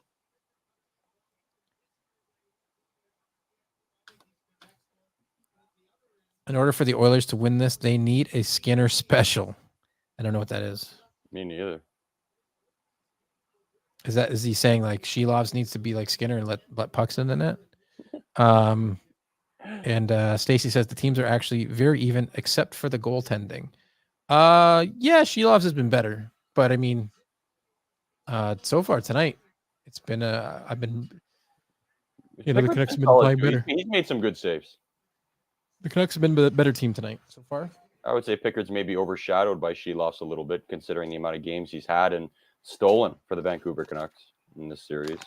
In order for the Oilers to win this, they need a Skinner special. I don't know what that is. Me neither. Is he saying like Shelovs needs to be like Skinner and let pucks in the net? And Stacy says the teams are actually very even except for the goaltending. Yeah, Shelovs has been better, but I mean, so far tonight, it's been the Canucks have been playing better. He's made some good saves. The Canucks have been the better team tonight so far. I would say Pickard's maybe overshadowed by Shelovs a little bit, considering the amount of games he's had and stolen for the Vancouver Canucks in this series.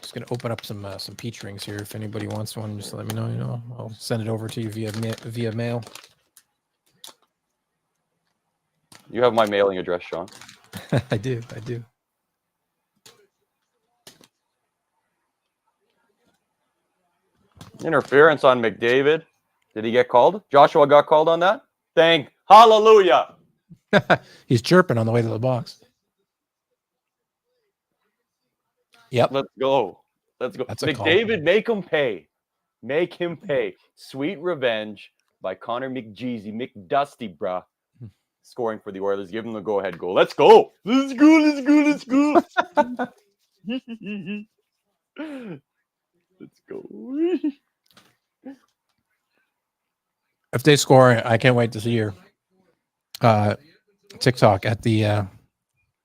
Just gonna open up some peach rings here. If anybody wants one, just let me know. You know, I'll send it over to you via mail. You have my mailing address, Sean. I do. Interference on McDavid. Did he get called? Joshua got called on that? Hallelujah. He's chirping on the way to the box. Yep. Let's go. McDavid, make him pay. Make him pay. Sweet revenge by Connor McJeezy, McDusty, bruh. Scoring for the Oilers. Give him the go-ahead goal. Let's go. Let's go. Let's go. If they score, I can't wait to see your TikTok at the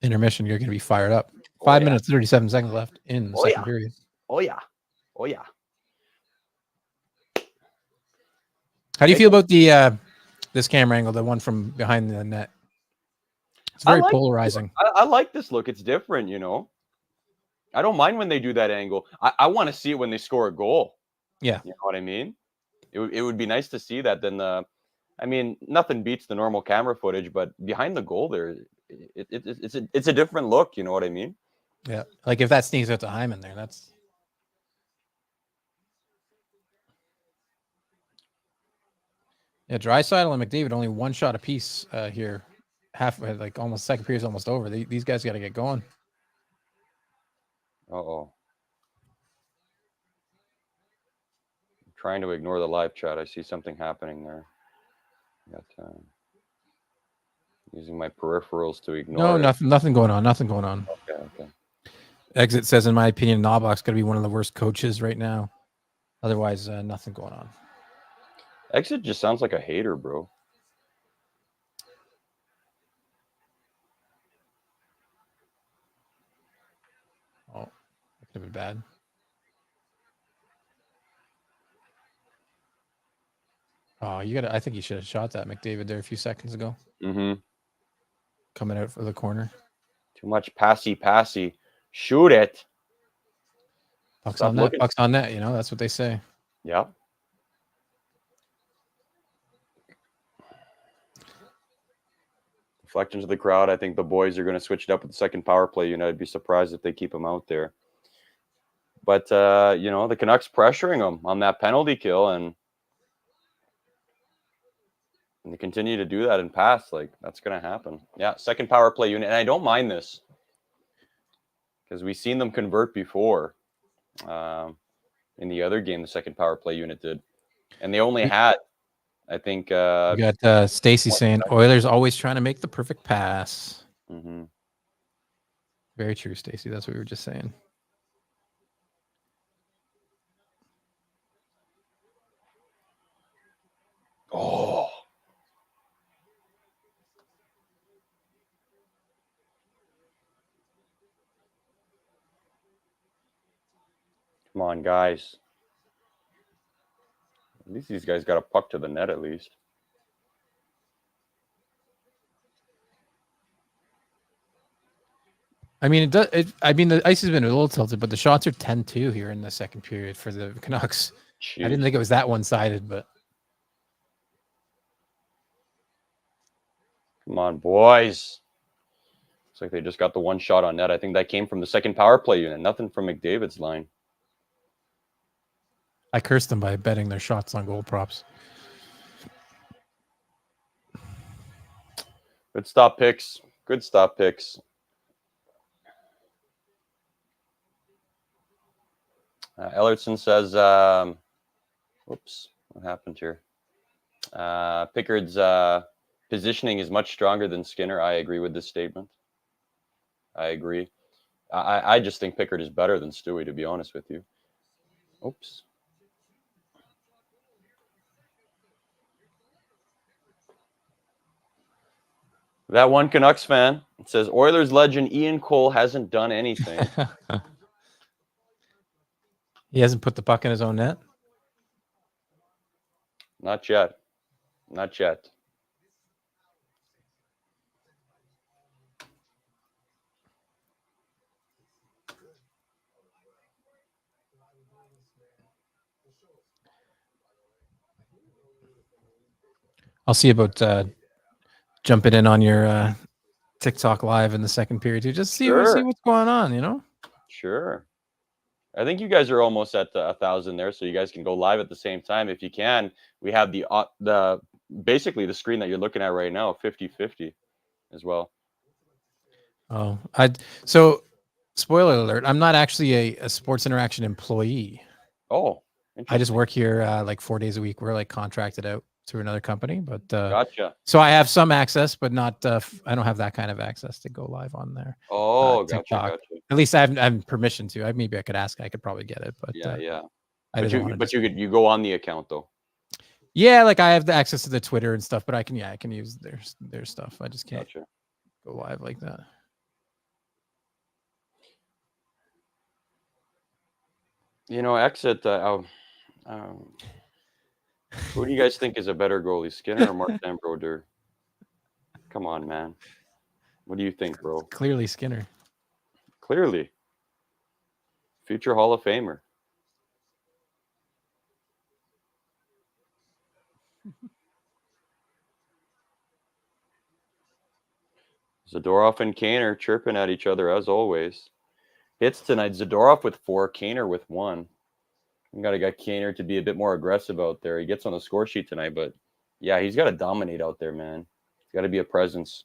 intermission. You're going to be fired up. 5 minutes, 37 seconds left in the second period. Oh, yeah. How do you feel about the this camera angle, the one from behind the net? It's very polarizing. I like this look. It's different, you know. I don't mind when they do that angle. I want to see it when they score a goal. Yeah. You know what I mean? It would be nice to see that. Then I mean, nothing beats the normal camera footage, but behind the goal there, it's a different look. You know what I mean? Yeah. Like if that sneaks out to Hyman there, that's. Yeah, Draisaitl and McDavid only one shot apiece here. Halfway, like almost second period's almost over. These guys got to get going. Uh-oh. I'm trying to ignore the live chat. I see something happening there. Got using my peripherals to ignore. No, nothing going on. Nothing going on. Okay. Exit says, in my opinion, Knobloch's going to be one of the worst coaches right now. Otherwise, nothing going on. Exit just sounds like a hater, bro. Oh, that could have been bad. Oh, I think you should have shot that McDavid there a few seconds ago. Mm-hmm. Coming out for the corner. Too much passy. Shoot it. Puck's on net. Puck's on net. You know, that's what they say. Yeah. Deflection to the crowd. I think the boys are going to switch it up with the second power play unit. I'd be surprised if they keep him out there. But, you know, the Canucks pressuring them on that penalty kill, and they continue to do that and pass. Like, that's going to happen. Yeah, second power play unit. And I don't mind this because we've seen them convert before. In the other game, the second power play unit did. And they only had, I think... we got Stacy saying, Oilers always trying to make the perfect pass. Mm-hmm. Very true, Stacy. That's what we were just saying. Oh. Come on, guys. At least these guys got a puck to the net, at least. I mean, the ice has been a little tilted, but the shots are 10-2 here in the second period for the Canucks. Jeez. I didn't think it was that one-sided, but... Come on, boys. Looks like they just got the one shot on net. I think that came from the second power play unit. Nothing from McDavid's line. I cursed them by betting their shots on goal props. Good stop picks. Ellertson says, whoops, what happened here? Pickard's positioning is much stronger than Skinner. I agree with this statement. I agree. I just think Pickard is better than Stewie, to be honest with you. Oops. That one Canucks fan, it says Oilers legend Ian Cole hasn't done anything. He hasn't put the puck in his own net? Not yet. Not yet. I'll see about jumping in on your TikTok live in the second period too. Just see what's going on, you know? Sure. I think you guys are almost at 1,000 there, so you guys can go live at the same time if you can. We have the basically the screen that you're looking at right now, 50-50 as well. Oh, so spoiler alert, I'm not actually a Sports Interaction employee. Oh, I just work here like 4 days a week. We're like contracted out through another company, but gotcha. So I have some access, but not I don't have that kind of access to go live on there. Oh, TikTok. gotcha. At least I have permission to. Maybe I could ask. I could probably get it, but yeah. But you go on the account though. Yeah, like I have the access to the Twitter and stuff, but I can use their stuff. I just can't go live like that. You know, exit. Who do you guys think is a better goalie, Skinner or Martin Brodeur? Come on, man. What do you think, bro? It's clearly Skinner. Clearly. Future Hall of Famer. Zadorov and Kaner chirping at each other as always. Hits tonight. Zadorov with 4, Kaner with 1. We got to get Kaner to be a bit more aggressive out there. He gets on the score sheet tonight, but yeah, he's got to dominate out there, man. He's got to be a presence.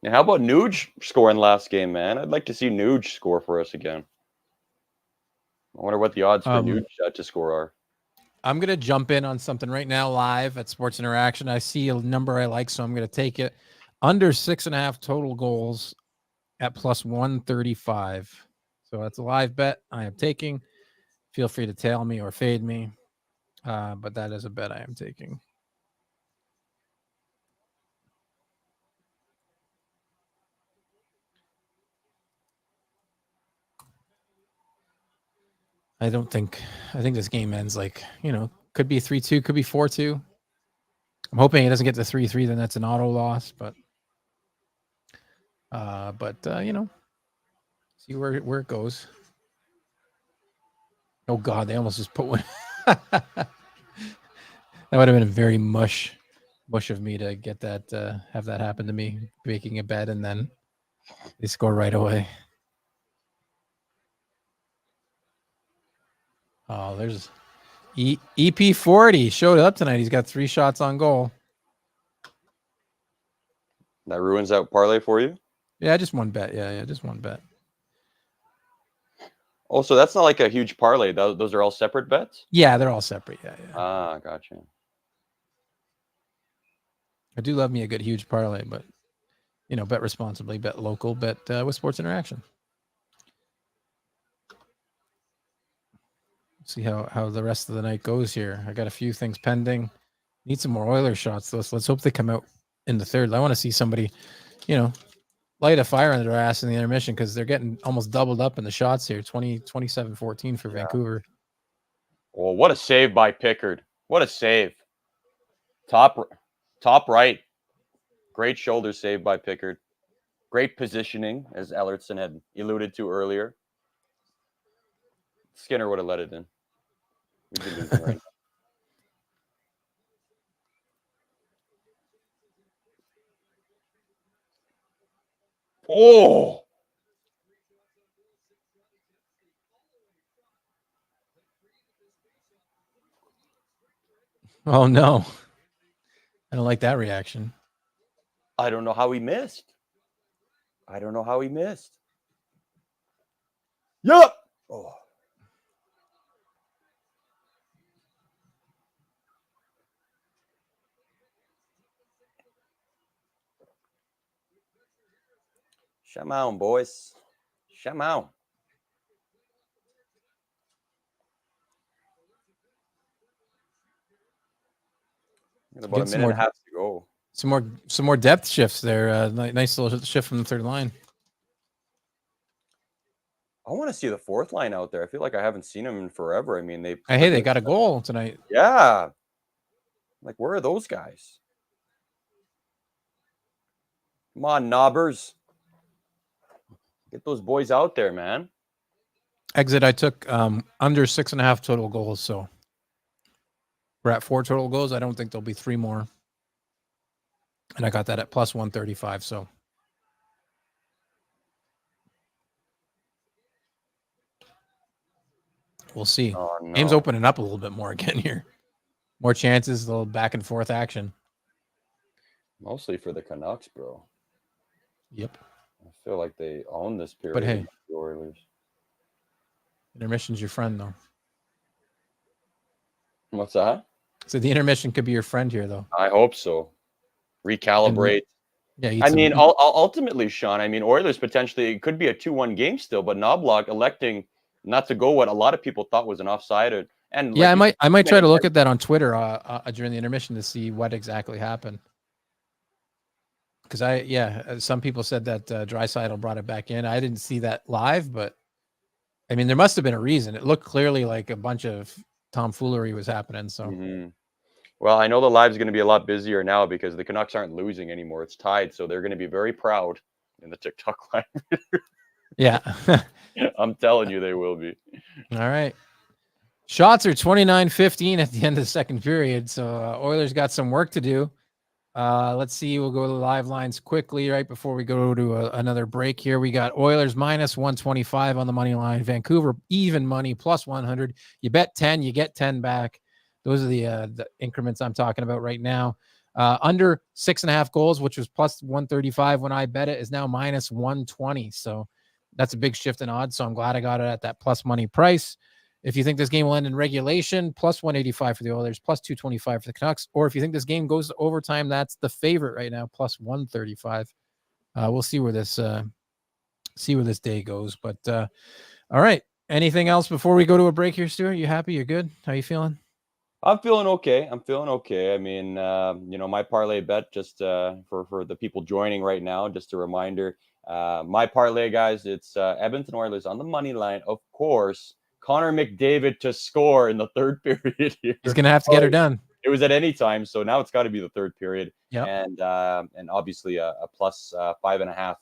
Now, how about Nuge scoring last game, man? I'd like to see Nuge score for us again. I wonder what the odds for Nuge to score are. I'm going to jump in on something right now live at Sports Interaction. I see a number I like, so I'm going to take it. Under 6.5 total goals at plus 135. So that's a live bet I am taking. Feel free to tail me or fade me, but that is a bet I am taking. I think this game ends like, could be 3-2, could be 4-2. I'm hoping it doesn't get to 3-3, then that's an auto loss, but see where it goes. Oh God, they almost just put one. That would have been a very mush of me to get that, have that happen to me, making a bet and then they score right away. Oh, there's EP40 showed up tonight. He's got 3 shots on goal. That ruins that parlay for you? Yeah, just one bet. Yeah, just one bet. Oh, so that's not like a huge parlay. Those are all separate bets? Yeah, they're all separate. Yeah. Ah, gotcha. I do love me a good huge parlay, but bet responsibly, bet local, bet with Sports Interaction. See how the rest of the night goes here. I got a few things pending. Need some more Oilers shots. Let's hope they come out in the third. I want to see somebody, light a fire under their ass in the intermission because they're getting almost doubled up in the shots here. 27-14 for Vancouver. Well, what a save by Pickard. What a save. Top right. Great shoulder save by Pickard. Great positioning, as Ellertson had alluded to earlier. Skinner would have let it in. We'd be losing right now. Oh! Oh, no. I don't like that reaction. I don't know how he missed. Yup! Oh. Come on, boys. Come on. About a minute and a half to go. Some more depth shifts there. Nice little shift from the third line. I want to see the fourth line out there. I feel like I haven't seen them in forever. I mean, they got a goal tonight. Yeah. Like, where are those guys? Come on, knobbers. Get those boys out there, man. Exit, I took under 6.5 total goals, so we're at 4 total goals. I don't think there'll be 3 more. And I got that at plus 135, so. We'll see. Oh, no. Game's opening up a little bit more again here. More chances, a little back and forth action. Mostly for the Canucks, bro. Yep. I feel like they own this period. But hey, the Oilers. Intermission's your friend, though. What's that? So the intermission could be your friend here, though. I hope so. Recalibrate. Yeah. I mean, ultimately, Sean, I mean, Oilers potentially, it could be a 2-1 game still, but Knobloch electing not to go what a lot of people thought was an offside. And yeah, I might try to look at that on Twitter during the intermission to see what exactly happened. Because some people said that Draisaitl brought it back in. I didn't see that live, but I mean, there must have been a reason. It looked clearly like a bunch of tomfoolery was happening. So, Well, I know the live's going to be a lot busier now because the Canucks aren't losing anymore. It's tied, so they're going to be very proud in the TikTok live. Yeah, I'm telling you, they will be. All right. Shots are 29-15 at the end of the second period, so Oilers got some work to do. Let's see. We'll go to the live lines quickly right before we go to another break here. We got Oilers minus 125 on the money line. Vancouver even money plus 100. You bet 10, you get 10 back. Those are the increments I'm talking about right now. Under 6.5 goals, which was plus 135 when I bet it, is now minus 120. So that's a big shift in odds. So I'm glad I got it at that plus money price. If you think this game will end in regulation, plus 185 for the Oilers, plus 225 for the Canucks. Or if you think this game goes to overtime, that's the favorite right now, plus 135. We'll see where this day goes. But all right. Anything else before we go to a break here, Stuart? You happy? You're good? How you feeling? I'm feeling okay. I mean, my parlay bet, just for the people joining right now, just a reminder, my parlay, guys, it's Edmonton Oilers on the money line, of course. Connor McDavid to score in the third period here. He's gonna have to get her done. It was at any time, so now it's got to be the third period. Yeah, and obviously a plus 5.5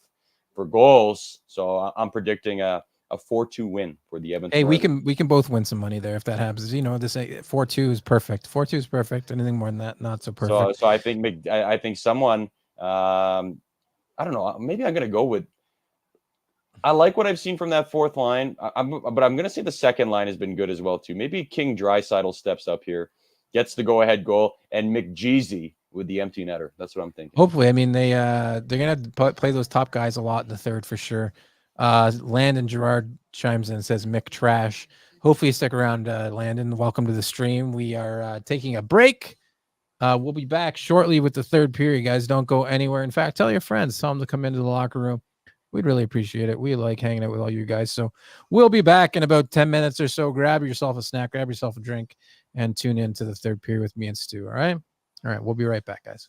for goals. So I'm predicting a 4-2 win for the Edmonton. Hey, we can both win some money there if that happens. You know, this 4-2 is perfect. 4-2 is perfect. Anything more than that, not so perfect. So I think someone, I don't know. Maybe I'm gonna go with. I like what I've seen from that fourth line, but I'm going to say the second line has been good as well, too. Maybe King Draisaitl steps up here, gets the go-ahead goal, and McJeezy with the empty netter. That's what I'm thinking. Hopefully. I mean, they're going to play those top guys a lot in the third for sure. Landon Gerard chimes in and says, Mick trash. Hopefully you stick around, Landon. Welcome to the stream. We are taking a break. We'll be back shortly with the third period, guys. Don't go anywhere. In fact, tell your friends. Tell them to come into the locker room. We'd really appreciate it. We like hanging out with all you guys. So we'll be back in about 10 minutes or so. Grab yourself a snack, grab yourself a drink, and tune in to the third period with me and Stu. All right? All right. We'll be right back, guys.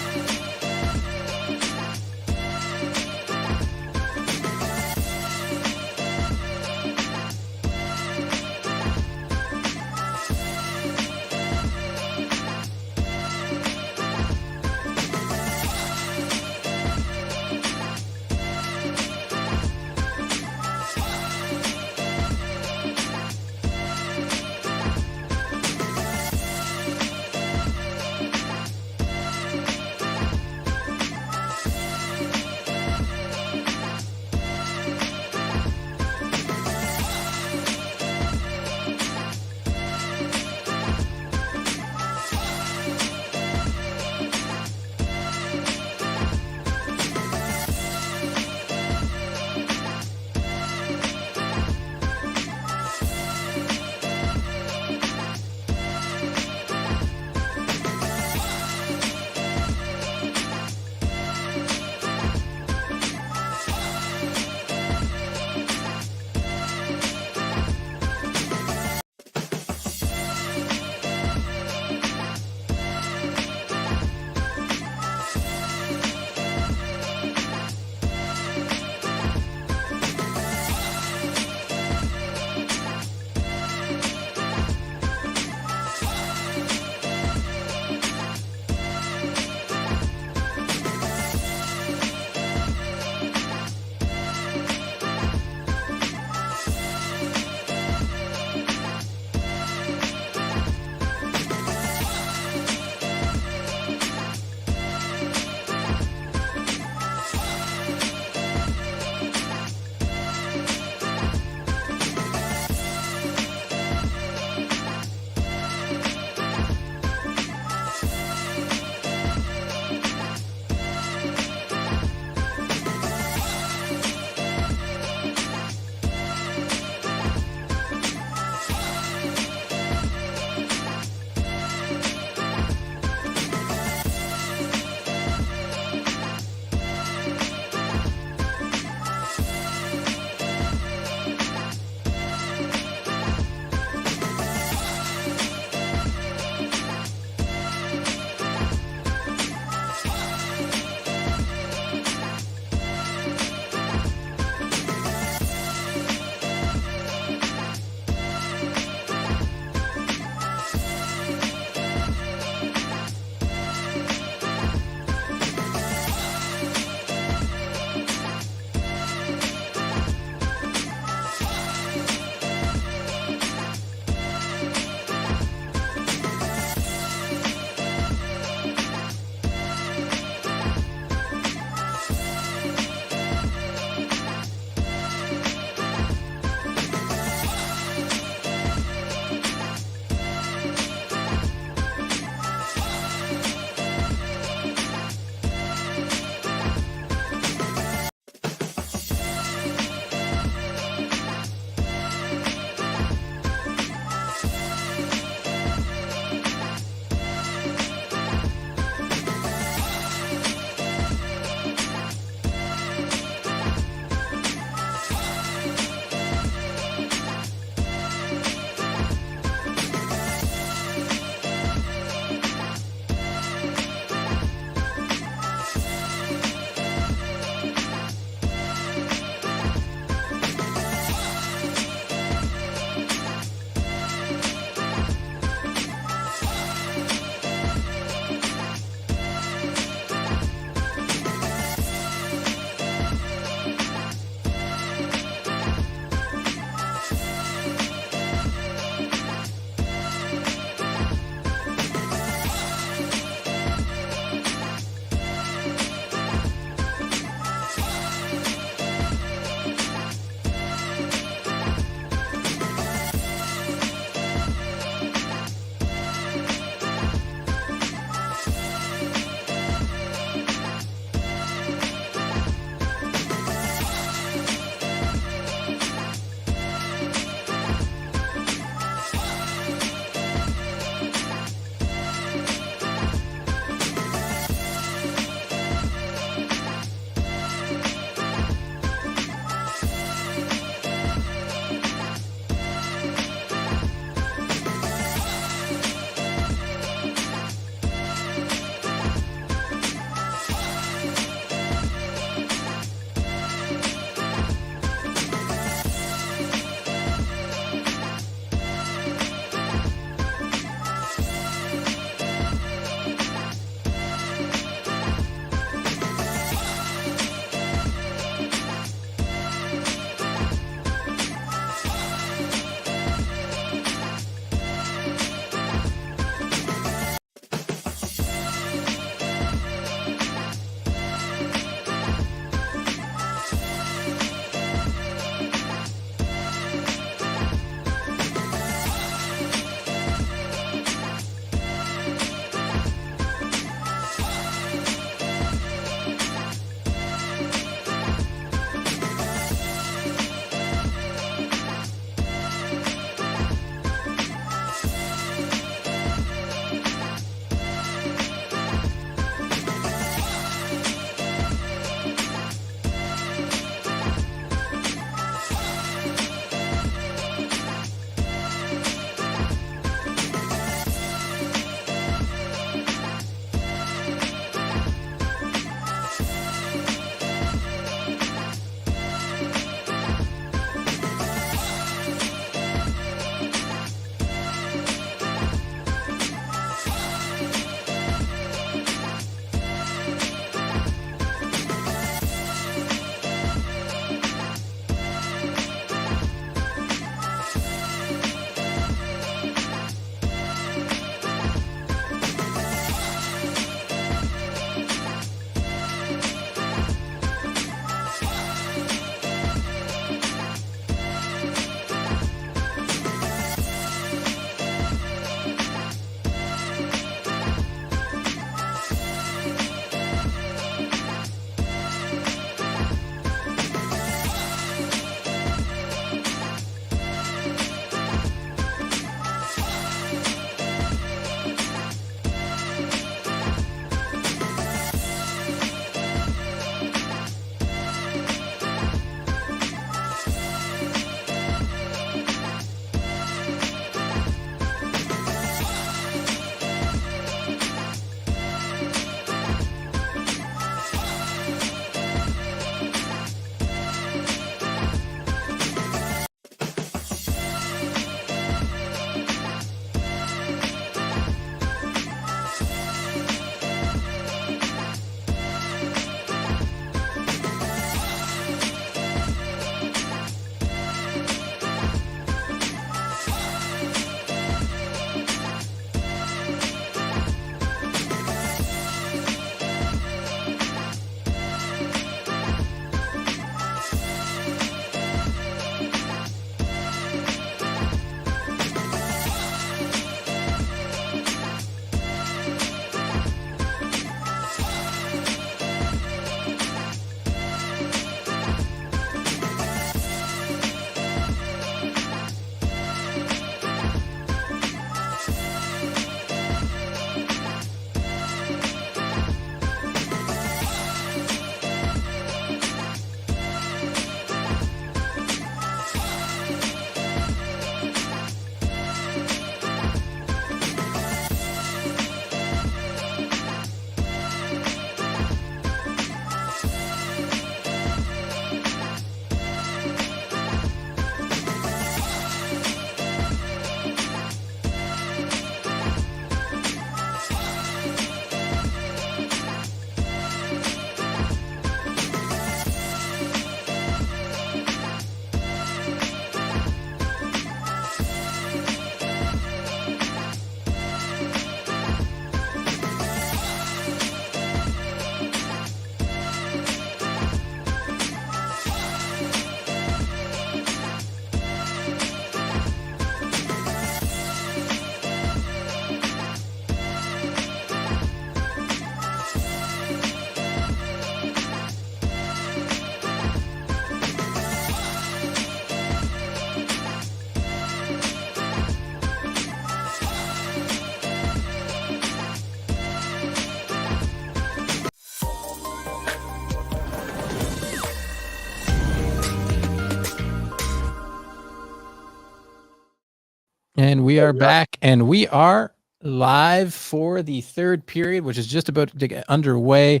And we are back, and we are live for the third period, which is just about to get underway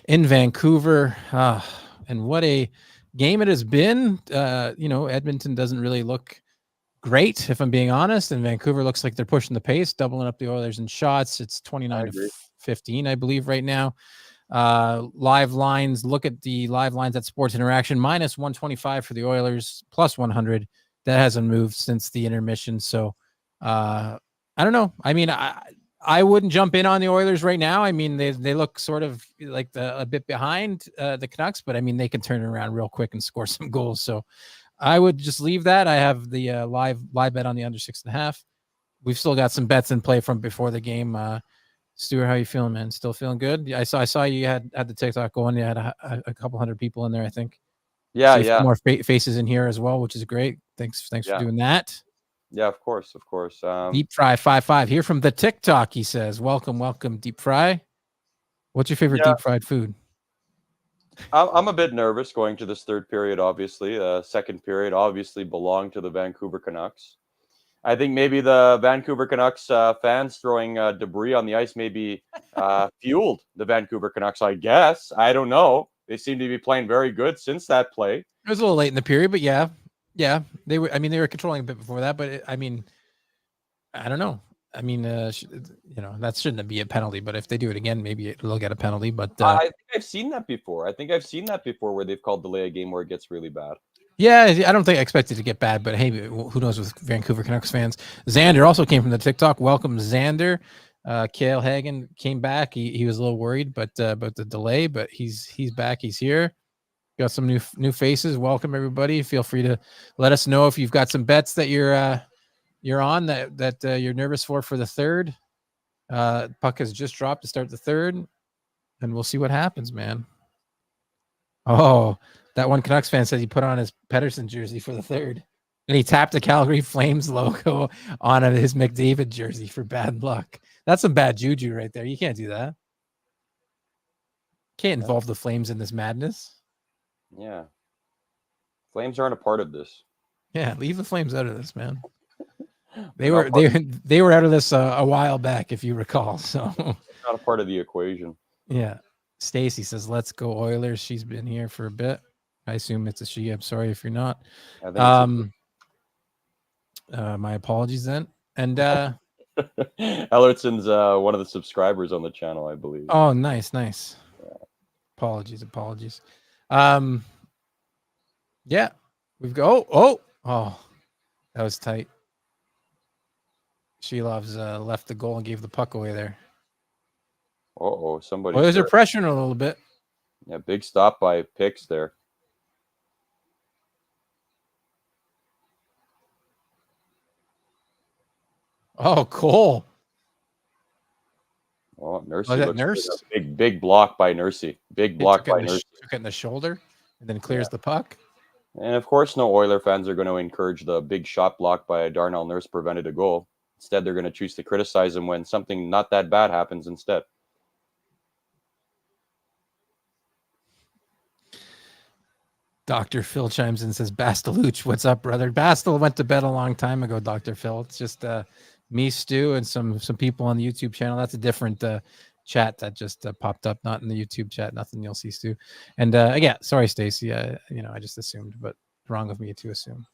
in Vancouver. And what a game it has been. Edmonton doesn't really look great, if I'm being honest, and Vancouver looks like they're pushing the pace, doubling up the Oilers in shots. It's 29-15, I believe, right now. Live lines, look at the live lines at Sports Interaction, minus 125 for the Oilers, plus 100. That hasn't moved since the intermission. So I don't know. I mean, I wouldn't jump in on the Oilers right now. I mean, they look sort of like a bit behind the Canucks, but I mean, they can turn it around real quick and score some goals. So I would just leave that. I have the live bet on the under 6.5. We've still got some bets in play from before the game. Stuart, how you feeling, man? Still feeling good? I saw you had the TikTok going. You had a couple hundred people in there, I think. Yeah, See more faces in here as well, which is great. Thanks for doing that. Yeah, of course. Deep Fry 55 here from the TikTok. He says, "Welcome, Deep Fry. What's your favorite deep fried food?" I'm a bit nervous going to this third period. Obviously, second period obviously belonged to the Vancouver Canucks. I think maybe the Vancouver Canucks fans throwing debris on the ice maybe fueled the Vancouver Canucks. I guess I don't know. They seem to be playing very good since that play. It was a little late in the period, but yeah, they were. I mean, they were controlling a bit before that, but I don't know. I mean, that shouldn't be a penalty. But if they do it again, maybe they'll get a penalty. But I think I've seen that before. Where they've called delay a game where it gets really bad. Yeah, I don't think I expected it to get bad, but hey, who knows with Vancouver Canucks fans. Xander also came from the TikTok. Welcome, Xander. Cale Hagen came back. He was a little worried, but about the delay, but he's back. He's here. Got some new faces. Welcome, everybody. Feel free to let us know if you've got some bets that you're on that you're nervous for the third. Puck has just dropped to start the third, and we'll see what happens, man. Oh, that one Canucks fan said he put on his Pettersson jersey for the third, and he tapped the Calgary Flames logo on his McDavid jersey for bad luck. That's some bad juju right there. You can't do that. Can't involve the Flames in this madness. Yeah. Flames aren't a part of this. Yeah, leave the Flames out of this, man. They were out of this a while back, if you recall. So not a part of the equation. Yeah. Stacy says, "Let's go Oilers." She's been here for a bit. I assume it's a she. I'm sorry if you're not. My apologies then. And Ellertson's one of the subscribers on the channel, I believe. Oh, nice. Yeah. Apologies. Yeah, we've got. Oh, that was tight. Shilov's left the goal and gave the puck away there. Somebody. Oilers are pressuring a little bit. Yeah, big stop by Picks there. Oh, Cole. Oh, Nursey. Oh, that Nurse? Like big block by Nursey. Big block by Nursey. Took it in the shoulder and then clears the puck. And of course, no Oiler fans are going to encourage the big shot block by Darnell Nurse prevented a goal. Instead, they're going to choose to criticize him when something not that bad happens instead. Dr. Phil chimes in and says, "Basteluch, what's up, brother?" Bastel went to bed a long time ago, Dr. Phil. It's just me, Stu, and some people on the YouTube channel. That's a different chat that just popped up, not in the YouTube chat. Nothing you'll see, Stu. And yeah, sorry, Stacy. I just assumed, but wrong of me to assume.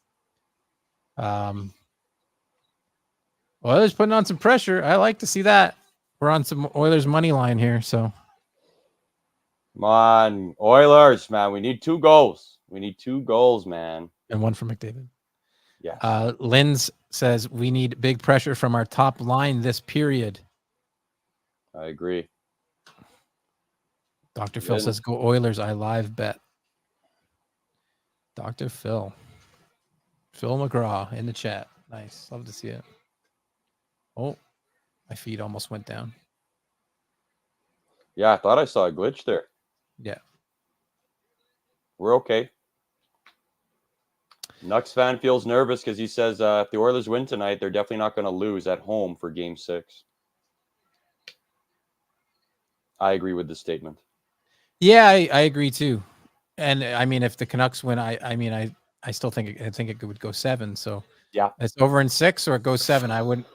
Oilers putting on some pressure. I like to see that. We're on some Oilers money line here, so. Come on, Oilers, man. We need 2 goals. We need 2 goals, man. And 1 for McDavid. Yeah. Linz says we need big pressure from our top line this period. I agree. Dr. Phil says, "Go Oilers." I live bet. Dr. Phil. Phil McGraw in the chat. Nice. Love to see it. Oh, my feed almost went down. Yeah, I thought I saw a glitch there. Yeah. We're okay. Nux fan feels nervous because he says if the Oilers win tonight, they're definitely not going to lose at home for Game 6. I agree with the statement. Yeah, I agree too. And I mean, if the Canucks win, I still think it would go 7. So Yeah. It's over in 6 or it goes 7. I wouldn't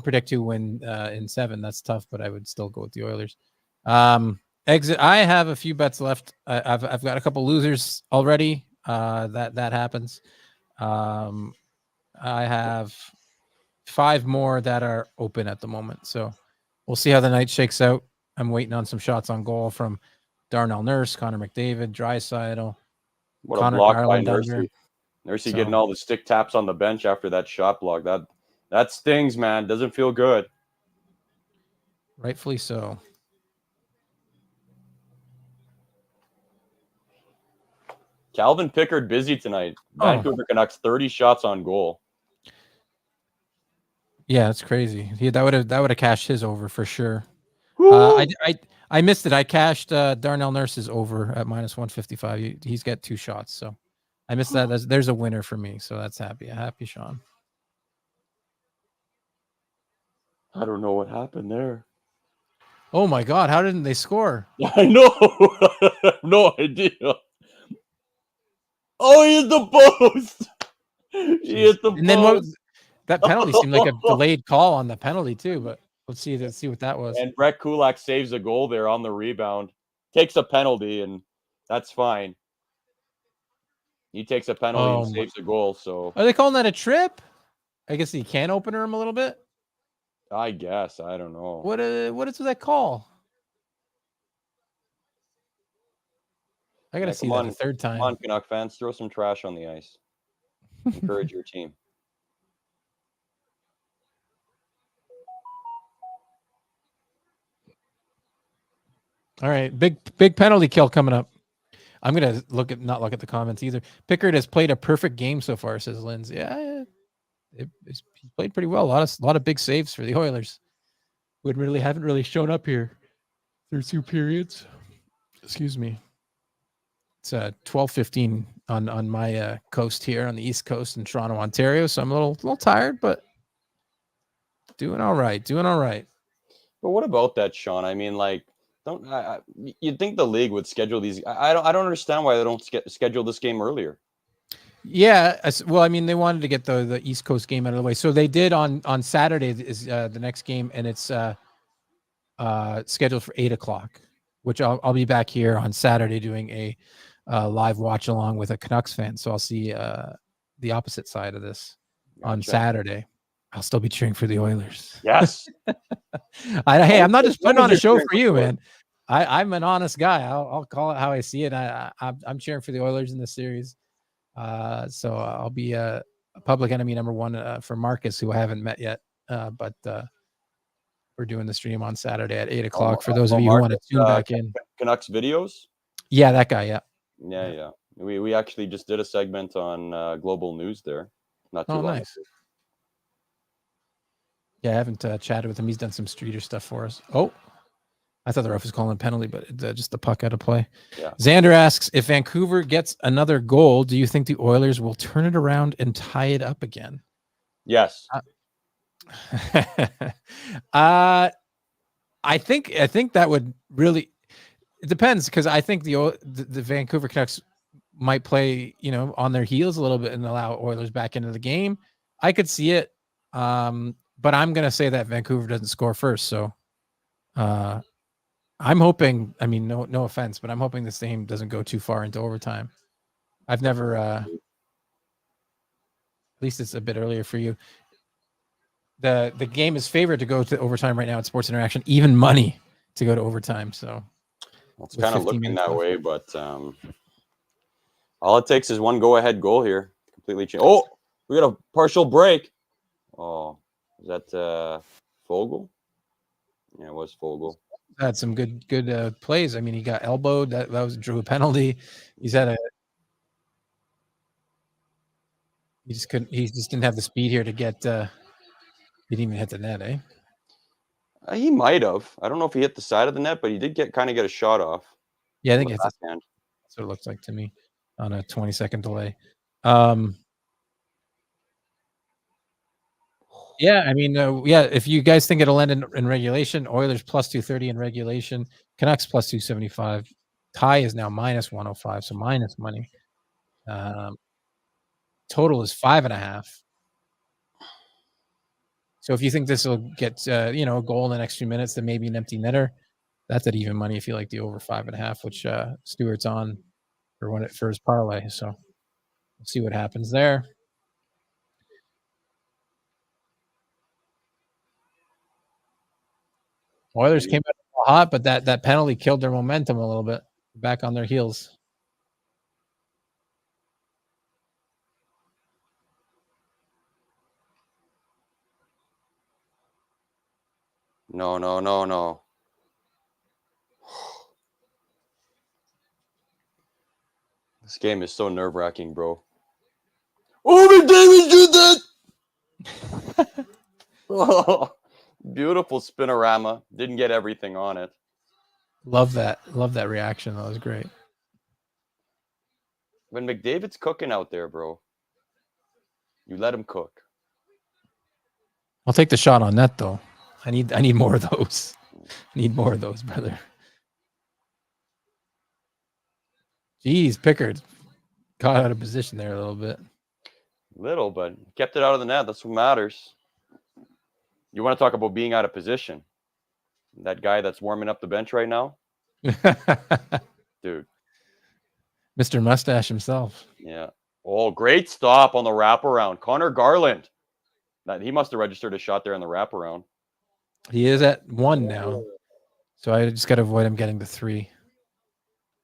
predict who win in 7. That's tough, but I would still go with the Oilers. Exit. I have a few bets left. I've got a couple losers already. That happens. I have 5 more that are open at the moment. So we'll see how the night shakes out. I'm waiting on some shots on goal from Darnell Nurse, Connor McDavid, Draisaitl. What Connor a block Garland by under. Nursey So, getting all the stick taps on the bench after that shot block. That stings, man. Doesn't feel good. rightfully so. Calvin Pickard busy tonight. Vancouver Canucks 30 shots on goal. Yeah, it's crazy. That would have cashed his over for sure. I missed it. I cashed Darnell Nurse's over at -155. He's got 2 shots, so I missed that. There's a winner for me, so that's happy. Happy, Sean. I don't know what happened there. Oh my God! How didn't they score? I know. No idea. Oh, he hit the post. He hit the post. And then that penalty seemed like a delayed call on the penalty too, but let's see what that was. And Brett Kulak saves a goal there on the rebound. Takes a penalty, and that's fine. He takes a penalty and saves a goal. So are they calling that a trip? I guess he can opener him a little bit. I guess. I don't know. What is that call? I gotta see that a third time. Come on, Canuck fans, throw some trash on the ice. Encourage your team. All right, big penalty kill coming up. I'm gonna not look at the comments either. Pickard has played a perfect game so far, says Linz. Yeah, he played pretty well. A lot of big saves for the Oilers. We haven't really shown up here through 2 periods. Excuse me. It's 12:15 on my coast here on the East Coast in Toronto, Ontario. So I'm a little tired, but doing all right. But what about that, Sean? I mean, like, you'd think the league would schedule these. I don't understand why they don't schedule this game earlier. Yeah, well, I mean, they wanted to get the East Coast game out of the way, so they did on Saturday is the next game, and it's scheduled for 8:00, which I'll be back here on Saturday doing a live watch along with a Canucks fan, so I'll see the opposite side of this on Saturday. I'll still be cheering for the Oilers. Yes. Hey, I'm not just putting on a show for you, man. I'm an honest guy. I'll call it how I see it. I'm cheering for the Oilers in this series. So I'll be a public enemy number 1 for Marcus, who I haven't met yet. But we're doing the stream on Saturday at 8:00 for those of you who want to tune back in. Canucks videos? Yeah, that guy. Yeah. Yeah. We actually just did a segment on Global News there. Not too long. Nice. Yeah, I haven't chatted with him. He's done some streeter stuff for us. Oh, I thought the ref was calling a penalty, but just the puck out of play. Yeah. Xander asks, if Vancouver gets another goal, do you think the Oilers will turn it around and tie it up again? Yes. I think that would really. It depends, because I think the Vancouver Canucks might play, on their heels a little bit and allow Oilers back into the game. I could see it, but I'm gonna say that Vancouver doesn't score first. So, I'm hoping. I mean, no offense, but I'm hoping this game doesn't go too far into overtime. I've never. At least it's a bit earlier for you. The game is favored to go to overtime right now at Sports Interaction, even money to go to overtime. So it's kind of looking that way, but all it takes is one go-ahead goal here. Completely change. Oh, we got a partial break. Oh, is that Fogle? Yeah, it was Fogle. Had some good plays. I mean, he got elbowed. That drew a penalty. He just couldn't. He just didn't have the speed here to get. He didn't even hit the net, eh? He might have. I don't know if he hit the side of the net, but he did get a shot off. Yeah, I think that's what it looks like to me on a 20-second delay. Yeah, I mean, if you guys think it'll end in regulation, Oilers plus 230 in regulation, Canucks plus 275. Tie is now -105, so minus money. Total is 5.5. So if you think this will get a goal in the next few minutes, then maybe an empty netter. That's at even money if you like the over 5.5, which Stuart's on for his parlay. So we'll see what happens there. Oilers came out hot, but that penalty killed their momentum a little bit. Back on their heels. No. This game is so nerve-wracking, bro. Oh, McDavid did that! Oh, beautiful spinorama. Didn't get everything on it. Love that reaction. That was great. When McDavid's cooking out there, bro, you let him cook. I'll take the shot on net, though. I need more of those. I need more of those, brother. Jeez, Pickard got out of position there a little bit. Little, but kept it out of the net. That's what matters. You want to talk about being out of position? That guy that's warming up the bench right now? Dude. Mr. Mustache himself. Yeah. Oh, great stop on the wraparound. Connor Garland. He must have registered a shot there on the wraparound. He is at 1 now. So I just got to avoid him getting to 3.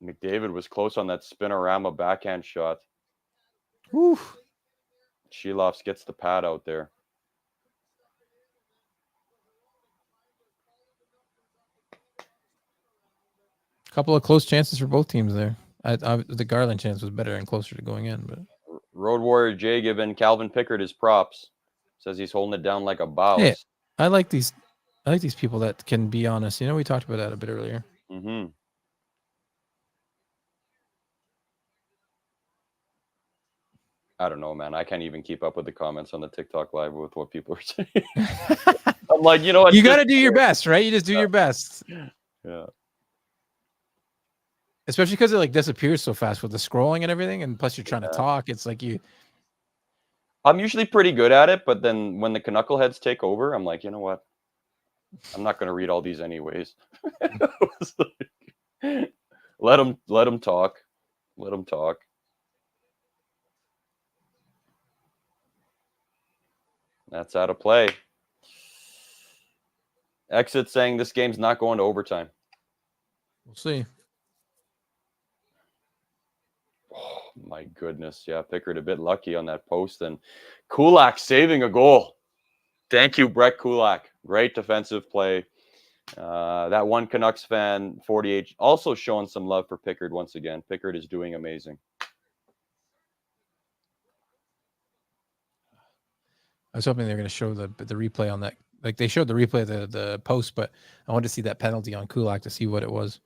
McDavid was close on that spinorama backhand shot. Woo. Sheloffs gets the pad out there. A couple of close chances for both teams there. The Garland chance was better and closer to going in, but Road Warrior Jay giving Calvin Pickard his props. Says he's holding it down like a boss. Hey, I like these people that can be honest. We talked about that a bit earlier. Mm-hmm. I don't know, man. I can't even keep up with the comments on the TikTok live with what people are saying. I'm like, you know what? You got to do your best, right? You just do your best. Yeah. Especially because it disappears so fast with the scrolling and everything, and plus you're trying to talk. It's like you. I'm usually pretty good at it, but then when the knuckleheads take over, I'm like, you know what? I'm not going to read all these anyways. Let them talk. Let them talk. That's out of play. Exit saying this game's not going to overtime. We'll see. Oh, my goodness. Yeah, Pickard a bit lucky on that post. And Kulak saving a goal. Thank you, Brett Kulak. Great defensive play. That one Canucks fan, 48, also showing some love for Pickard once again. Pickard is doing amazing. I was hoping they were going to show the replay on that. They showed the replay of the post, but I wanted to see that penalty on Kulak to see what it was.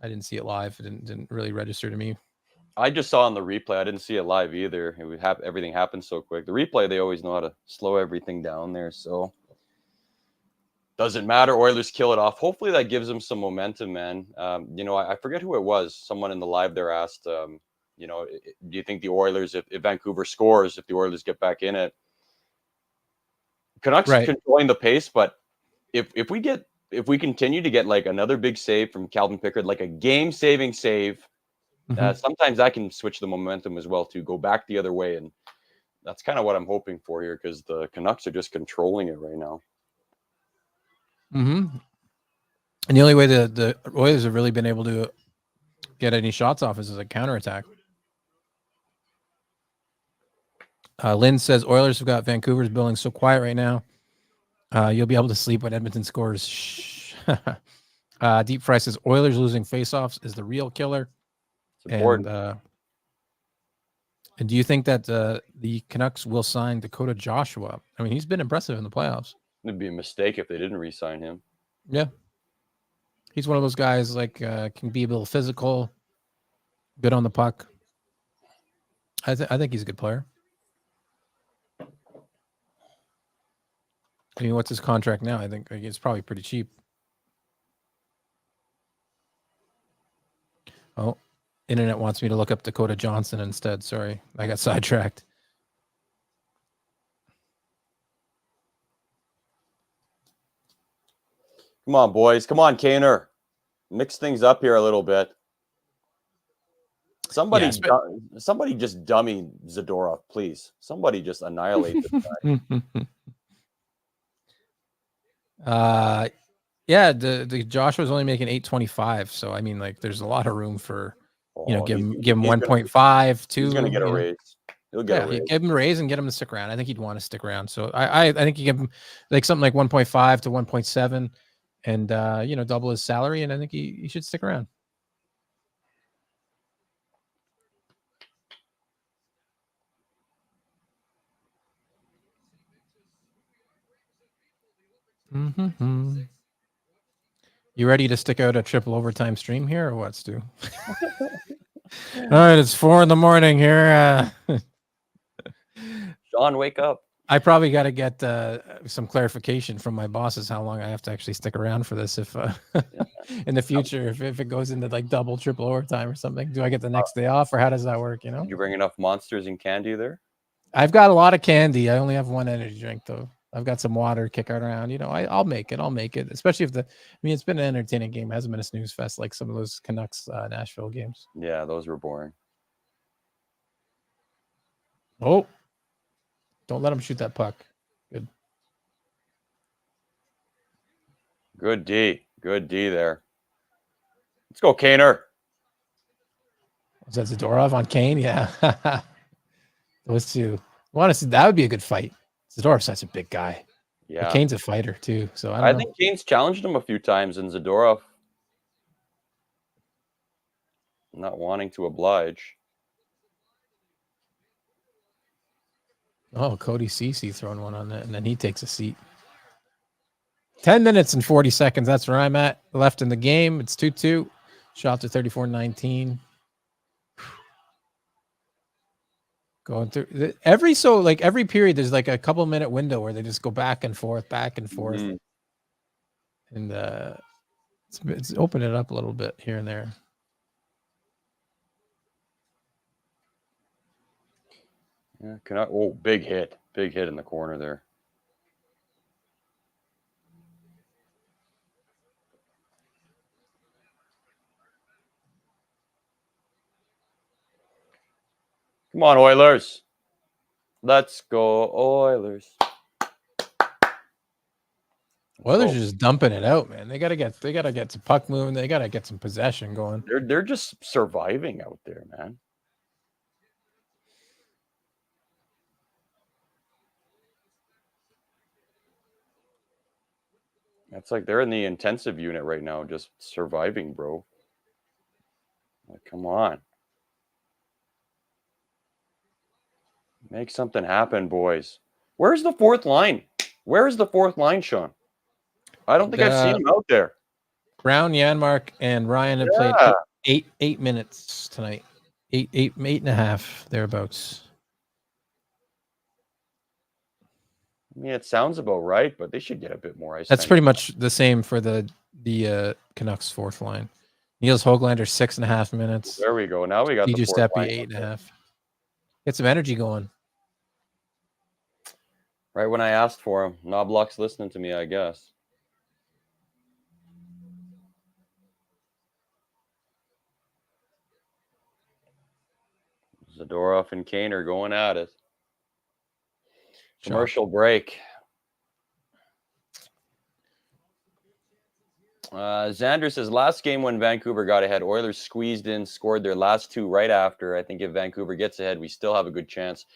I didn't see it live. It didn't really register to me. I just saw on the replay. I didn't see it live either. It would everything happened so quick. The replay, they always know how to slow everything down there. So doesn't matter. Oilers kill it off. Hopefully that gives them some momentum, man. I forget who it was. Someone in the live there asked, do you think the Oilers, if Vancouver scores, if the Oilers get back in it, Canucks controlling the pace, but if we continue to get another big save from Calvin Pickard, a game-saving save, sometimes I can switch the momentum as well to go back the other way, and that's kind of what I'm hoping for here because the Canucks are just controlling it right now. Mm-hmm. And the only way the Oilers have really been able to get any shots off is as a counterattack. Lynn says Oilers have got Vancouver's building so quiet right now. You'll be able to sleep when Edmonton scores. Deep Fry says Oilers losing faceoffs is the real killer. It's important. And do you think that the Canucks will sign Dakota Joshua? I mean, he's been impressive in the playoffs. It'd be a mistake if they didn't re-sign him. Yeah. He's one of those guys can be a little physical, good on the puck. I think he's a good player. I mean, what's his contract now? I think it's probably pretty cheap. Oh, internet wants me to look up Dakota Johnson instead. Sorry, I got sidetracked. Come on, boys. Come on, Kaner. Mix things up here a little bit. Somebody just dummy Zadorov, please. Somebody just annihilate this guy. Yeah, the Joshua's only making 825, so I mean, like, there's a lot of room for, give him 1.5, 2. He's gonna get a raise. He'll get a raise. Give him a raise and get him to stick around. I think he'd want to stick around. So I think you give him like something like 1.5 to 1.7, and double his salary, and I think he should stick around. Mm-hmm. You ready to stick out a triple overtime stream here, or what, Stu? All right, it's 4 a.m. here. Shawn, wake up. I probably got to get some clarification from my bosses how long I have to actually stick around for this. If in the future, if it goes into like double, triple overtime or something, do I get the next day off, or how does that work? Did you bring enough monsters and candy there? I've got a lot of candy. I only have one energy drink though. I've got some water kick around. I'll make it. Especially if it's been an entertaining game. It hasn't been a snooze fest like some of those Canucks Nashville games. Yeah, those were boring. Oh, don't let him shoot that puck. Good. Good D there. Let's go, Kaner. Was that Zadorov on Kane? Yeah. Those two. Honestly, that would be a good fight. Zadorov's such a big guy. Yeah. But Kane's a fighter too. So I think Kane's challenged him a few times, and Zadorov not wanting to oblige. Oh, Cody Ceci throwing one on that, and then he takes a seat. 10 minutes and 40 seconds. That's where I'm at. Left in the game. It's 2-2. Shots are 34-19. Going through every period, there's like a couple minute window where they just go back and forth, and it's open it up a little bit here and there. Yeah, big hit in the corner there. Come on, Oilers. Let's go, Oilers. Oilers are just dumping it out, man. They gotta get some puck moving. They gotta get some possession going. They're just surviving out there, man. It's like they're in the intensive unit right now, just surviving, bro. Like, come on. Make something happen, boys. Where's the fourth line? Where is the fourth line, Shawn? I don't think I've seen him out there. Brown, Janmark, and Ryan have played 8 minutes tonight. Eight and a half, thereabouts. I mean, it sounds about right, but they should get a bit more ice. That's pretty much the same for the Canucks fourth line. Niels Höglander 6.5 minutes. There we go. Now we got DJ Steppy 8.5. Get some energy going. Right when I asked for him. Knobloch's listening to me, I guess. Zadorov and Kane are going at it. Commercial break. Xander says, last game when Vancouver got ahead, Oilers squeezed in, scored their last two right after. I think if Vancouver gets ahead, we still have a good chance.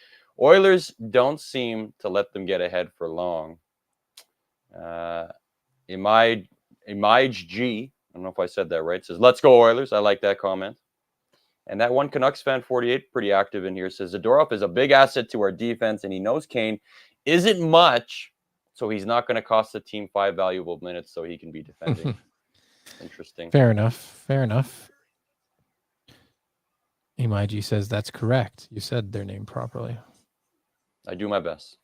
Oilers don't seem to let them get ahead for long. Image G, I don't know if I said that right, says, let's go Oilers. I like that comment. And that one Canucks fan 48, pretty active in here, says Zadorov is a big asset to our defense, and he knows Kane isn't much, so he's not going to cost the team 5 valuable minutes so he can be defending. Interesting. Fair enough. Image says that's correct. You said their name properly. I do my best.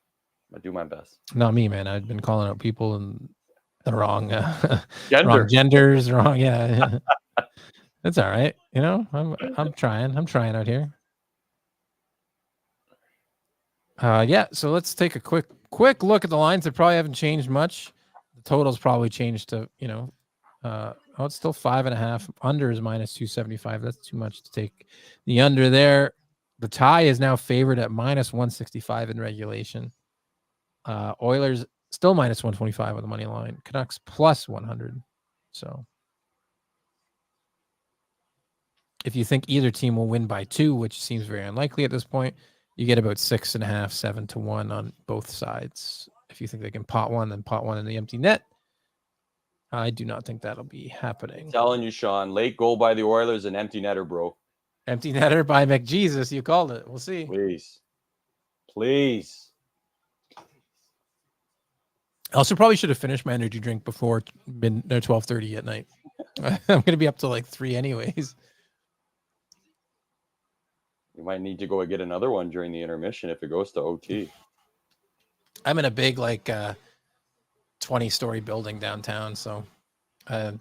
Not me, man. I've been calling out people and the wrong Gender. wrong genders, wrong. Yeah. That's all right. You know, I'm trying. I'm trying out here. Yeah. So let's take a quick look at the lines. They probably haven't changed much. The total's probably changed to it's still 5.5. Under is -275. That's too much to take the under there. The tie is now favored at -165 in regulation. Oilers still -125 on the money line. Canucks +100. So if you think either team will win by 2, which seems very unlikely at this point, you get about 6.5, 7-1 on both sides. If you think they can pot one, then pot one in the empty net. I do not think that'll be happening. I'm telling you, Shawn, late goal by the Oilers, an empty netter, bro. Empty netter by McJesus. You called it. We'll see. Please. I also probably should have finished my energy drink before 12:30 at night. I'm going to be up to like 3 anyways. You might need to go get another one during the intermission if it goes to OT. I'm in a big 20-story building downtown, so I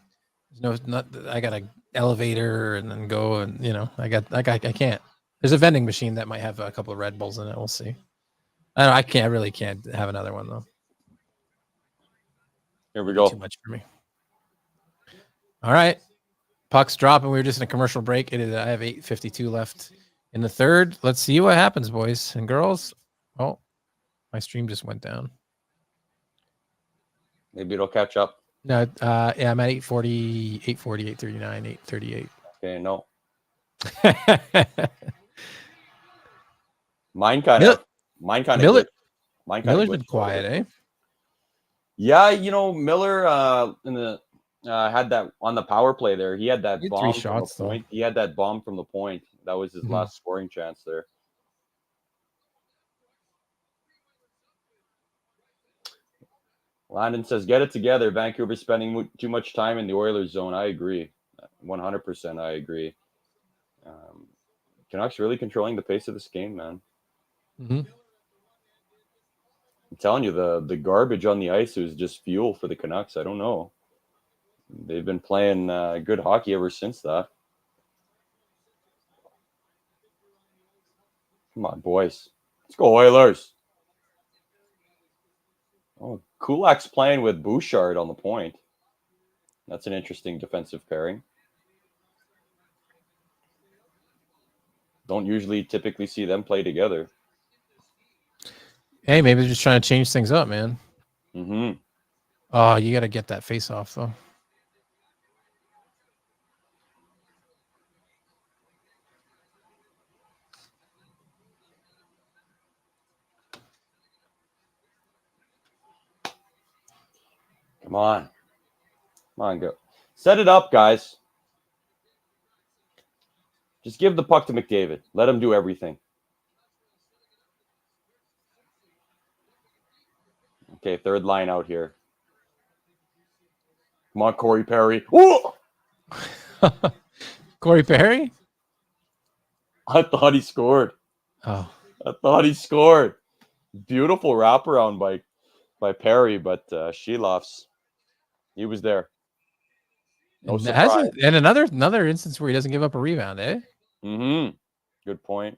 got an elevator and then go, and I can't. There's a vending machine that might have a couple of Red Bulls in it. We'll see. I really can't have another one though. Here we go. Too much for me. All right, puck's dropping. We were just in a commercial break. I have 8:52 left in the third. Let's see what happens, boys and girls. Oh, my stream just went down. Maybe it'll catch up. No, yeah, I'm at 8:40, 8:39, 8:38. Okay, no. Mine kind of. Miller's been quiet, eh? Yeah, Miller had that on the power play there. He had that bomb 3 shots from the point. He had that bomb from the point. That was his last scoring chance there. Landon says, get it together. Vancouver's spending too much time in the Oilers zone. I agree. 100% I agree. Canucks really controlling the pace of this game, man. Mm-hmm. I'm telling you, the garbage on the ice is just fuel for the Canucks. I don't know. They've been playing good hockey ever since that. Come on, boys. Let's go, Oilers. Oh, Kulak's playing with Bouchard on the point. That's an interesting defensive pairing. Don't typically see them play together. Hey, maybe they're just trying to change things up, man. Mm-hmm. Oh, you got to get that face off, though. Come on. Come on, go. Set it up, guys. Just give the puck to McDavid. Let him do everything. Okay, third line out here. Come on, Corey Perry. Whoa! Corey Perry? I thought he scored. Oh. I thought he scored. Beautiful wraparound by Perry, but Sheloff's, he was there. No surprise. And another instance where he doesn't give up a rebound, eh? Mm-hmm. Good point.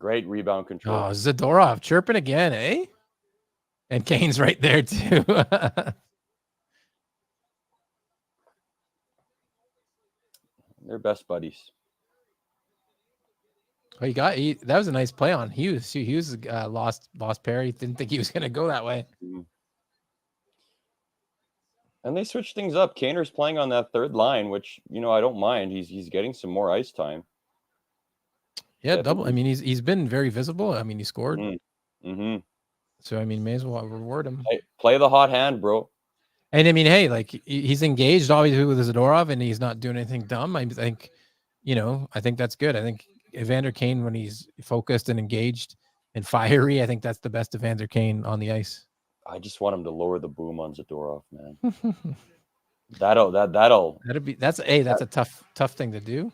Great rebound control. Oh, Zadorov chirping again, eh? And Kane's right there too. They're best buddies. Oh, that was a nice play on Hughes. Hughes lost Perry. Didn't think he was going to go that way. Mm-hmm. And they switched things up. Kaner's playing on that third line, which I don't mind. He's getting some more ice time. Yeah, double. I mean, he's been very visible. I mean, he scored. Mm-hmm. So I mean, may as well reward him. Hey, play the hot hand, bro. And I mean, hey, like he's engaged obviously with Zadorov, and he's not doing anything dumb. I think, I think that's good. I think Evander Kane, when he's focused and engaged and fiery, I think that's the best Evander Kane on the ice. I just want him to lower the boom on Zadorov, man. That's a tough thing to do.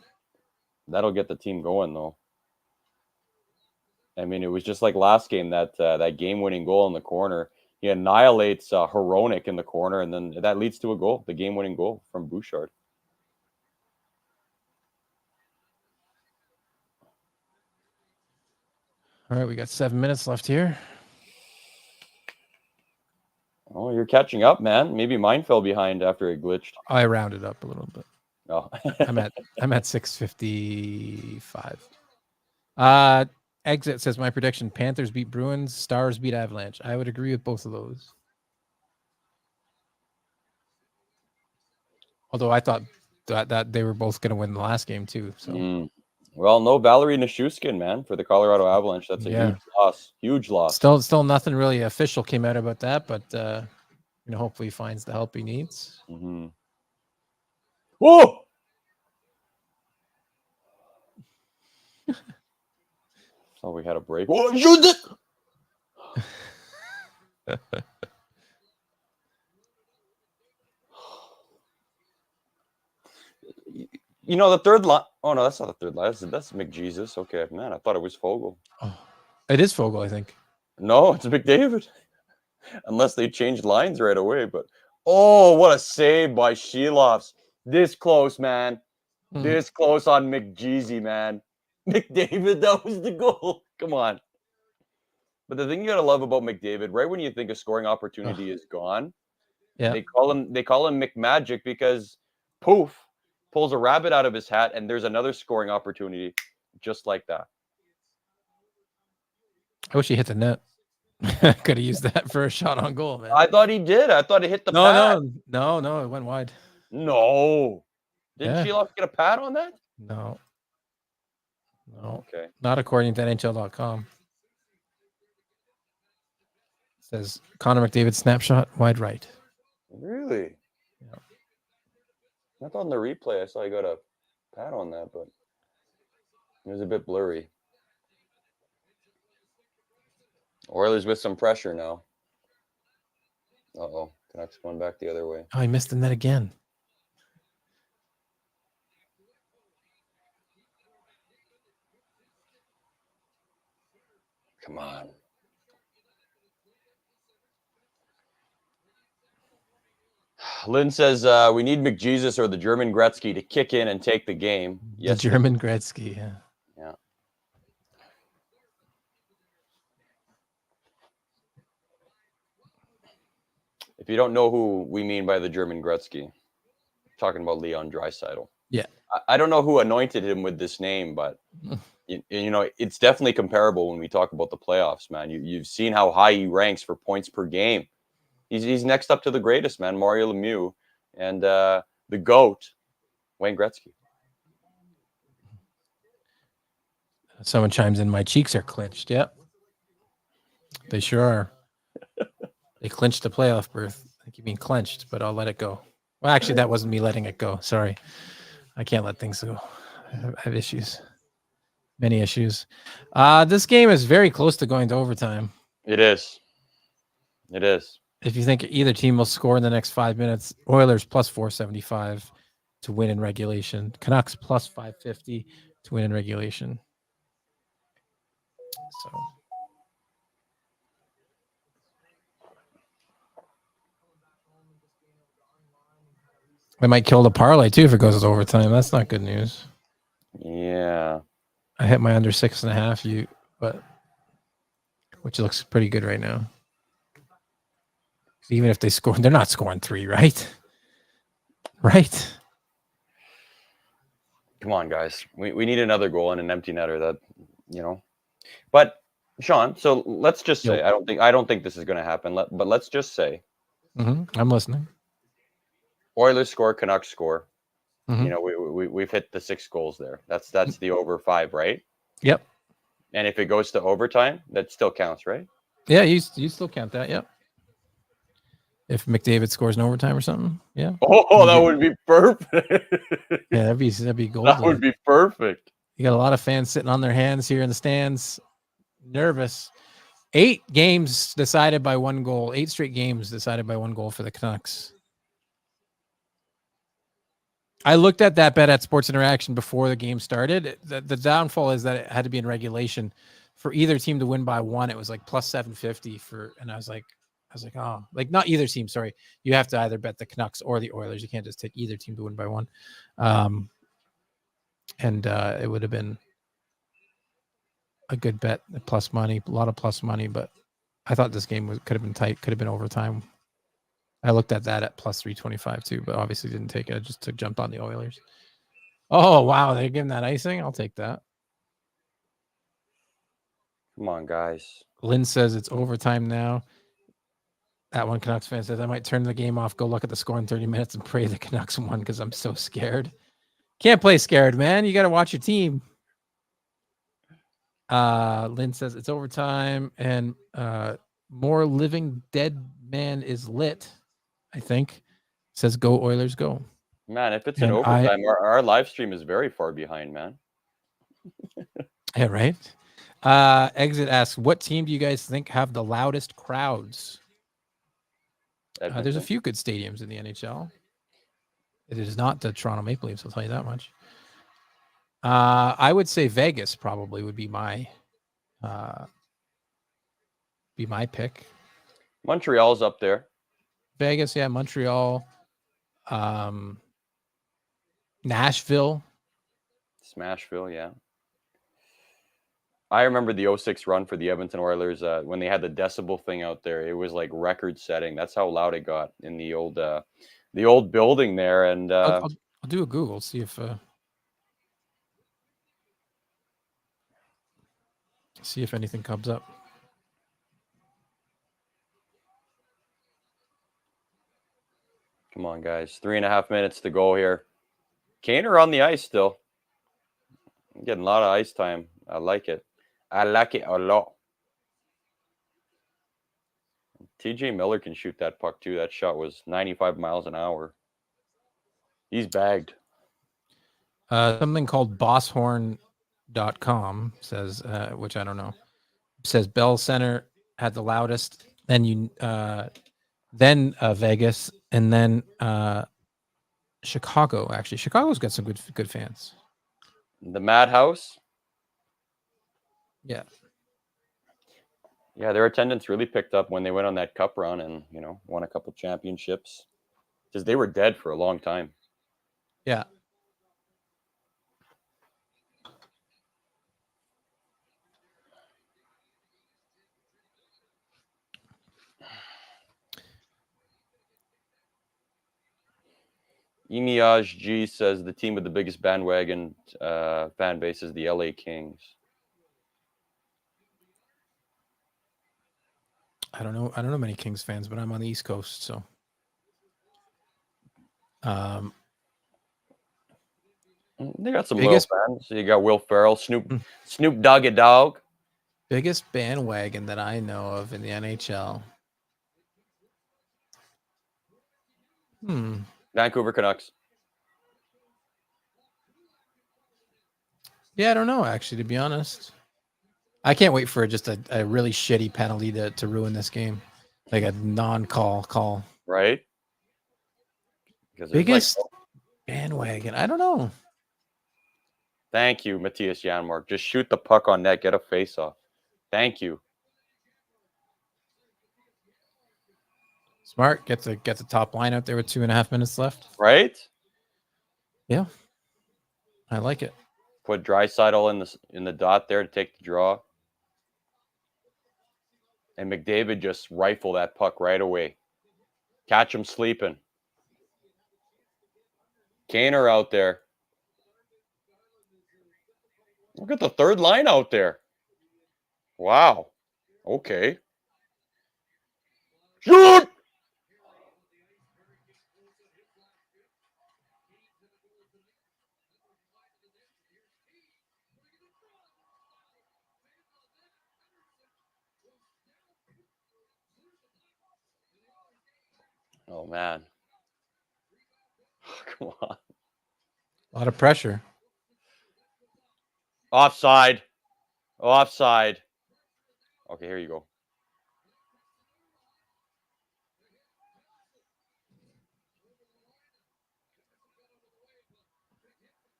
That'll get the team going, though. I mean, it was just like last game, that game-winning goal in the corner. He annihilates Hronek in the corner, and then that leads to a goal, the game-winning goal from Bouchard. All right, we got 7 minutes left here. Oh, you're catching up, man. Maybe mine fell behind after it glitched. I rounded up a little bit. Oh. I'm at 6:55. Exit says my prediction: Panthers beat Bruins, Stars beat Avalanche. I would agree with both of those. Although I thought that they were both going to win the last game too. So, Well, no Valerie Nichushkin, man, for the Colorado Avalanche. That's a huge loss. Huge loss. Still nothing really official came out about that, but hopefully he finds the help he needs. Mm-hmm. Whoa! So we had a break. Whoa, shoot it! The third line. Oh no, that's not the third line. That's McJesus. Okay, man, I thought it was Fogle. Oh, it is Fogle, I think. No, it's McDavid. Unless they changed lines right away. But what a save by Sheloffs. This close, man. This close on McJesus, man. McDavid, that was the goal. Come on. But the thing you gotta love about McDavid, right when you think a scoring opportunity is gone, they call him McMagic because poof, pulls a rabbit out of his hat, and there's another scoring opportunity just like that. I wish he hit the net. Could have used that for a shot on goal, man. I thought he did. I thought it hit the pad. No, it went wide. No. Didn't Sheloff get a pad on that? No. Okay. Not according to NHL.com. It says Connor McDavid snapshot wide right. Really? Yeah. I thought in the replay I saw he got a pad on that, but it was a bit blurry. Oilers with some pressure now. Uh-oh. Canucks going back the other way. Oh, he missed the net again. Come on. Lynn says we need McJesus or the German Gretzky to kick in and take the game. Yes, the German Gretzky, yeah. Yeah. If you don't know who we mean by the German Gretzky, talking about Leon Draisaitl. Yeah. I don't know who anointed him with this name, but it's definitely comparable when we talk about the playoffs, man. You've seen how high he ranks for points per game. He's next up to the greatest, man, Mario Lemieux, and the GOAT, Wayne Gretzky. Someone chimes in, my cheeks are clenched. Yep. They sure are. They clinched the playoff berth. I think you mean clenched, but I'll let it go. Well, actually, that wasn't me letting it go. Sorry. I can't let things go. I have issues. Many issues. This game is very close to going to overtime. It is. It is. If you think either team will score in the next 5 minutes, Oilers plus 475 to win in regulation. Canucks plus 550 to win in regulation. So they might kill the parlay too if it goes to overtime. That's not good news. Yeah. I hit my under 6.5, which looks pretty good right now. Even if they score, they're not scoring 3, right? Right. Come on, guys. We need another goal and an empty netter. That But Shawn, so let's just say I don't think this is going to happen. But let's just say I'm listening. Oilers score, Canucks score. We've hit the 6 goals there. That's the over 5, right? Yep. And if it goes to overtime, that still counts, right? Yeah, you still count that. Yep. If McDavid scores in overtime or something, yeah. Oh, that would be perfect. Yeah, that'd be golden. That would be perfect. You got a lot of fans sitting on their hands here in the stands, nervous. 8 games decided by 1 goal. 8 straight games decided by 1 goal for the Canucks. I looked at that bet at Sports Interaction before the game started. The downfall is that it had to be in regulation for either team to win by 1. It was like plus 750 and I was like, oh, like not either team. Sorry, you have to either bet the Canucks or the Oilers. You can't just take either team to win by 1. And it would have been a good bet, plus money, a lot of plus money, but I thought this game could have been tight, could have been overtime. I looked at that at plus 325 too, but obviously didn't take it. I just jumped on the Oilers. Oh, wow. They're giving that icing. I'll take that. Come on, guys. Lynn says it's overtime now. That one Canucks fan says, I might turn the game off, go look at the score in 30 minutes and pray the Canucks won because I'm so scared. Can't play scared, man. You got to watch your team. Lynn says it's overtime and more living dead man is lit, I think. Says go Oilers, go. Man, if it's in overtime, our live stream is very far behind, man. Yeah, right. Exit asks, what team do you guys think have the loudest crowds? There's a few good stadiums in the NHL. It is not the Toronto Maple Leafs, I'll tell you that much. I would say Vegas probably would be my pick. Montreal's up there. Vegas, yeah, Montreal. Nashville. Smashville, yeah. I remember the 06 run for the Edmonton Oilers when they had the decibel thing out there. It was like record setting. That's how loud it got in the old building there. And I'll do a Google, see if anything comes up. Come on, guys. 3.5 minutes to go here. Kaner on the ice still. I'm getting a lot of ice time. I like it. I like it a lot. TJ Miller can shoot that puck too. That shot was 95 miles an hour. He's bagged. Something called bosshorn.com says, which I don't know, says Bell Center had the loudest, then Vegas, and then Chicago. Actually, Chicago's got some good fans. The Madhouse. Yeah. Yeah, their attendance really picked up when they went on that cup run and, won a couple championships. Because they were dead for a long time. Yeah. Emiaj G says the team with the biggest bandwagon fan base is the LA Kings. I don't know many Kings fans, but I'm on the East Coast, so. They got some loyal fans. So you got Will Ferrell, Snoop Doggy Dogg. Biggest bandwagon that I know of in the NHL. Vancouver Canucks. Yeah, I don't know, actually, to be honest. I can't wait for just a really shitty penalty to ruin this game. Like a non-call. Right? Biggest bandwagon. I don't know. Thank you, Matthias Janmark. Just shoot the puck on net. Get a face-off. Thank you. Smart. Get the top line out there with 2.5 minutes left. Right? Yeah. I like it. Put Draisaitl in the dot there to take the draw. And McDavid just rifle that puck right away. Catch him sleeping. Kaner out there. Look at the third line out there. Wow. Okay. Shoot! Oh, man. Come on. A lot of pressure. Offside. Okay, here you go.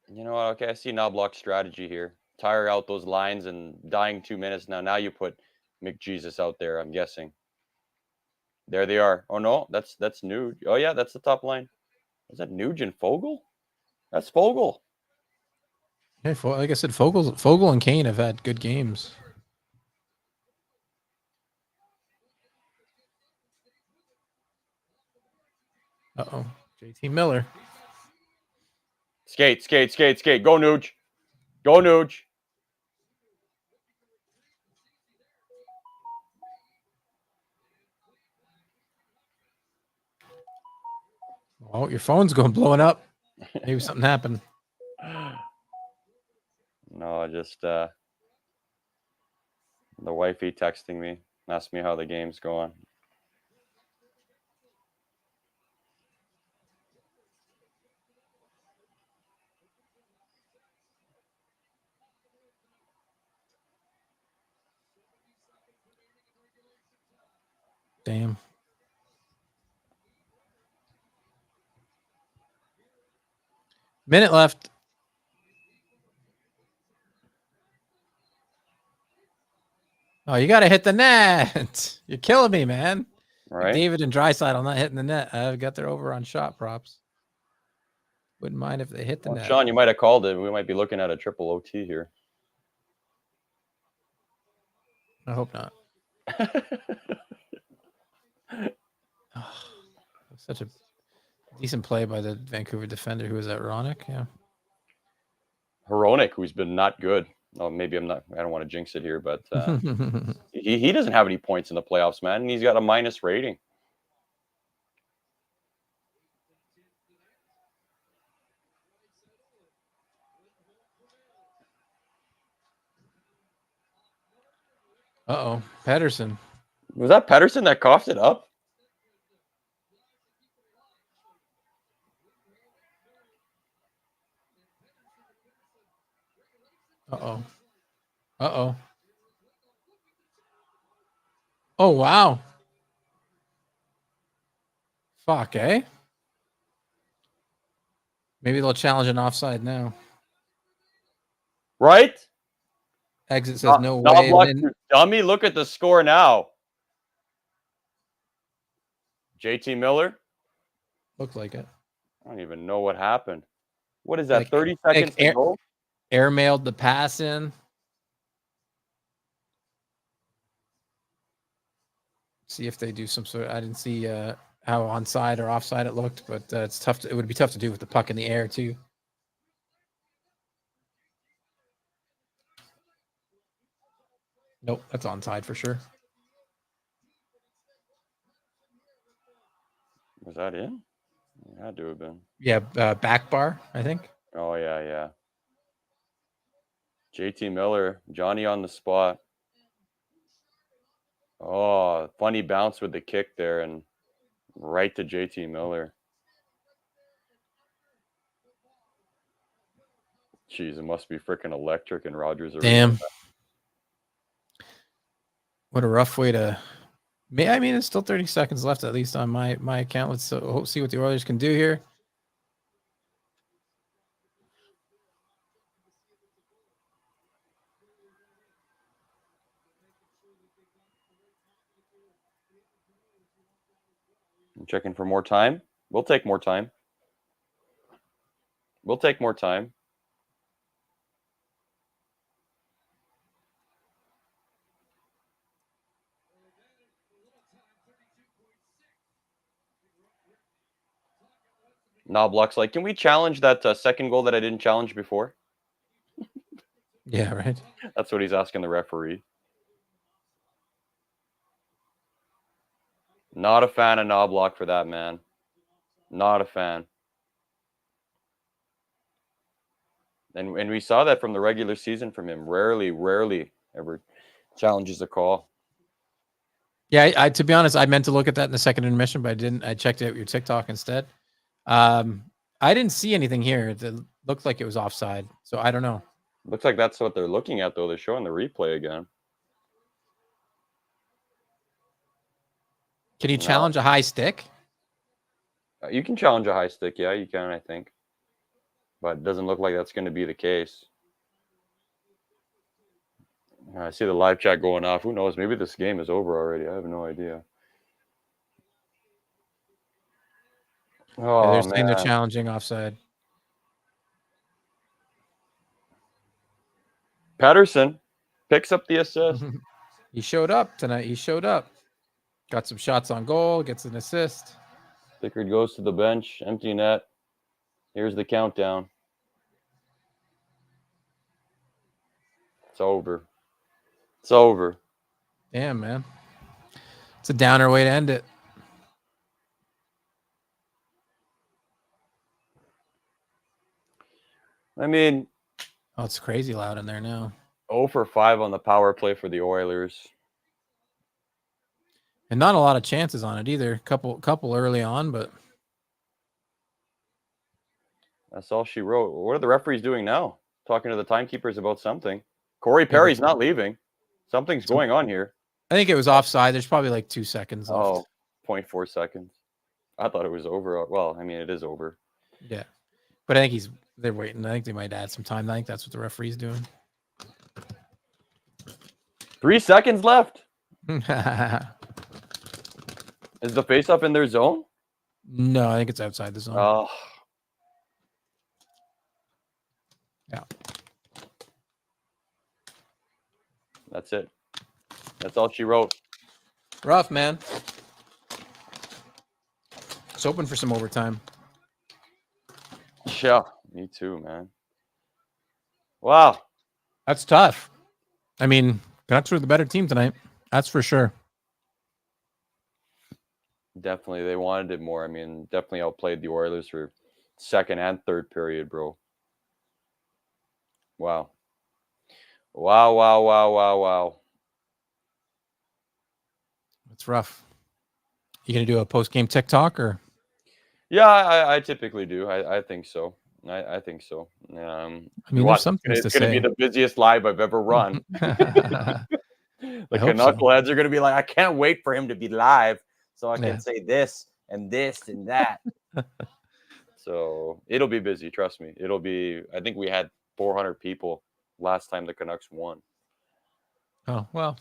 You know what? Okay, I see Knobloch's strategy here. Tire out those lines and dying 2 minutes now. Now you put McJesus out there, I'm guessing. There they are. Oh, no, that's Nuge. Oh, yeah, that's the top line. Is that Nuge and Fogle? That's Fogle. Hey, like I said, Fogel and Kane have had good games. Uh-oh. JT Miller. Skate. Go, Nuge. Go, Nuge. Oh, your phone's blowing up. Maybe something happened. No, just the wifey texting me, asked me how the game's going. Damn. Minute left. Oh, you got to hit the net. You're killing me, man. Right? David and Draisaitl not hitting the net. I've got their over on shot props. Wouldn't mind if they hit the net. Sean, you might have called it. We might be looking at a triple OT here. I hope not. Oh, such a decent play by the Vancouver defender. Who was that? Ronick? Yeah. Hronik, who's been not good. Oh, maybe I don't want to jinx it here, but he doesn't have any points in the playoffs, man. And he's got a minus rating. Uh-oh. Pedersen. Was that Pedersen that coughed it up? Uh-oh. Uh-oh. Oh, wow. Fuck, eh? Maybe they'll challenge an offside now. Right? Exit says no way. Then... Dummy, look at the score now. JT Miller? Looks like it. I don't even know what happened. What is that, like, 30 seconds to go? Airmailed the pass in. See if they do some sort of... I didn't see how onside or offside it looked, but it's tough. It would be tough to do with the puck in the air, too. Nope, that's onside for sure. Was that in? It had to have been. Yeah, back bar, I think. Oh, yeah. JT Miller, Johnny on the spot. Oh, funny bounce with the kick there and right to JT Miller. Jeez, it must be freaking electric in Rogers Arena. Damn. What a rough way to... I mean, it's still 30 seconds left, at least on my account. Let's see what the Oilers can do here. I'm checking for more time. We'll take more time. We'll take more time. Knobloch's like, can we challenge that second goal that I didn't challenge before? Yeah, right. That's what he's asking the referee. Not a fan of Knobloch for that, man. Not a fan. And we saw that from the regular season from him. Rarely ever challenges a call. Yeah, I to be honest, I meant to look at that in the second intermission, but I didn't. I checked out your TikTok instead. I didn't see anything here that looked like it was offside, so I don't know. Looks like that's what they're looking at, though. They're showing the replay again. Can you challenge a high stick? You can challenge a high stick. Yeah, you can, I think. But it doesn't look like that's going to be the case. I see the live chat going off. Who knows? Maybe this game is over already. I have no idea. Oh, they're saying they're challenging offside. Patterson picks up the assist. He showed up tonight. He showed up. Got some shots on goal. Gets an assist. Pickard goes to the bench. Empty net. Here's the countdown. It's over. It's over. Damn, man. It's a downer way to end it. I mean, oh, it's crazy loud in there now. 0 for 5 on the power play for the Oilers. And not a lot of chances on it either. Couple early on, but that's all she wrote. What are the referees doing now? Talking to the timekeepers about something. Corey Perry's not leaving. Something's going on here. I think it was offside. There's probably like 2 seconds left. Oh, 0.4 seconds. I thought it was over. Well, I mean, it is over. Yeah. But I think they're waiting. I think they might add some time. I think that's what the referee's doing. 3 seconds left. Is the faceoff in their zone? No, I think it's outside the zone. Oh. Yeah. That's it. That's all she wrote. Rough, man. It's open for some overtime. Yeah, me too, man. Wow. That's tough. I mean, Canucks were the better team tonight. That's for sure. Definitely. They wanted it more. I mean, definitely outplayed the Oilers for second and third period, bro. Wow. Wow. It's rough. You going to do a post-game TikTok or? Yeah, I typically do. I think so. I think so. I mean, there's something to say. It's going to be the busiest live I've ever run. The Canuck lads are going to be like, I can't wait for him to be live so I can say this and this and that. So it'll be busy. Trust me. It'll be, I think we had 400 people last time the Canucks won. Oh, well,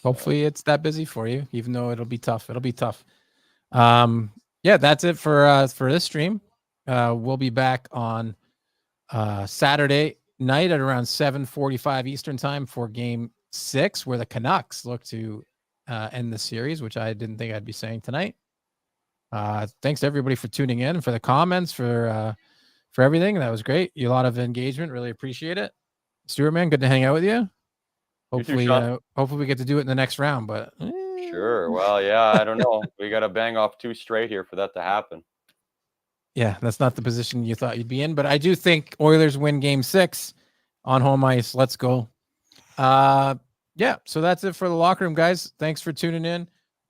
hopefully it's that busy for you, even though it'll be tough. It'll be tough. Yeah, that's it for this stream. We'll be back on Saturday night at around 7:45 Eastern time for Game 6, where the Canucks look to end the series, which I didn't think I'd be saying tonight. Thanks to everybody for tuning in, for the comments, for everything. That was great. A lot of engagement. Really appreciate it. Stuart, man, good to hang out with you. Hopefully, hopefully we get to do it in the next round. But sure. Well, yeah, I don't know. We got to bang off 2 straight here for that to happen. Yeah, that's not the position you thought you'd be in, but I do think Oilers win Game 6 on home ice. Let's go. Yeah, so that's it for the locker room, guys. Thanks for tuning in,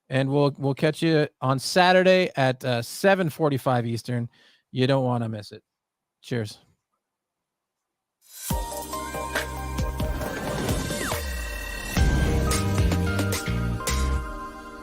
and we'll catch you on Saturday at 7:45 Eastern. You don't want to miss it. Cheers.